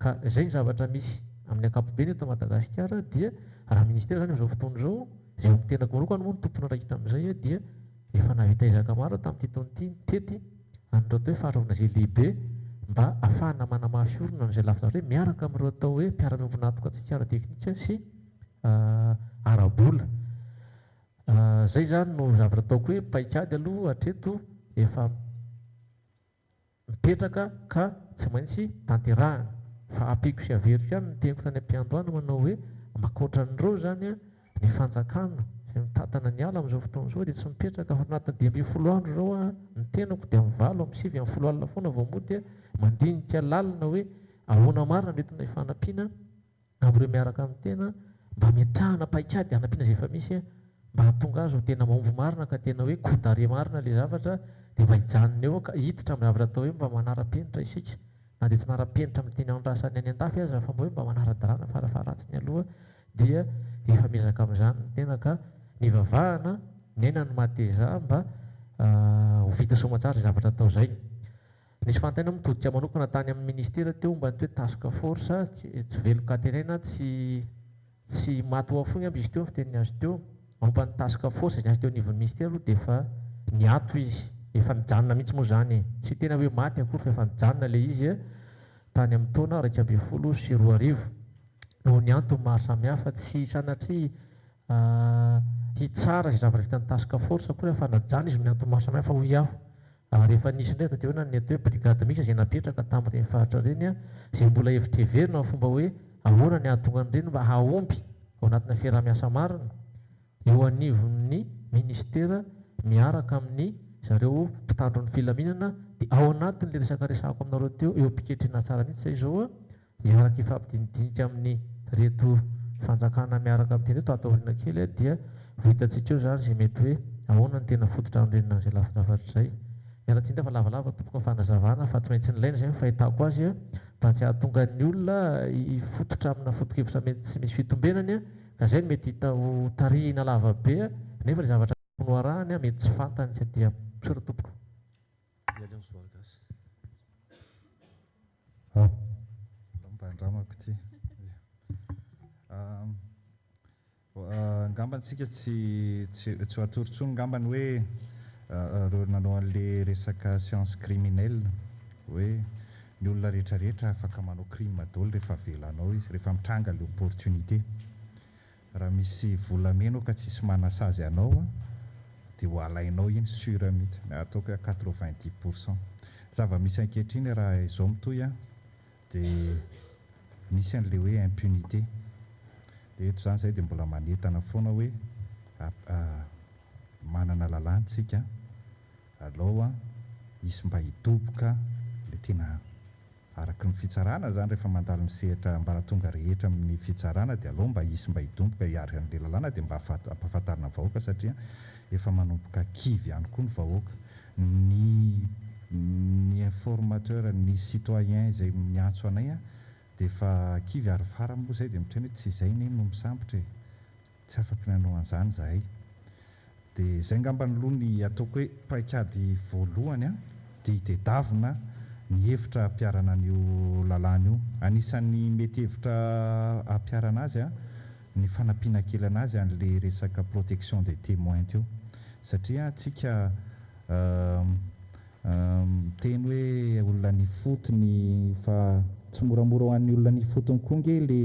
ka izay ny zavatra misy amin'ny ankapobeny eto Madagasikara dia raha ministera zany amin'izao fotoana izao izay mitenako manokana moa ny tompona raikitra amin'izay dia efa navita ezaka maro tamin'ity taon'ity tety an'ireo atao hoe faharovana izay lehibe mba ahafahana manamafy orona n'izay lafizavatra hoe miaraka amin'ireo atao hoe mpiara-miombona atokantsika ara-teknika sy ara-bola zay zany no zavatra ataoko hoe paikady aloha hatreto efa mipetraka ka tsy maintsy tanterahana fa ampiko sy averiko ihany ny teniko tany am-piandohana manao hoe makoatran'ireo zany a ny fanjakana izay mitantana ny ala amin'izao fotoana izao dia tsy mipetraka fa anatin'ny 12 andro zao a ny tenako dia mivalo amin'ny 9 alina foana vao mody mandinika lalina hoe ahoana marina nentina hifanampiana amin'ireo miaraka amin'ny tena mba miatrahana paikady hanampiana izay efa misy mba hahatonga azy ho tena mahomby marina ka tena hoe kodare marina le zavatra dia mba hijanona eo ka hiditra amin'ny zavatra atao hoe mba manara-penitra isika na dia tsy manara-penitra amin'ny teny andrasany any an-dafy aza fa mba hoe mba manara-dalàna farafaharatsiny aloha dia efa miezaka amin'izany ny tena ka ny vavahana ny aina no mateza mba ho vita somatsara izay zavatra atao izay nisy fantaina mitodika manokana tany amin'ny ministera teo mba ny hoe task force tsy veloka tenena tsy maty ho afony aby izy teo fiteniny azy teo mampa ny task force izay azy teo anivon'ny ministera aloha dia efa niato izy efa nijanona mihitsy moa zany tsy tena hoe maty akory fa efa nijanona le izy tany amin'ny taona 2012 no ny antony maro samihafa tsy sanatria hitsara izay zavatra vitan'ny task force akory efa najana izy no ny antony maro samihafa ho iaho rehefa nisy indray tadeo na ny atao hoe brigade misy izay napetraka tamin'ireny faritra ireny izay mbola hevitra heverina fomba hoe ahoana ny ahatonga an'ireny mba haompy ao anatina fiaraha-miasa marina eo anivon'ny ministera miaraka amin'ny zareo mpitandron'ny filaminana dia ao anatin'le resaka resako aminareo teo eo mpiketrina tsara mihitsy zay zao miaraka ifampidinidinika amin'ny reto fanjakana miaraka amin'ny teny reto ataoriana kely dia hitantsika eo zany izay mety hoe ahoana ny tena fototra an'ireny izay lafizavatra izay mialatsindra fa lavalava tompoko fanazavana fa tsy maintsy nilaina izay fahitako azy mba tsy hahatonga ny olona hifototra amina foto-kevitra mety tsy misy fitombenany ka izay mety hita ho tarihina lavabe nefa le zavatra no arahany mety tsy fantany sadia misora tompoko mbandramako ty ngambantsika tsy atorontsony ngambany hoe reo nanao an'le resaka science criminelle hoe ny olona rehetrarehetra afaka manao crime daholo rehefa velanao izy rehefa mitranga le opportunité raha misy volameno ka tsisy manasazy anao dia ho alainao iny sur mihitsy ataoko hoe 90%. Zava-misy ankehitriny raha izao mitoy dia misy an'le hoe impunité dia eto zany zay dia mbola manentana foana hoe manana lalantsika aloha isy mba hidoboka le tena araky ny fitsarana zany rehefa mandalo ny sehatra ambaratonga rehetra amin'ny fitsarana dia aloha mba isy mba hidomboka hiarika an'le lalàna dia mba ampahafantarina vahoaka satria efa manomboka kivy ihany koa ny vahoaka ny informateur ny citoyen izay miantso anay a dia efa kivy ary fara moa zay dia miteny hoe tsy izay ny no misambotra tsy afaka ny hanao an'izany zahay dia izay ngamba ny loha ny ataoko hoe paikady voalohany a dia hitedavina ny hevitra ampiarana an'io lalàna io anisan'ny mety hevitra ampiarana azy a ny fanampiana kely anazy an'le resaka protection des témoins teo satria atsika teny hoe olona ny fotony fa tsy moramora ho an'ny olona ny fotony koa nge le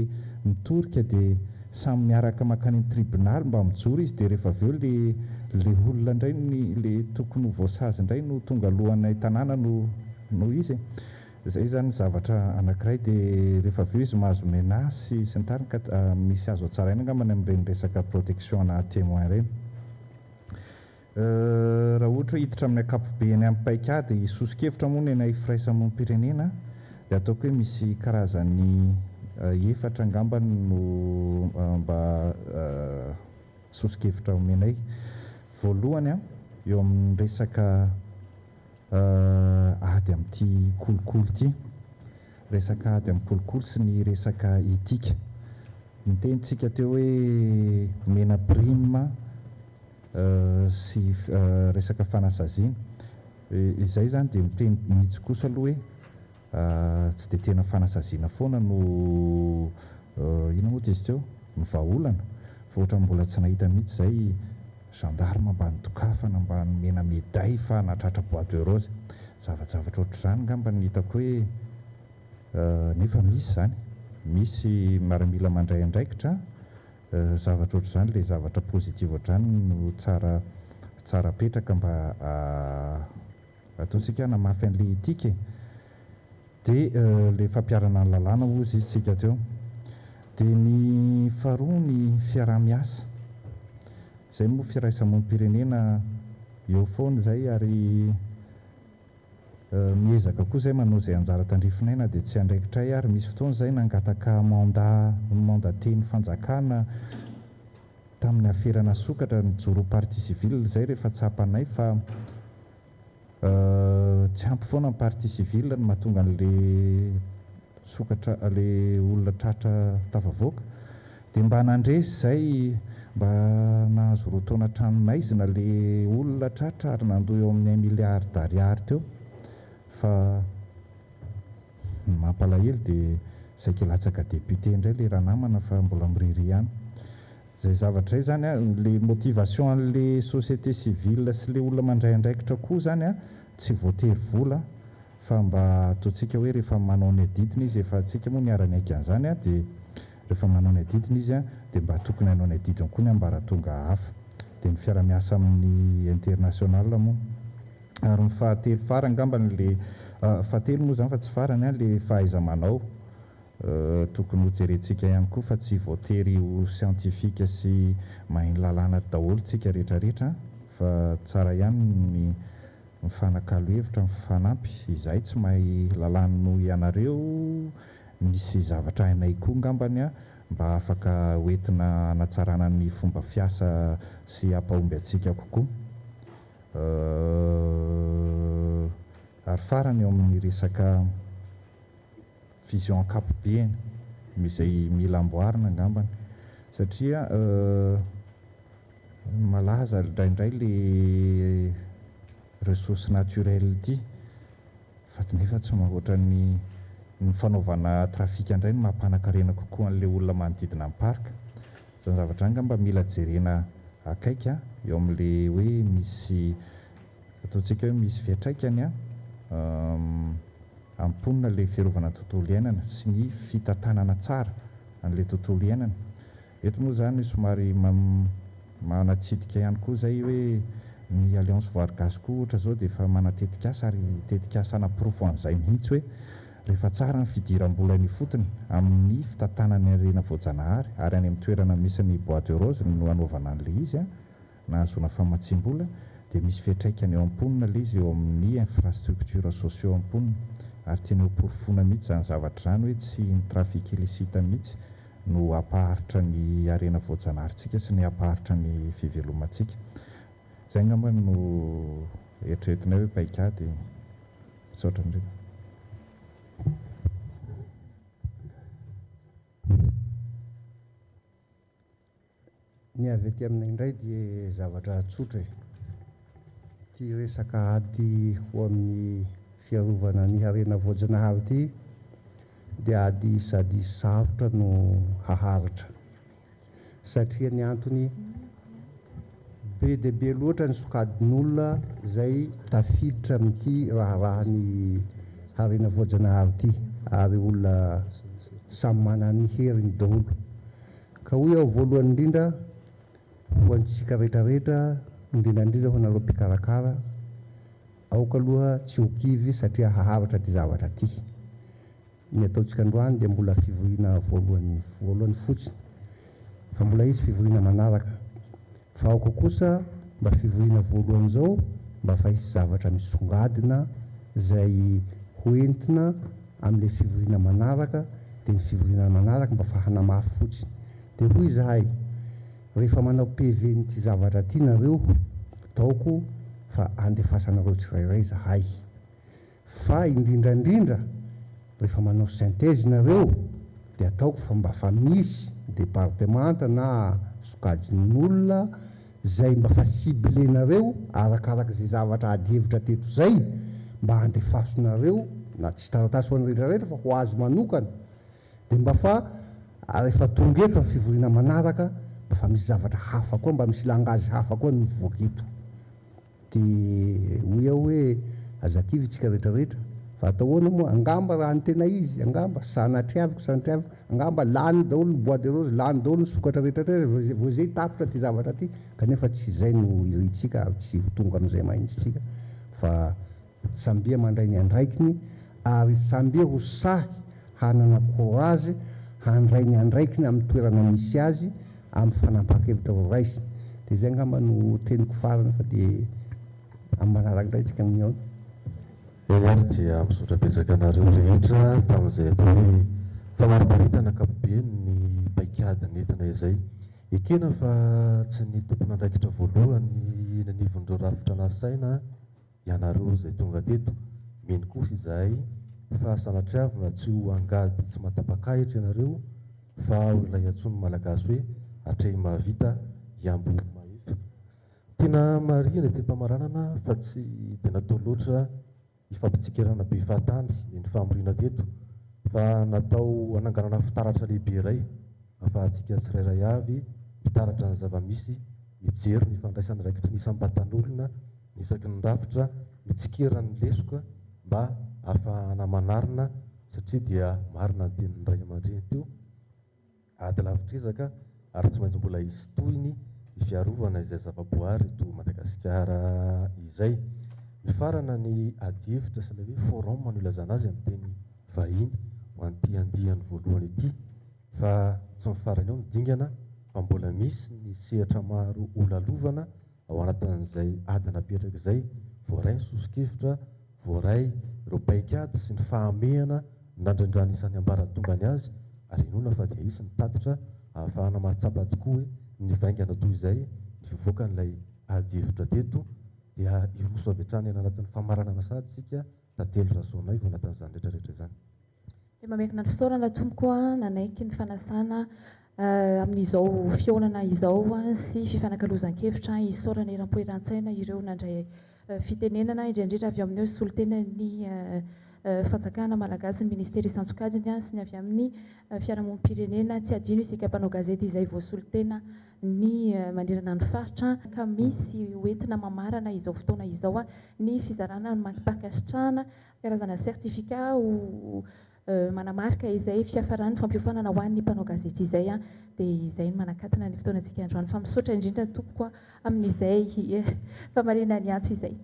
mitorika dia samy miaraka makany amin'ny tribunal mba mijoro izy dia rehefa avy eo le olona indray le tokony ho voasazy indray no tonga alohanay tanàna no izy zay zany zavatra anankiray dia rehefa avy eo izy mahazo menasy sy ny tariny ka misy azo atsaraina angambany amin'ireny resaka protection na témoin ireny raha ohatra hoe hiditra amin'ny ankapobeny amin'ny paikady isosikevitra moa ny anay firaisamonim-pirenena dia ataoko hoe misy karazany efatra angambany no mba sosikevitra omenay voalohany a eo amin'ny resaka ady amin'ity kolokolo ity resaka ady amin'ny kolokolo sy ny resaka etika mitentsika teo hoe mena prime sy resaka fanasaziana izay zany dia miteny mihitsy kosa aloha hoe tsy dia tena fanasaziana foana no ina moa izy teo ny vahaolana fa ohatra mbola tsy nahita mihitsy zay gendarme mba nitokafana mba nomena médaille fa natratra bois de rose zavajavatra ohatr'izany ngamba ny hitako hoe nefa misy zany misy maramila mandray andraikitra zavatra ohatr'izany le zavatra positive ohatr'izany no tsara petraka mba ataontsika namafy an'le etika dia le fampiarana ny lalàna ozy izy tsika teo dia ny faharoa ny fiarah-miasa izay moa firaisamonim-pirenena eo foana zay ary miezaka koa zay manao zay anjara tandrifinaina dia tsy andraikitray ary misy fotoana zay nangataka mandat teny fanjakana tamin'ny aferana sokatra nijoro parti civile zay rehefa tsapanay fa tsy ampy foana ny parti civile ny mahatonga an'le sokatra le olona tratra tavavoaka dia mba nandresy zay mba nahazo rotaona tranonaizina le olona tratra ary nandoa eo amin'ny 1 milliard d'ariary teo fa mampalahelo dia zay kilatsaka député indray le raha namana fa mbola miriry ihany zay zavatra zay zany a le motivation an'le société civile sy le olona mandray andraikitra koa zany a tsy voatery vola fa mba ataontsika hoe rehefa manao ny adidina izy efa atsika moa niarany aiky an'izany a dia rehefa manao ny adidina izy a dia mba tokony hanao ny adidina koa ny ambaratonga hafa dia ny fiara-miasa amin'ny international moa ary ny fahatelo farany ngambany le fahatelo moa zany fa tsy farany a le fahaiza-manao tokony ho jerentsika ihany koa fa tsy voatery ho scientifique sy mahay lalàna daholo tsika rehetrarehetra fa tsara ihany ny mifanakalo hevitra mifanampy izay tsy mahay lalàna noho ianareo misy zavatra hainay koa ngambany a mba afaka hoentina hanatsarana ny fomba fiasa sy hampahomby atsika kokoa ary farany eo amin'ny resaka vision ankapobeny izay mila amboarina angambany satria malaza indraindray le ressource naturelle ity fa nefa tsy mahoatra ny fanaovana trafika indray no mampanakarena kokoa an'le olona manodidina amin'ny parka zany zavatra any ngamba mila jerena akaika eo amin'le hoe misy ataontsika hoe misy fiatraikany a amponina le fiarovana tontolo iainana sy ny fitantanana tsara an'le tontolo iainana eto moa zany somary manatsidika ihany koa zay hoe ny alliance voargasy koa ohatra zao dia efa manatetika asa ary tetika asa anaprofo an'izay mihitsy hoe rehefa tsara ny fidiram-bolany fotony amin'ny fitantanany arena voajanahary ary any amin'ny toerana misy ny bois de rose no anaovana an'le izy a na azona famatsim-bola dia misy fiatraikany eo am-ponina le izy eo amin'ny infrastructure socio am-ponina ary tiana hoporofona mihitsy zany zavatra zany hoe tsy ny trafic illicite mihitsy no ampaharitra ny arena voajanaharytsika sy ny ampaharitra ny fivelomantsika zay ngamba no eritreretina hoe paikady misaotra indrindra. Ny avy aty aminay indray dia zavatra tsotra ty resaka ady ho amin'ny fiarovana ny arena voajanahary ity dia ady sady sarotra no haharitra satria ny antony be dia be loatra ny sokadin'olona zay tafiditra amin'ity raharahany arena voajanahary ity ary olona samy mana ny heriny daholo ka hoy aho voalohany indrindra ho antsika rehetrarehetra indrindrandrindra ho anareo mpikarakara aoka aloha tsy ho kivy satria haharitra ty zavatra ty ny ataontsika androany dia mbola fivoriana voalohany fotsiny fa mbola izy fivoriana manaraka fa aoka kosa mba fivoriana voalohany zao mba fa hisy zavatra misongadina zay hoentina amin'le fivoriana manaraka dia ny fivoriana manaraka mba fa hanamafy fotsiny dia hoy zahay rehefa manao PV nyty zavatra ty nareo taoko fa andefasanareo tsirairay zahay fa indrindrandrindra rehefa manao synthèse nareo dia ataoko fa mba fa misy départementa na sokajin'olona zay mba fa ciblenareo arakaraka zay zavatra ady hevitra teto zay mba andefasonareo na tsy taratasy ho any rehetrarehetra fa ho azo manokana dia mba fa rehefa tonga eto ny fivoriana manaraka mba fa misy zavatra hafa koa mba misy langazy hafa koa ny mivoaka eto dia hoy aho hoe azakivy tsika rehetrarehetra fa ataoana moa angamba raha ny tena izy angamba sanatriaviko angamba lany daholo ny bois de rose lany daholo ny sokatra rehetrarehetra vo zay tapitra ty zavatra ty kanefa tsy zay no iritsika ary tsy tonga amin'izay mahitsitsika fa sambia mandray ny andraikiny ary sambia ho sahy hanana courage handray ny andraikiny amin'ny toerana misy azy amin'ny fanampakevitra ho raisiny dia zay ngamba no teniko farany fa dia amin'ny manaraka indray tsika miaona ary dia misotra betsaka anareo rehetra tamin'izay atao hoe famariparitana ankapobeny ny paikady nentina izay ekena fa tsy ny tompona andraikitra voalohany nanivon'ireo rafitra nasaina ianareo zay tonga teto meny kosa izahay fa sanatriavina tsy ho angady tsy matapakahitra ianareo fa ilay antsony malagasy hoe hatrehiny mahavita iambo mahefa tena marihana ty mpamaranana fa tsy dia natao loatra ifampitsikerana be fahatany ny famorina teto fa natao ananganana fitaratra lehibe iray afahantsika tsirairay avy mitaratra ny zava-misy mijery ny fandraisana raikitra nisambatan'olona nisaky ny rafitra mitsikerany lesoka mba afahana manarina satria dia marina ny tenin'ny ray aman-dreny teo ady lavitra ezaka ary tsy maintsy mbola hisy tohiny fiarovana izay zavaboary to Madagasikara izay mifarana ny ady hevitra sy ilay hoe forum no ilazana azy amin'ny teny vahiny ho an'ity andihany voalohany ity fa tsy mifarana eo nydingana fa mbola misy ny sehatra maro olalovana ao anatin'izay ady napetraka izay voaray ny sosikevitra voaray ireo paikady sy ny fahamehana nandrandrany isan'ny ambaratonga ny azy ary inona fa dia isy ny tatitra ahafahana mahatsapa tokoa hoe ny vaingana toy izay ny fivoaka n'ilay ady hevitra teto dia iroso avy hatrany anatin'ny famaranana sady sika tantely rasoanay vo anatin'izany rehetrarehetra izany dia mamekina ny fisaorana tompoko a nanaiky ny fanasana amin'izao fionana izao sy fifanakalozan-kevitra isaorana eram-poeran-tsaina ireo nandray fitenenana indrindrindra avy amin'ny solontenany fanjakana malagasy ny ministera isantsokajiny sy ny avy amin'ny fiarahamonim-pirenena tsy adino isika mpanao gazety izay voasolotena ny manirana ny faritra ka misy hoentina mamarana izao fotoana izao ny fizarana ny mampakasitrahana karazana certificat ho manamarika izay fiafarany fampiofanana ho an'ny mpanao gazety izay dia izay ny manakatina ny fotoanantsika androany fa misaotra indrindra tompoko amin'izay famarina ny antso izay